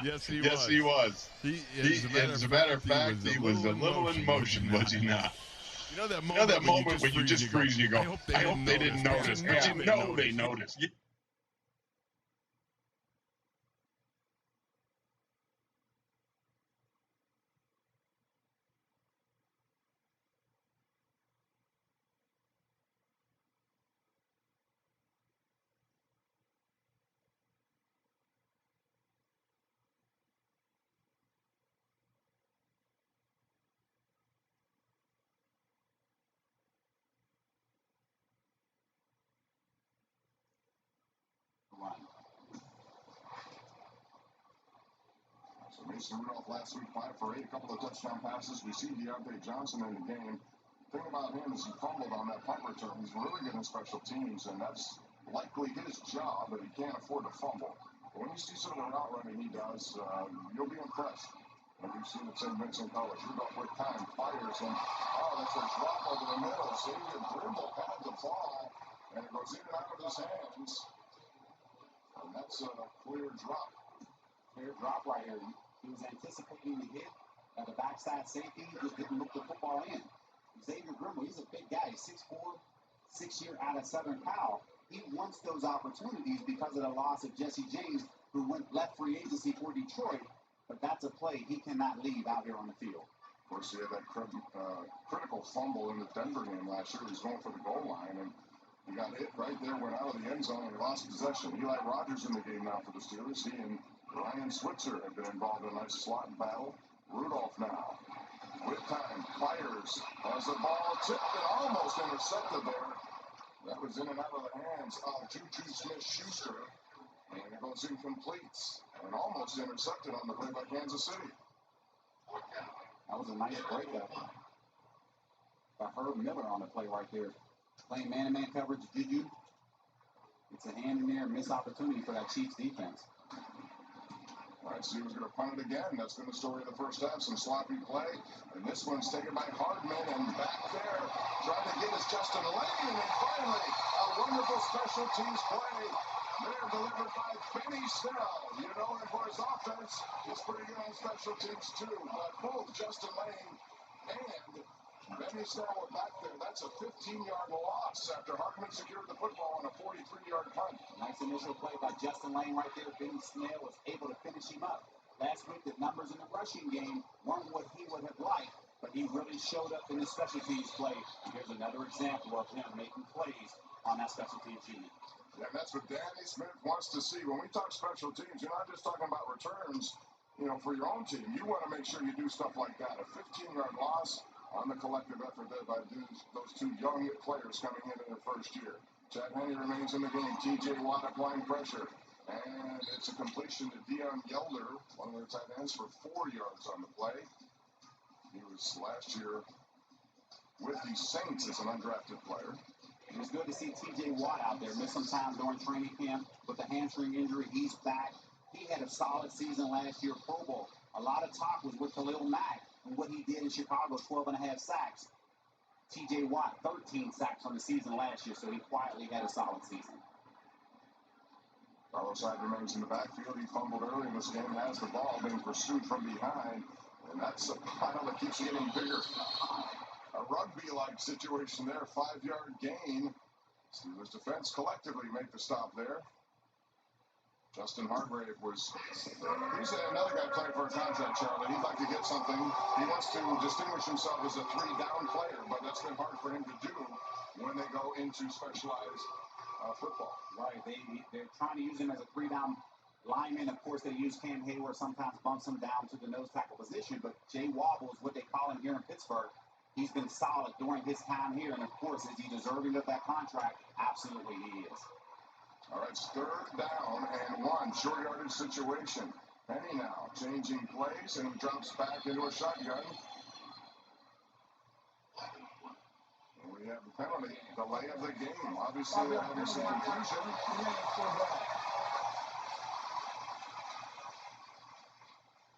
Yes, he was. As a matter of fact, he was a little in motion, was he not? You know that moment when you just freeze and you go, I hope they didn't notice. But you know they noticed. So Mason Rudolph last week 5 for 8, a couple of touchdown passes. We see Deontay Johnson in the game. The thing about him is he fumbled on that punt return. He's really good in special teams, and that's likely his job, but he can't afford to fumble. But when you see some of the route running he does, you'll be impressed. And you've seen it St. Vincent College. Rudolph with time fires, and that's a drop over the middle. Xavier Brimble had the ball, and it goes in and out of his hands. And that's a clear drop. Clear drop right here. He was anticipating the hit at the backside safety. He just didn't look the football in. Xavier Brimble, he's a big guy. He's 6'4", 6-year out of Southern Cal. He wants those opportunities because of the loss of Jesse James, who left free agency for Detroit. But that's a play he cannot leave out here on the field. Of course, he had that critical fumble in the Denver game last year. He was going for the goal line, and he got hit right there, went out of the end zone, and lost possession. Eli Rogers in the game now for the Steelers. He and Ryan Switzer have been involved in a nice slot battle. Rudolph now, with time, fires, has the ball tipped and almost intercepted there. That was in and out of the hands of Juju Smith-Schuster. And it goes incomplete and almost intercepted on the play by Kansas City. That was a nice breakup by Herb Miller on the play right there. Playing man-to-man coverage, Juju. It's a hand in there, missed opportunity for that Chiefs defense. All right, so he was going to punt it again. That's been the story of the first half. Some sloppy play. And this one's taken by Hardman. And back there, trying to get us Justin Lane. And finally, a wonderful special teams play. They're delivered by Benny Snell. You know, and for his offense, he's pretty good on special teams too. But both Justin Lane and Benny Snell were back there. That's a 15-yard loss after Hardman secured the football on a 43-yard punt. Nice initial play by Justin Lane right there. Benny Snell was able to finish him up. Last week, the numbers in the rushing game weren't what he would have liked, but he really showed up in the special teams play. And here's another example of him making plays on that special teams unit. Yeah, and that's what Danny Smith wants to see. When we talk special teams, you're not just talking about returns, for your own team. You want to make sure you do stuff like that. A 15-yard loss on the collective effort there by those two young players coming in their first year. Chad Henne remains in the game. T.J. Watt applying pressure. And it's a completion to Dion Yelder, one of their tight ends, for 4 yards on the play. He was last year with the Saints as an undrafted player. It was good to see T.J. Watt out there. Missed some time during training camp with a hamstring injury. He's back. He had a solid season last year, Pro Bowl. A lot of talk was with Khalil Mack and what he did in Chicago, 12.5 sacks. T.J. Watt, 13 sacks on the season last year, so he quietly had a solid season. Carlos Hyde remains in the backfield. He fumbled early in this game, has the ball, being pursued from behind. And that's a pile that keeps getting bigger. A rugby-like situation there, 5-yard gain. Steelers defense collectively make the stop there. Justin Hargrave he's another guy playing for a contract, Charlie. He'd like to get something. He wants to distinguish himself as a 3-down player, but that's been hard for him to do when they go into specialized football. Right, they're trying to use him as a 3-down lineman. Of course, they use Cam Hayward, sometimes bumps him down to the nose tackle position, but Jay Wobble is what they call him here in Pittsburgh. He's been solid during his time here, and of course, is he deserving of that contract? Absolutely, he is. All right, it's 3rd down and 1, short yardage situation. Penny now changing plays, and he drops back into a shotgun. And we have the penalty, delay of the game. Obviously, there having some confusion.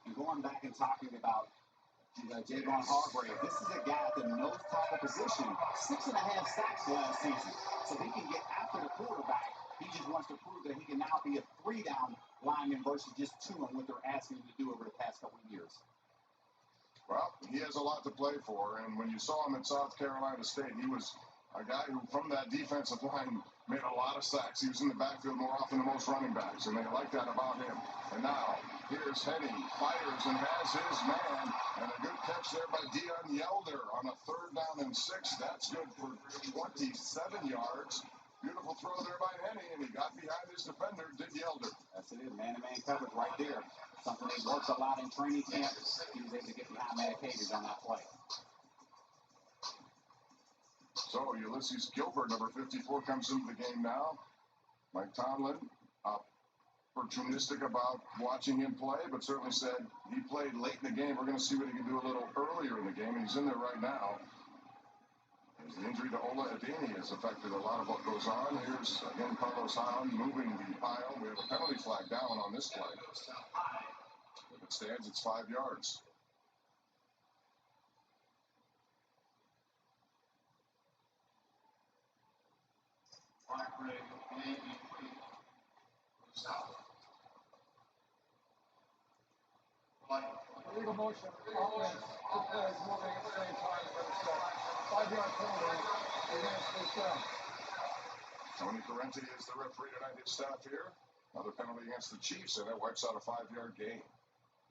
And going back and talking about Javon Hargrave, this is a guy at the nose tackle position, 6.5 sacks last season. So he can get after the quarterback. He just wants to prove that he can now be a 3-down lineman versus just 2 on what they're asking him to do over the past couple of years. Well, he has a lot to play for, and when you saw him at South Carolina State, he was a guy who, from that defensive line, made a lot of sacks. He was in the backfield more often than most running backs, and they like that about him. And now, here's Henne, fires and has his man, and a good catch there by Dion Yelder on a 3rd down and 6. That's good for 27 yards. Beautiful throw there by Henne, and he got behind his defender, did Yelder. That's it, man-to-man coverage right there. Something they worked a lot in training camp. He was able to get behind Matt Cagers on that play. So Ulysses Gilbert, number 54, comes into the game now. Mike Tomlin, opportunistic about watching him play, but certainly said he played late in the game. We're going to see what he can do a little earlier in the game, and he's in there right now. As the injury to Ola Adeni has affected a lot of what goes on. Here's, again, Carlos Hyde moving the pile. We have a penalty flag down on this play. If it stands, it's 5 yards. Illegal motion, offense, 2 players moving at the same time for the step. 5-yard penalty against first down. Tony Parenti is the referee tonight, his staff here. Another penalty against the Chiefs, and that wipes out a 5-yard gain.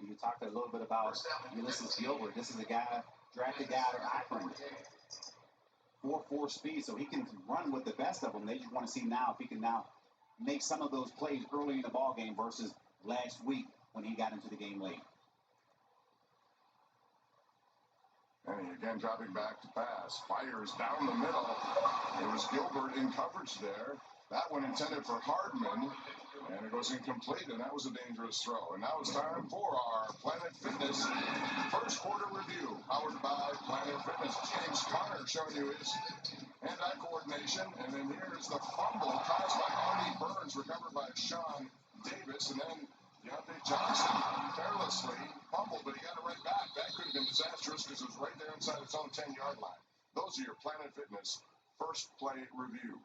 You talked a little bit about Ulysses Gilbert. This is a guy, drafted guy out of Akron. 4.4 speed, so he can run with the best of them. They just want to see now if he can now make some of those plays early in the ball game versus last week when he got into the game late. And he again dropping back to pass. Fires down the middle. It was Gilbert in coverage there. That one intended for Hardman. And it goes incomplete, and that was a dangerous throw. And now it's time for our Planet Fitness first quarter review, powered by Planet Fitness. James Conner showing you his hand-eye coordination. And then here's the fumble caused by Artie Burns, recovered by Sean Davis. And then Deontay Johnson carelessly fumbled, but he got it right back. That could have been disastrous because it was right there inside its own 10-yard line. Those are your Planet Fitness first play review.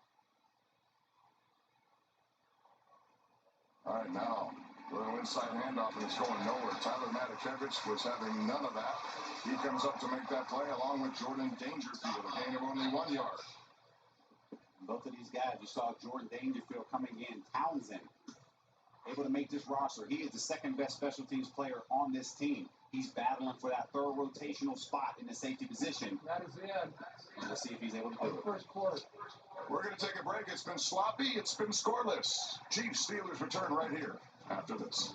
All right, now, a little inside handoff, and it's going nowhere. Tyler Matakevich was having none of that. He comes up to make that play along with Jordan Dangerfield, a gain of only 1 yard. Both of these guys, you saw Jordan Dangerfield coming in. Townsend, able to make this roster. He is the second best special teams player on this team. He's battling for that third rotational spot in the safety position. That is the end. We'll see if he's able to do it. First quarter. We're going to take a break. It's been sloppy. It's been scoreless. Chiefs Steelers return right here after this.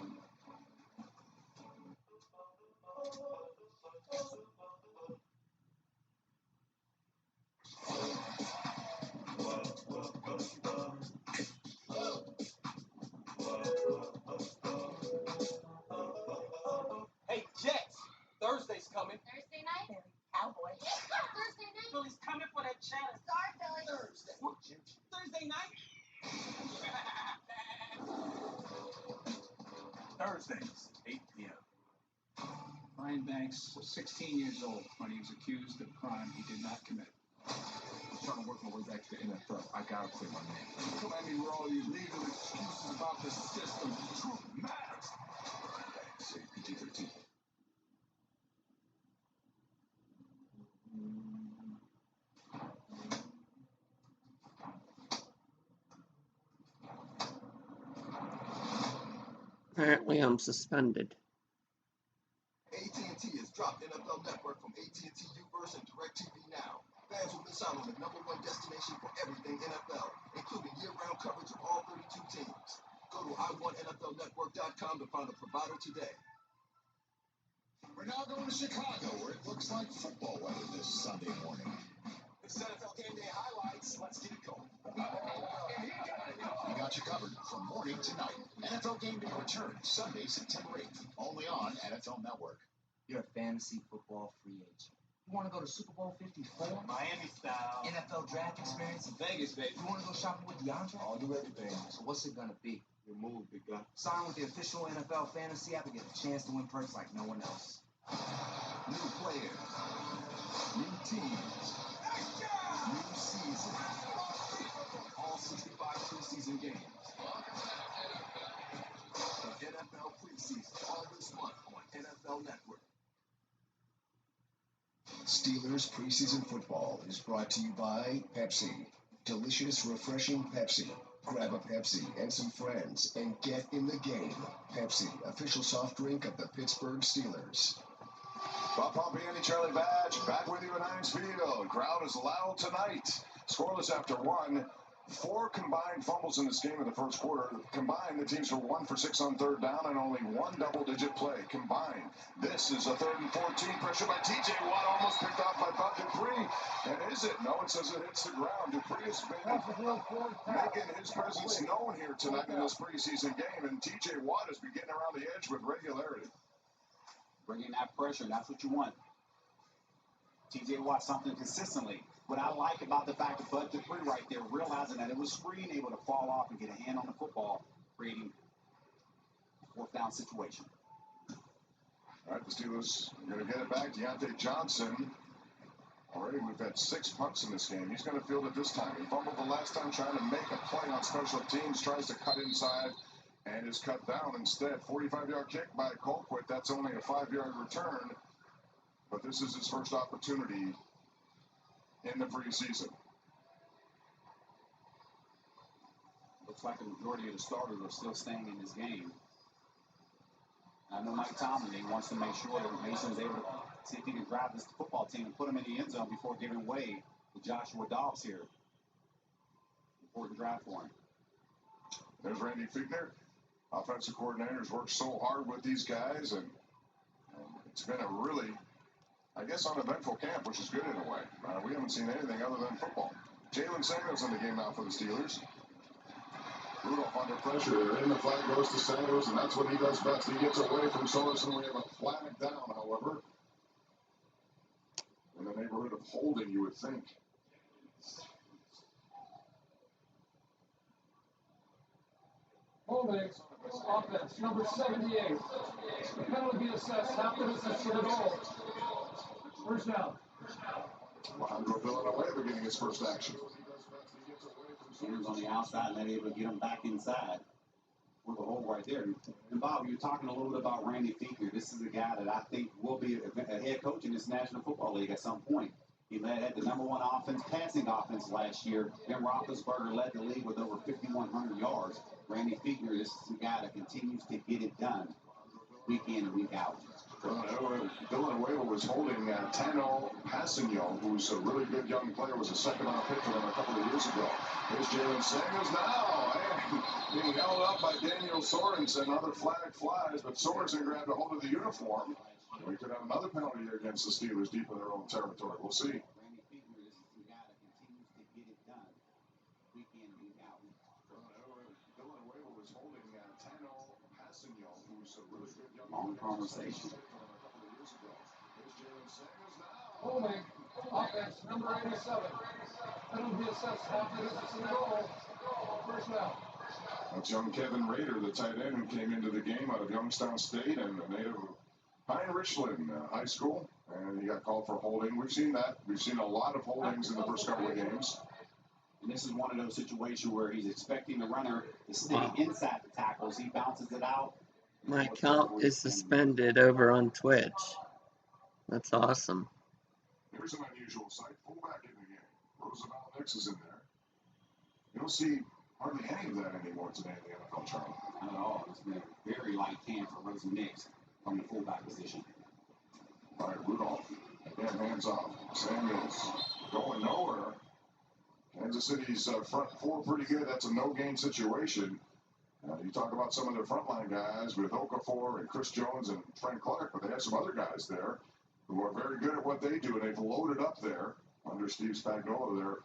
Hey, Jets, Thursday's coming. Thursday night? Cowboys. Thursday night? Philly's coming for that challenge. Sorry, Philly. Thursday. What, Thursday night? Thursdays, 8 p.m. Brian Banks was 16 years old when he was accused of a crime he did not commit. I'm trying to work my way back to the NFL. I gotta clear my name. Come at me with all these legal excuses about the system. Truth matters. Say PG-13. Apparently, I'm suspended. AT&T has dropped NFL Network from AT&T Uverse and DirecTV Now. Fans will miss out on the #1 destination for everything NFL, including year-round coverage of all 32 teams. Go to iwantnflnetwork.com to find a provider today. We're now going to Chicago, where it looks like football weather this Sunday morning. It's NFL Game Day highlights. Let's get it going. We got you covered from morning to night. NFL Game Day returns Sunday, September 8th, only on NFL Network. You're a fantasy football free agent. You want to go to Super Bowl 54? Miami style. NFL draft experience? Vegas, baby. You want to go shopping with DeAndre? I'll do everything. So what's it going to be? Your move, big guy. Sign with the official NFL fantasy app and get a chance to win perks like no one else. New players, new teams, new season. All 65 preseason games. The NFL preseason all this month on NFL Network. Steelers preseason football is brought to you by Pepsi. Delicious, refreshing Pepsi. Grab a Pepsi and some friends and get in the game. Pepsi, official soft drink of the Pittsburgh Steelers. Bob Pompey, Andy Charlie Badge, back with you at Heinz Field. Crowd is loud tonight. Scoreless after one. 4 combined fumbles in this game in the first quarter. Combined, the teams were 1 for 6 on third down and only 1 double-digit play. Combined, this is a 3rd and 14. Pressure by T.J. Watt, almost picked off by Bob Dupree. And is it? No, it says it hits the ground. Dupree has been making his presence known here tonight in this preseason game, and T.J. Watt has been getting around the edge with regularity. Bringing that pressure, that's what you want. T.J. Watt, something consistently. What I like about the fact that Bud Dupree right there, realizing that it was screen, able to fall off and get a hand on the football, creating a 4th down situation. All right, the Steelers are going to get it back. Deontay Johnson. Already we've had 6 punts in this game. He's going to field it this time. He fumbled the last time trying to make a play on special teams, tries to cut inside, and is cut down instead. 45-yard kick by Colquitt. That's only a 5-yard return, but this is his first opportunity in the preseason. Looks like the majority of the starters are still staying in this game. I know Mike Tomlin, he wants to make sure that Mason's able to see if he can grab this football team and put them in the end zone before giving way to Joshua Dobbs here. Important draft for him. There's Randy Fiegner. Offensive coordinators worked so hard with these guys, and it's been a really, I guess, uneventful camp, which is good in a way. We haven't seen anything other than football. Jalen Samuels in the game now for the Steelers. Rudolph under pressure, and the flag goes to Samuels, and that's what he does best. He gets away from Sorensen. We have a flag down, however. In the neighborhood of holding, you would think. Holdings on Offense, number 78. The penalty be assessed half the distance to the goal. First down. Alejandro Villanueva getting his first action. Yinz on the outside and then able to get him back inside with a hole right there. And Bob, you're talking a little bit about Randy Fiegner. This is a guy that I think will be a head coach in this National Football League at some point. He had the #1 passing offense last year. Ben Roethlisberger led the league with over 5,100 yards. Randy Fiegner, this is a guy that continues to get it done week in and week out. Villanueva was holding Tano Passigno, who's a really good young player, was a second-round pick for them a couple of years ago. Here's Jalen Samuels now, and being held up by Daniel Sorensen. Another flag flies, but Sorensen grabbed a hold of the uniform. We could have another penalty here against the Steelers deep in their own territory. We'll see. Randy Fiegner, this is a guy that continues to get it done week in and week out. Villanueva was holding Tano Passigno, who's a really good young Long conversation. Holding. Offense, number 87. Penalty be assessed half the distance to the goal. First down. That's young Kevin Rader, the tight end who came into the game out of Youngstown State and a native of Pine Richland High School, and he got called for holding. We've seen that. We've seen a lot of holdings in the first couple of games. And this is one of those situations where he's expecting the runner to stay inside the tackles. He bounces it out. My account is suspended over on Twitch. That's awesome. Here's an unusual sight. Fullback in the game. Roosevelt Nix is in there. You don't see hardly any of that anymore today in the NFL, Charlie. Not at all. It's been a very light hand for Rosie Nix from the fullback position. All right, Rudolph. Again, hands off. Samuels going nowhere. Kansas City's front four pretty good. That's a no-gain situation. You talk about some of their frontline guys with Okafor and Chris Jones and Frank Clark, but they have some other guys there who are very good at what they do, and they've loaded up there under Steve Spagnuolo, their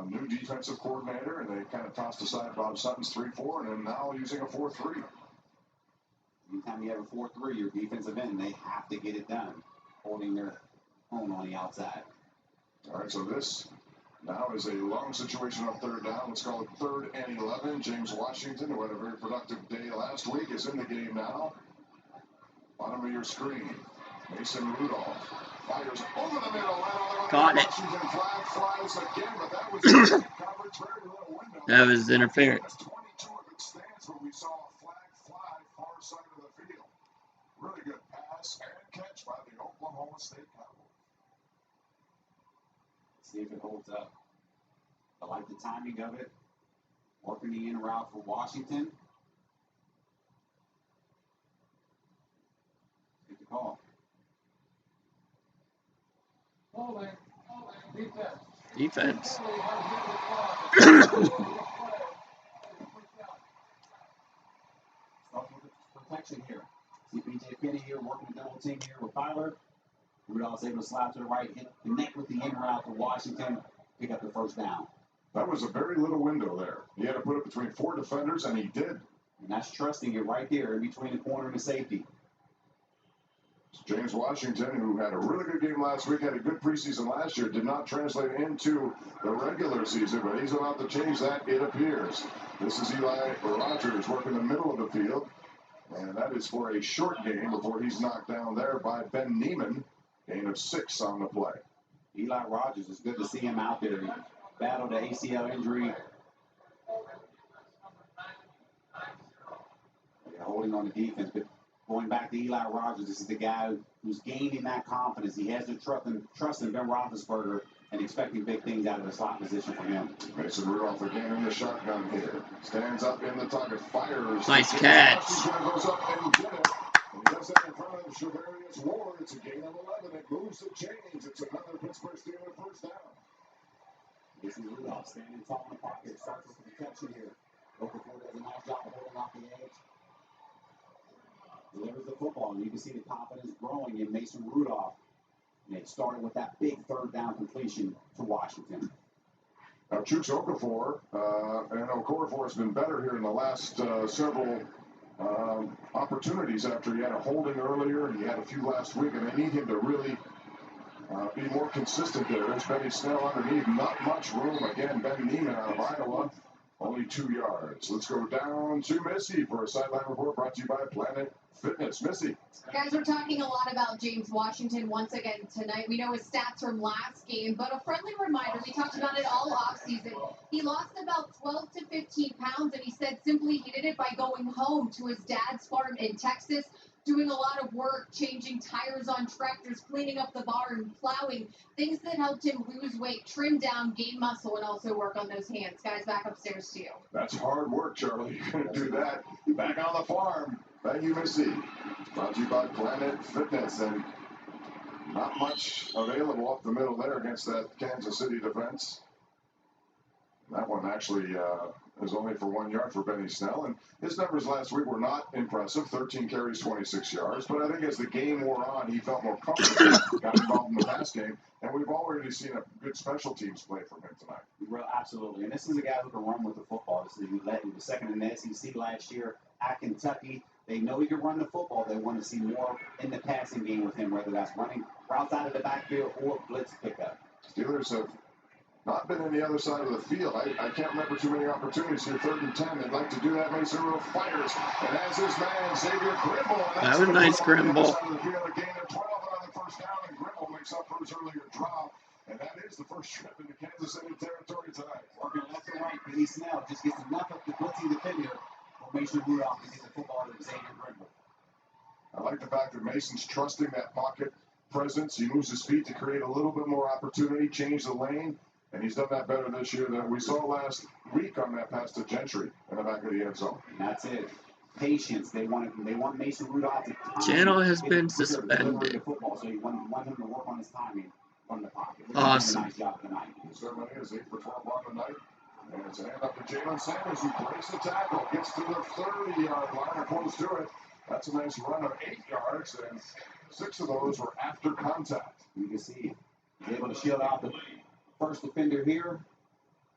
new defensive coordinator, and they kind of tossed aside Bob Sutton's 3-4, and then now using a 4-3. Anytime you have a 4-3, your defensive end, they have to get it done, holding their own on the outside. All right, so this now is a long situation on third down. Let's call it 3rd and 11. James Washington, who had a very productive day last week, is in the game now. Bottom of your screen, Mason Rudolph fires over the middle. Got it. Washington flag flies again, but that was coverage, very little window. That was interference. 22 of its stands, but we saw a flag fly far side of the field. Really good pass and catch by the Oklahoma State Cowboys. See if it holds up. I like the timing of it. Working the in route for Washington. Take the call. Holding. Defense. Defense. Protection here. See BJ Penny here working a double team here with Tyler. Rudolph's able to slide to the right, connect with the in route for Washington, pick up the first down. That was a very little window there. He had to put it between 4 defenders, and he did. And that's trusting it right there in between the corner and the safety. James Washington, who had a really good game last week, had a good preseason last year, did not translate into the regular season, but he's about to change that, it appears. This is Eli Rogers working the middle of the field, and that is for a short game before he's knocked down there by Ben Neiman. Gain of 6 on the play. Eli Rogers, it's good to see him out there. He battled the ACL injury. Yeah, holding on the defense, but going back to Eli Rogers, this is the guy who's gaining that confidence. He has the trust in Ben Roethlisberger and expecting big things out of the slot position from him. Mason Rudolph again in the shotgun here. Stands up in the target, fires. Nice catch. Goes up and get it. And he does that in front of Shavarius Ward. It's a gain of 11. It moves the chains. It's another Pittsburgh Steelers first down. This is Rudolph standing tall in the pocket. Starts with the protection here. Okafor does a nice job of holding off the edge. Delivers the football, and you can see the confidence growing in Mason Rudolph. And it started with that big 3rd down completion to Washington. Now, Chooks Okafor, and Okafor has been better here in the last several opportunities after he had a holding earlier, and he had a few last week, and they need him to really be more consistent there. There's Benny Snell underneath, not much room. Again, Ben Neiman out of Iowa. Only 2 yards. Let's go down to Missy for a sideline report brought to you by Planet Fitness. Missy. Guys, we're talking a lot about James Washington once again tonight. We know his stats from last game, but a friendly reminder, we talked about it all offseason. He lost about 12 to 15 pounds, and he said simply he did it by going home to his dad's farm in Texas, doing a lot of work, changing tires on tractors, cleaning up the barn, plowing, things that helped him lose weight, trim down, gain muscle, and also work on those hands. Guys, back upstairs to you. That's hard work, Charlie. You're going to do that back on the farm. Thank you, Missy. Brought to you by Planet Fitness. And not much available up the middle there against that Kansas City defense. That one actually is only for 1 yard for Benny Snell. And his numbers last week were not impressive. 13 carries, 26 yards. But I think as the game wore on, he felt more comfortable, got involved in the pass game. And we've already seen a good special teams play from him tonight. Absolutely. And this is a guy who can run with the football. This is, he was second in the SEC last year at Kentucky. They know he can run the football. They want to see more in the passing game with him, whether that's running routes out of the backfield or blitz pickup. Steelers have not been in the other side of the field. I can't remember too many opportunities here. 3rd and 10. They'd like to do that. Mason Rudolph fires. And as his man, Xavier Grimble. That was a nice Grimble. Gain of 12 on the first down, and Grimble makes up for his earlier drop. And that is the first trip into Kansas City territory tonight. Working left and right, Benny Snell just gets enough of the blitzing defender for Mason Rudolph to get the football to Xavier Grimble. I like the fact that Mason's trusting that pocket presence. He moves his feet to create a little bit more opportunity, change the lane, and he's done that better this year than we saw last week on that pass to Gentry in the back of the end zone. And that's it. Patience. They want Mason Rudolph to Channel has been suspended. Football, so you want him to work on his timing from the pocket. Awesome. Nice job tonight. He certainly is. 8 for 12 on the night. And it's a hand up to Jalen Sanders, who breaks the tackle, gets to the 30-yard line, or close to it. That's a nice run of 8 yards, and 6 of those were after contact. You can see he's able to shield out the first defender here,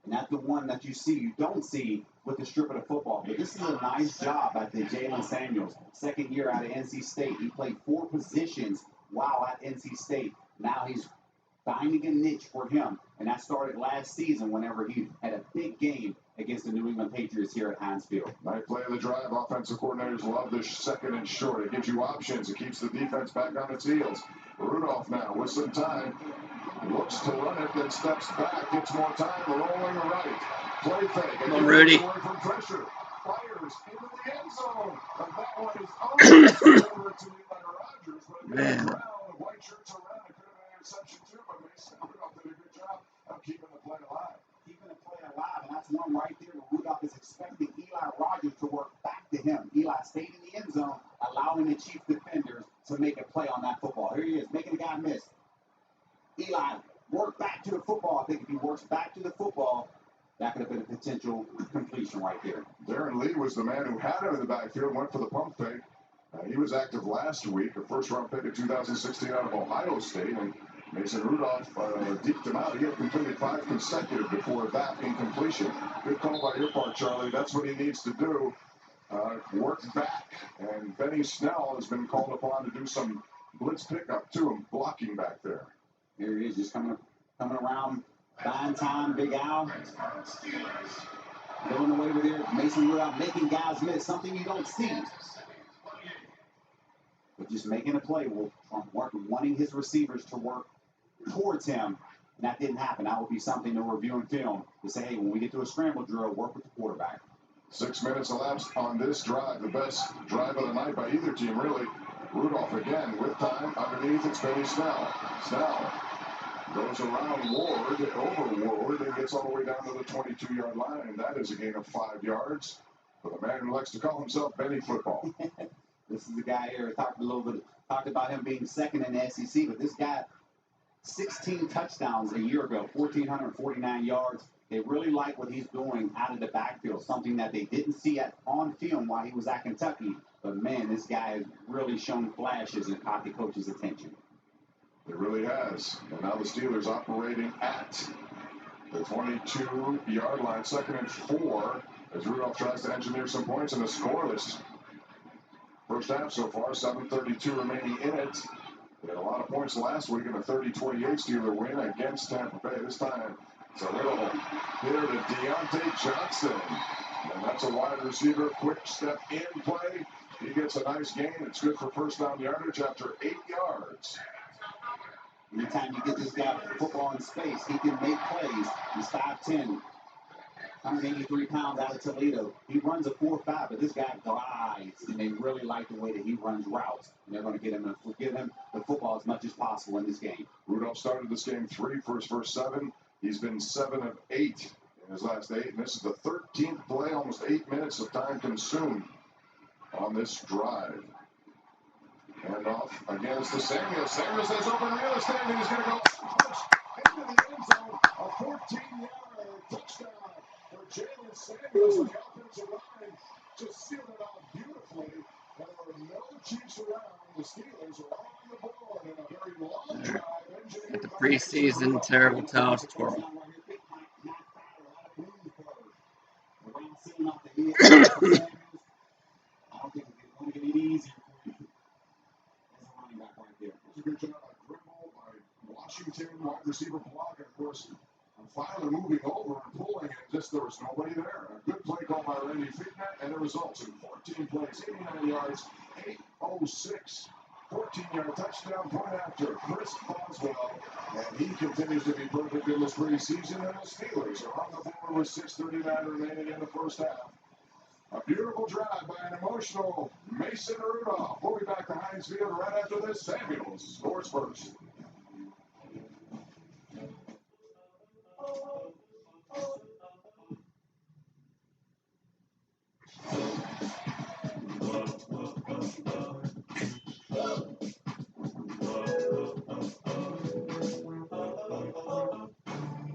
and that's the one that you don't see with the strip of the football. But this is a nice job at the Jalen Samuels. 2nd year out of NC State. He played 4 positions while at NC State. Now he's finding a niche for him, and that started last season whenever he had a big game against the New England Patriots here at Heinz Field. Nice play of the drive. Offensive coordinators love this 2nd and short. It gives you options. It keeps the defense back on its heels. Rudolph now with some time. Looks to run it, then steps back, gets more time, rolling right. Play fake. Come on, Rudy. Away from pressure. Fires into the end zone. And that one is almost over to Eli Rogers. But Man. White shirts around. It could have been an interception too, but Mason Rudolph did a good job of keeping the play alive. Keeping the play alive, and that's one right there where Rudolph is expecting Eli Rogers to work back to him. Eli stayed in the end zone, allowing the Chief defenders to make a play on that football. Here he is, making the guy miss. Eli, work back to the football. I think if he works back to the football, that could have been a potential completion right there. Darren Lee was the man who had him in the backfield, went for the pump fake. He was active last week, a first-round pick in 2016 out of Ohio State, and Mason Rudolph deked him out. He had completed 5 consecutive before that incompletion. Good call by your part, Charlie. That's what he needs to do, work back. And Benny Snell has been called upon to do some blitz pickup, too, and blocking back there. Here he is, just coming around, buying time, Big Al. Going away with there, Mason Rudolph making guys miss, something you don't see. But just making a play, wanting his receivers to work towards him, and that didn't happen. That would be something to review in film to say, hey, when we get to a scramble drill, work with the quarterback. 6 minutes elapsed on this drive, the best drive of the night by either team, really. Rudolph again with time underneath. It's Benny Snell. Snell goes around Ward, over Ward, and gets all the way down to the 22-yard line, and that is a gain of 5 yards for the man who likes to call himself Benny Football. This is the guy here. Talked about him being 2nd in the SEC, but this guy, 16 touchdowns a year ago, 1,449 yards. They really like what he's doing out of the backfield, something that they didn't see on film while he was at Kentucky. But, man, this guy has really shown flashes and caught the coach's attention. It really has. And now the Steelers operating at the 22-yard line, 2nd and 4, as Rudolph tries to engineer some points in a scoreless first half so far. 7:32 remaining in it. They had a lot of points last week in a 30-28 Steeler win against Tampa Bay. This time, It's a little here to Deontay Johnson. And that's a wide receiver, quick step in play. He gets a nice gain. It's good for first down yardage after 8 yards. Anytime you get this guy football in space, he can make plays. He's 5'10", 183 pounds out of Toledo. He runs a 4.5, but this guy glides, and they really like the way that he runs routes. And they're going to give him the football as much as possible in this game. Rudolph started this game 3 for his first 7. He's been 7 of 8 in his last 8, and this is the 13th play, almost 8 minutes of time consumed on this drive. And off against the Samuels. Samuels has open real estate, and he's going to go into the end zone. A 14-yard touchdown for Jalen Samuels. The offensive line just sealed it off beautifully. And there were no Chiefs around. The Steelers are on the board in a very long drive. At the preseason terrible towel twirl. Good job by Grimble, by Washington, wide receiver block, and of course, finally moving over and pulling, and just there was nobody there. A good play call by Randy Fiedman, and it results in 14 plays, 89 yards, 8:06. 14-yard touchdown point after Chris Boswell, and he continues to be perfect in this preseason, and the Steelers are on the board with 6:39 remaining in the first half. A beautiful drive by an emotional Mason Rudolph. We'll be back to Heinz Field right after this. Samuels scores first.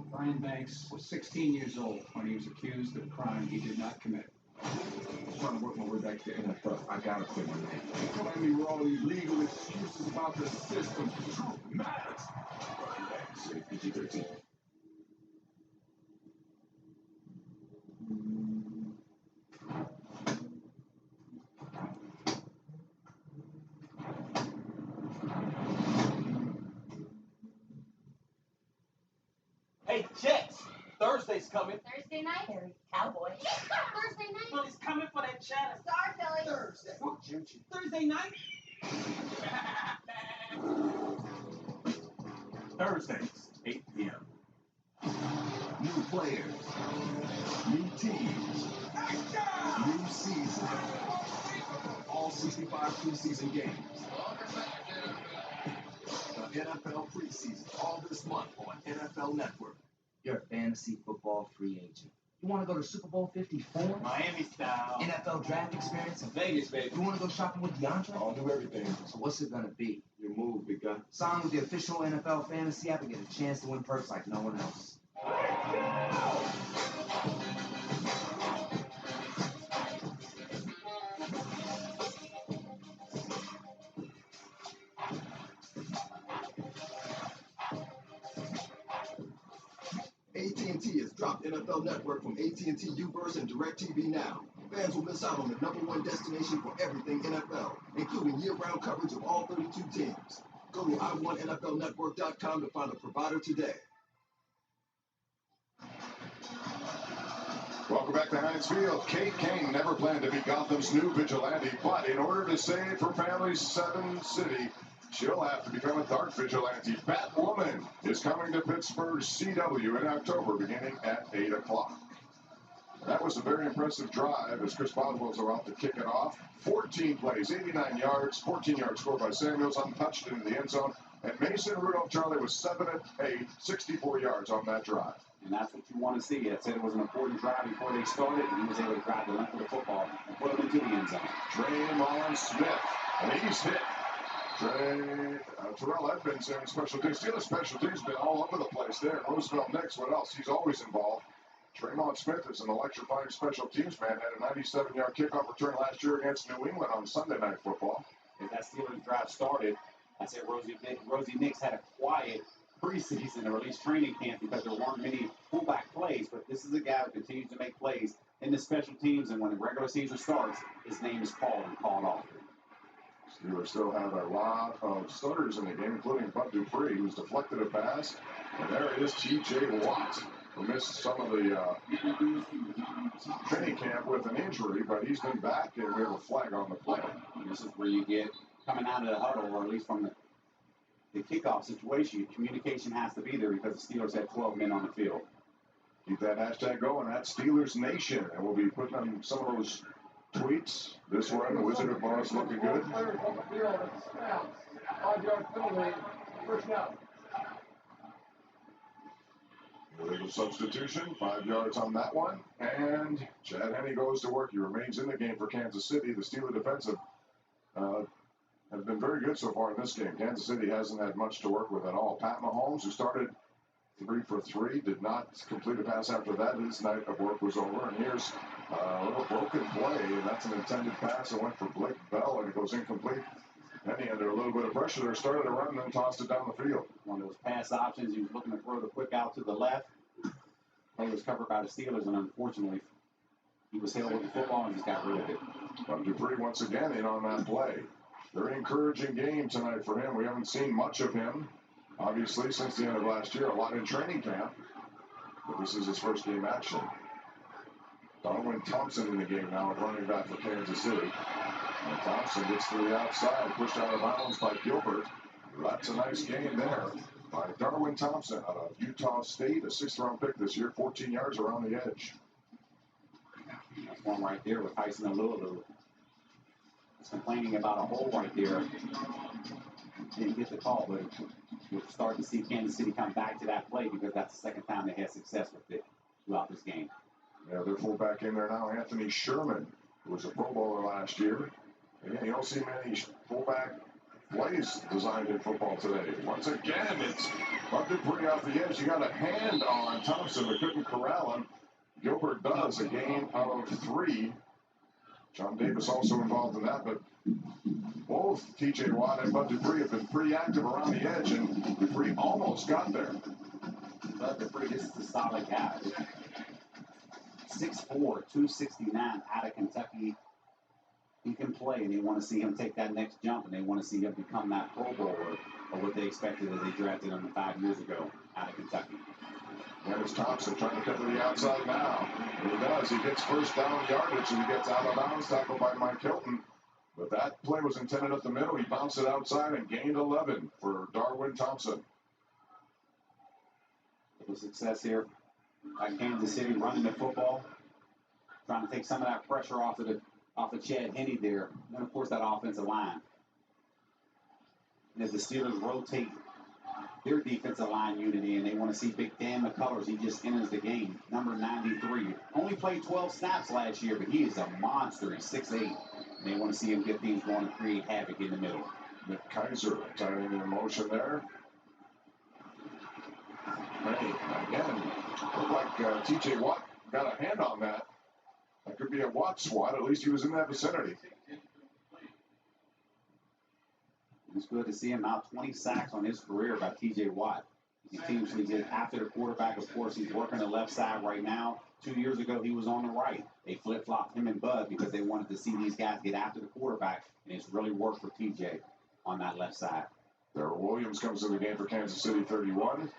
Brian Banks was 16 years old when he was accused of a crime he did not commit. I'm trying to work my way back to the NFL. I gotta clear my name. Don't let me with all these legal excuses about the system. Truth matters. Brian Banks, PG-13. Hey, Jets! Thursday's coming. Thursday night? Harry, Cowboy. Thursday night? Well, he's coming for that cheddar. Sorry, Philly. Thursday. Thursday night? Thursdays, 8 p.m. New players, new teams, new season. All 65 preseason games. The NFL preseason, all this month on NFL Network. You're a fantasy football free agent. You want to go to Super Bowl 54? Miami style. NFL draft experience? Vegas, baby. You want to go shopping with DeAndre? I'll do everything. So what's it going to be? Your move, big guy. Sign with the official NFL fantasy app and get a chance to win perks like no one else. AT&T has dropped NFL Network from AT&T Uverse and DirecTV Now. Fans will miss out on the #1 destination for everything NFL, including year-round coverage of all 32 teams. Go to iWantNFLNetwork.com to find a provider today. Welcome back to Heinz Field. Kate Kane never planned to be Gotham's new vigilante, but in order to save her family's Seven City, she'll have to become a dark vigilante. Batwoman is coming to Pittsburgh's CW in October, beginning at 8 o'clock. That was a very impressive drive as Chris Boswell's about to kick it off. 14 plays, 89 yards, 14-yard score by Samuels, untouched into the end zone. And Mason Rudolph, Charlie, was 7 of 8, 64 yards on that drive. And that's what you want to see. I said it was an important drive before they started, and he was able to drive the length of the football and put them into the end zone. Draymond Smith, and he's hit. Terrell Edmonds in special teams. Steelers special teams been all over the place there. Roosevelt next, what else? He's always involved. Draymond Smith is an electrifying special teams man. Had a 97-yard kickoff return last year against New England on Sunday Night Football. As that Steelers drive started, I said Rosie Nix had a quiet preseason or at least training camp because there weren't many fullback plays, but this is a guy who continues to make plays in the special teams, and when the regular season starts, his name is called and called off. Steelers still have a lot of starters in the game, including Bud Dupree, who's deflected a pass. And there is T.J. Watt. who missed some of the training camp with an injury, but he's been back, and we have a flag on the play. This is where you get coming out of the huddle, or at least from the kickoff situation. Communication has to be there because the Steelers had 12 men on the field. Keep that hashtag going. That's Steelers Nation, and we'll be putting on some of those tweets. This one, the Wizard of Oz, looking good. Players on the field, it's snaps. 5-yard penalty, first down. Illegal substitution, 5 yards on that one. And Chad Henne goes to work. He remains in the game for Kansas City. The Steelers defensive have been very good so far in this game. Kansas City hasn't had much to work with at all. Pat Mahomes, who started 3 for 3, did not complete a pass after that. His night of work was over. And here's a little broken play, and that's an intended pass. It went for Blake Bell, and it goes incomplete. Henne, under a little bit of pressure there, started a run and then tossed it down the field. One of those pass options, he was looking to throw the quick out to the left. Play was covered by the Steelers, and unfortunately, he was held with the football and just got rid of it. But Dupree once again in on that play. Very encouraging game tonight for him. We haven't seen much of him, obviously, since the end of last year. A lot in training camp, but this is his first game action. Darwin Thompson in the game now, running back for Kansas City. And Thompson gets to the outside, pushed out of bounds by Gilbert. That's a nice gain there by Darwin Thompson out of Utah State, a 6th-round pick this year, 14 yards around the edge. That's one right there with Tyson Alulu. He's complaining about a hole right there. Didn't get the call, but we're starting to see Kansas City come back to that play because that's the second time they had success with it throughout this game. Yeah, their fullback in there now, Anthony Sherman, who was a Pro Bowler last year. Again, you don't see many fullback plays designed in football today. Once again, it's Bud Dupree off the edge. You got a hand on Thompson, but couldn't corral him. Gilbert does a gain of 3. John Davis also involved in that, but both T.J. Watt and Bud Dupree have been pretty active around the edge, and Dupree almost got there. Bud Dupree, this is a solid guy. 6'4", 269 out of Kentucky. He can play, and they want to see him take that next jump, and they want to see him become that Pro Bowler, or what they expected as they drafted him 5 years ago out of Kentucky. There's Thompson trying to cut to the outside now. And he does. He gets first down yardage, and he gets out of bounds, tackled by Mike Hilton. But that play was intended up the middle. He bounced it outside and gained 11 for Darwin Thompson. Good success here by Kansas City running the football, trying to take some of that pressure off of Chad Henne there. And then, of course, that offensive line. And as the Steelers rotate their defensive line unity, and they want to see Big Dan McCullers. He just enters the game, number 93. Only played 12 snaps last year, but he is a monster. He's 6'8". And they want to see him get things going and create havoc in the middle. Nick Kaiser tying in motion there. Hey, again, looked like T.J. Watt got a hand on that. That could be a Watt swat. At least he was in that vicinity. It's good to see him now. 20 sacks on his career by T.J. Watt. He continues to get after the quarterback. Of course, he's working the left side right now. 2 years ago, he was on the right. They flip-flopped him and Bud because they wanted to see these guys get after the quarterback, and it's really worked for T.J. on that left side. Darrell Williams comes to the game for Kansas City, 31.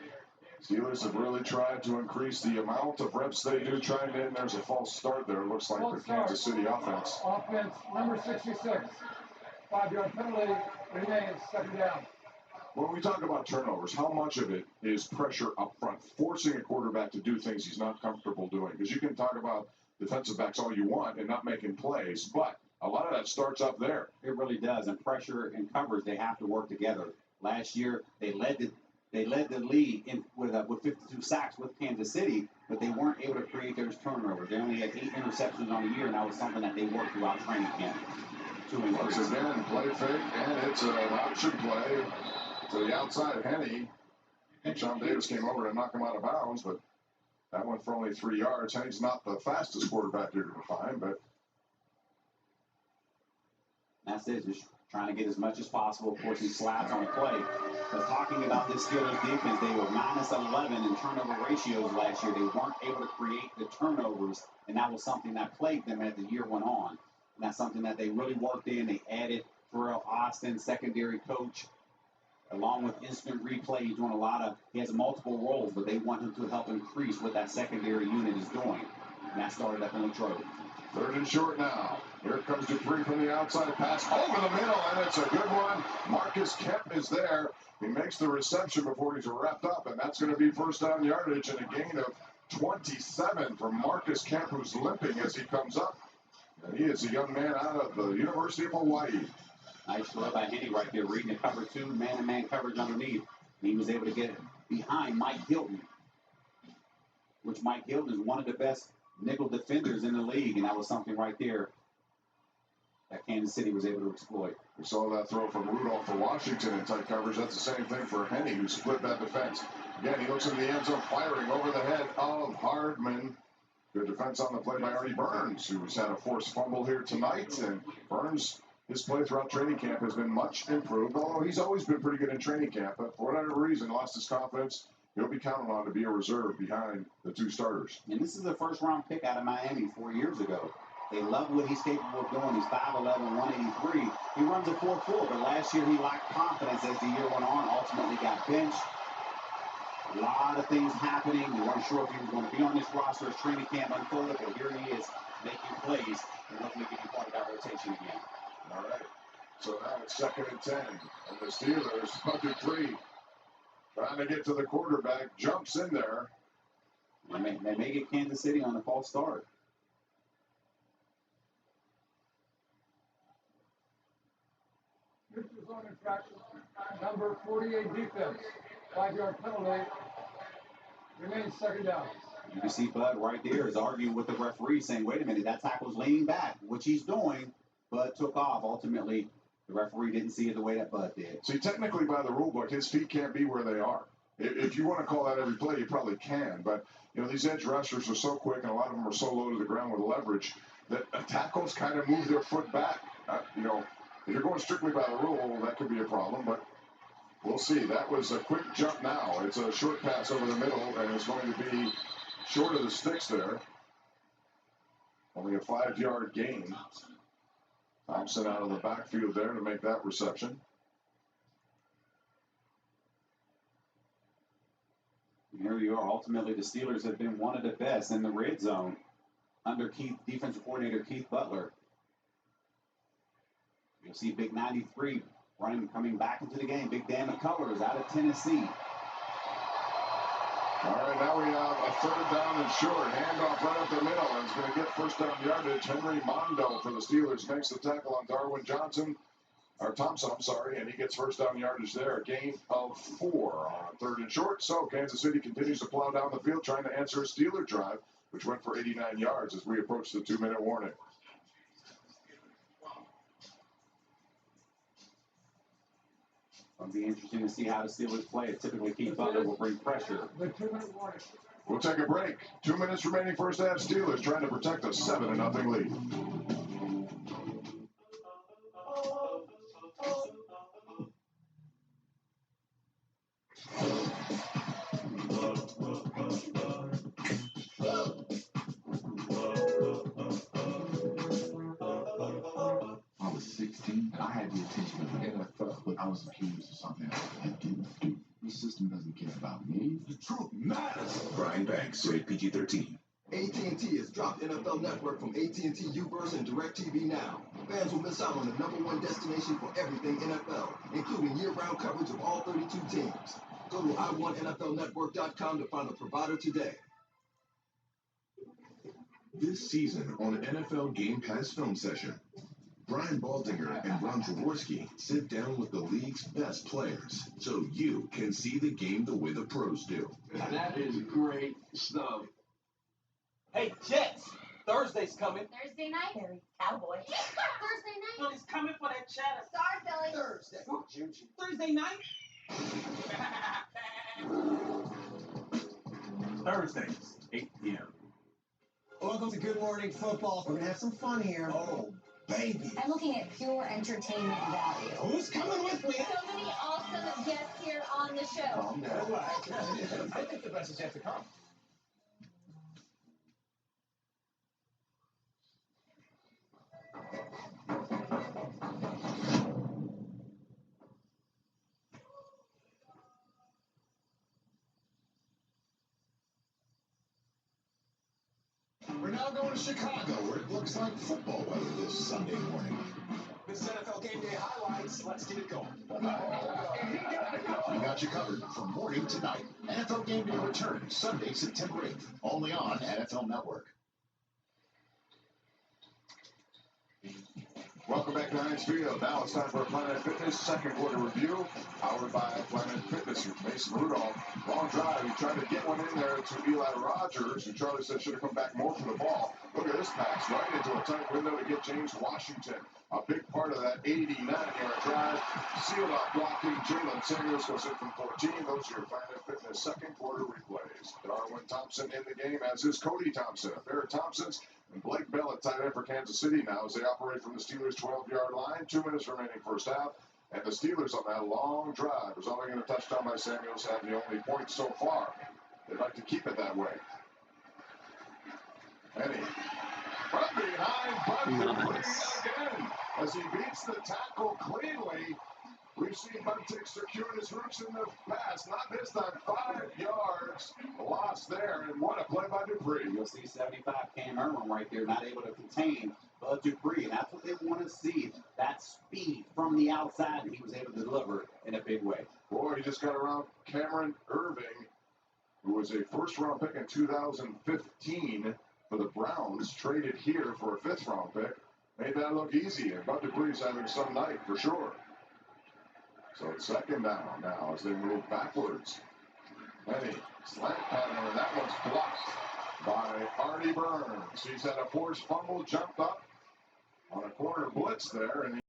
Steelers have really tried to increase the amount of reps they do trying to, and there's a false start there, it looks like, for Kansas City offense. Offense, number 66. 5-yard penalty, remains, 2nd down. When we talk about turnovers, how much of it is pressure up front, forcing a quarterback to do things he's not comfortable doing? Because you can talk about defensive backs all you want and not making plays, but a lot of that starts up there. It really does, and pressure and coverage, they have to work together. Last year, they led the league with 52 sacks with Kansas City, but they weren't able to create those turnovers. They only had 8 interceptions on the year, and that was something that they worked throughout training camp. Once again, play fake, and it's an option play to the outside. Henne, Sean Davis came over to knock him out of bounds, but that went for only 3 yards. Henne's not the fastest quarterback you're going to find, but that's it. Just trying to get as much as possible. Of course, he slaps on the play. But talking about this Steelers defense, they were minus 11 in turnover ratios last year. They weren't able to create the turnovers, and that was something that plagued them as the year went on. And that's something that they really worked in. They added Terrell Austin, secondary coach. along with instant replay. He's doing he has multiple roles, but they want him to help increase what that secondary unit is doing. And that started up in Latrobe. 3rd and short now. Here comes Dupree from the outside pass over the middle, and it's a good one. Marcus Kemp is there. He makes the reception before he's wrapped up, and that's going to be first down yardage and a gain of 27 for Marcus Kemp, who's limping as he comes up. And he is a young man out of the University of Hawaii. Nice throw by Henny right there, reading the cover 2, man-to-man coverage underneath. And he was able to get behind Mike Hilton, which Mike Hilton is one of the best nickel defenders in the league, and that was something right there that Kansas City was able to exploit. We saw that throw from Rudolph for Washington in tight coverage. That's the same thing for Henny, who split that defense. Again, he looks in the end zone, firing over the head of Hardman. Good defense on the play by Artie Burns, who's had a forced fumble here tonight. And Burns, his play throughout training camp has been much improved, although he's always been pretty good in training camp. But for whatever reason, lost his confidence. He'll be counted on to be a reserve behind the 2 starters. And this is a first-round pick out of Miami 4 years ago. They love what he's capable of doing. He's 5'11", 183. He runs a 4.4, but last year he lacked confidence as the year went on, ultimately got benched. A lot of things happening. We weren't sure if he was going to be on this roster as training camp unfolded, but here he is making plays and hopefully getting part of that rotation again. All right. So now it's 2nd and 10. And the Steelers, Dupree, trying to get to the quarterback, jumps in there. They may get Kansas City on a false start. Zone infraction. Number 48 defense. 5-yard penalty. Remains 2nd down. You can see Bud right there is arguing with the referee, saying, wait a minute, that tackle's leaning back, which he's doing. Bud took off. Ultimately, the referee didn't see it the way that Bud did. See, technically by the rule book, his feet can't be where they are. If you want to call that every play, you probably can. But, these edge rushers are so quick, and a lot of them are so low to the ground with leverage that tackles kind of move their foot back. If you're going strictly by the rule, that could be a problem, but we'll see. That was a quick jump now. It's a short pass over the middle, and it's going to be short of the sticks there. Only a 5-yard gain. Thompson out of the backfield there to make that reception. Here you are. Ultimately, the Steelers have been one of the best in the red zone under defensive coordinator Keith Butler. You'll see Big 93 coming back into the game. Big Dan McCullers out of Tennessee. All right, now we have a 3rd down and short. Handoff right up the middle, and it's going to get first down yardage. Henry Mondo for the Steelers makes the tackle on Darwin Thompson, and he gets first down yardage there. A gain of 4 on 3rd and short. So Kansas City continues to plow down the field, trying to answer a Steeler drive, which went for 89 yards as we approach the 2-minute warning. It'll be interesting to see how the Steelers play. Typically, Keith Butler will bring pressure. We'll take a break. 2 minutes remaining first half. Steelers trying to protect a 7-0 lead. I was 16 and I had the attention of the NFL, but I was accused of something I didn't do. The system doesn't care about me. The truth matters. Brian Banks, rated PG-13. AT&T has dropped NFL Network from AT&T UVerse and DirecTV Now. Fans will miss out on the #1 destination for everything NFL, including year-round coverage of all 32 teams. Go to iwantnflnetwork.com to find a provider today. This season on NFL Game Pass Film Session, Brian Baldinger and Ron Jaworski sit down with the league's best players so you can see the game the way the pros do. That is great stuff. Hey, Jets! Thursday's coming. Thursday night? Harry Cowboy. Thursday night? Well, he's coming for that cheddar. Sorry, Billy. Thursday. Thursday night? Thursdays, 8 p.m. Welcome to Good Morning Football. We're going to have some fun here. Oh, baby. I'm looking at pure entertainment value. Who's coming with me? So many awesome guests here on the show. Calm down. I think the best is yet to come. now going to Chicago, where it looks like football weather this Sunday morning. This NFL Game Day highlights. Let's get it going. We got you covered from morning to night. NFL Game Day returns Sunday, September 8th, only on NFL Network. Welcome back to Heinz Field. Now it's time for a Planet Fitness second quarter review, powered by Planet Fitness. Here's Mason Rudolph. Long drive. He tried to get one in there to Eli Rogers, who Charlie said should have come back more for the ball. Look at this pass right into a tight window to get James Washington. A big part of that 89-yard drive. Sealed off blocking. Jalen Samuels goes in from 14. Those are your Planet Fitness second quarter replays. Darwin Thompson in the game, as is Cody Thompson. A pair of Thompsons. And Blake Bell at tight end for Kansas City now as they operate from the Steelers' 12-yard line. 2 minutes remaining first half. And the Steelers on that long drive was only going to touchdown by Samuels, having the only point so far. They'd like to keep it that way. Penny. From behind, but again as he beats the tackle cleanly. We've seen Bunting securing his roots in the past. Not this time. 5 yards lost there. And what a play by Dupree. You'll see 75 Cam Irwin right there, not able to contain Bud Dupree. And that's what they want to see. That speed from the outside, and he was able to deliver in a big way. Boy, he just got around Cameron Irving, who was a first-round pick in 2015 for the Browns, traded here for a 5th-round pick. Made that look easy. And Bud Dupree's having some night for sure. So it's second down now as they move backwards. Penny, slant pattern, and that one's blocked by Artie Burns. He's had a forced fumble, jumped up on a corner blitz there, and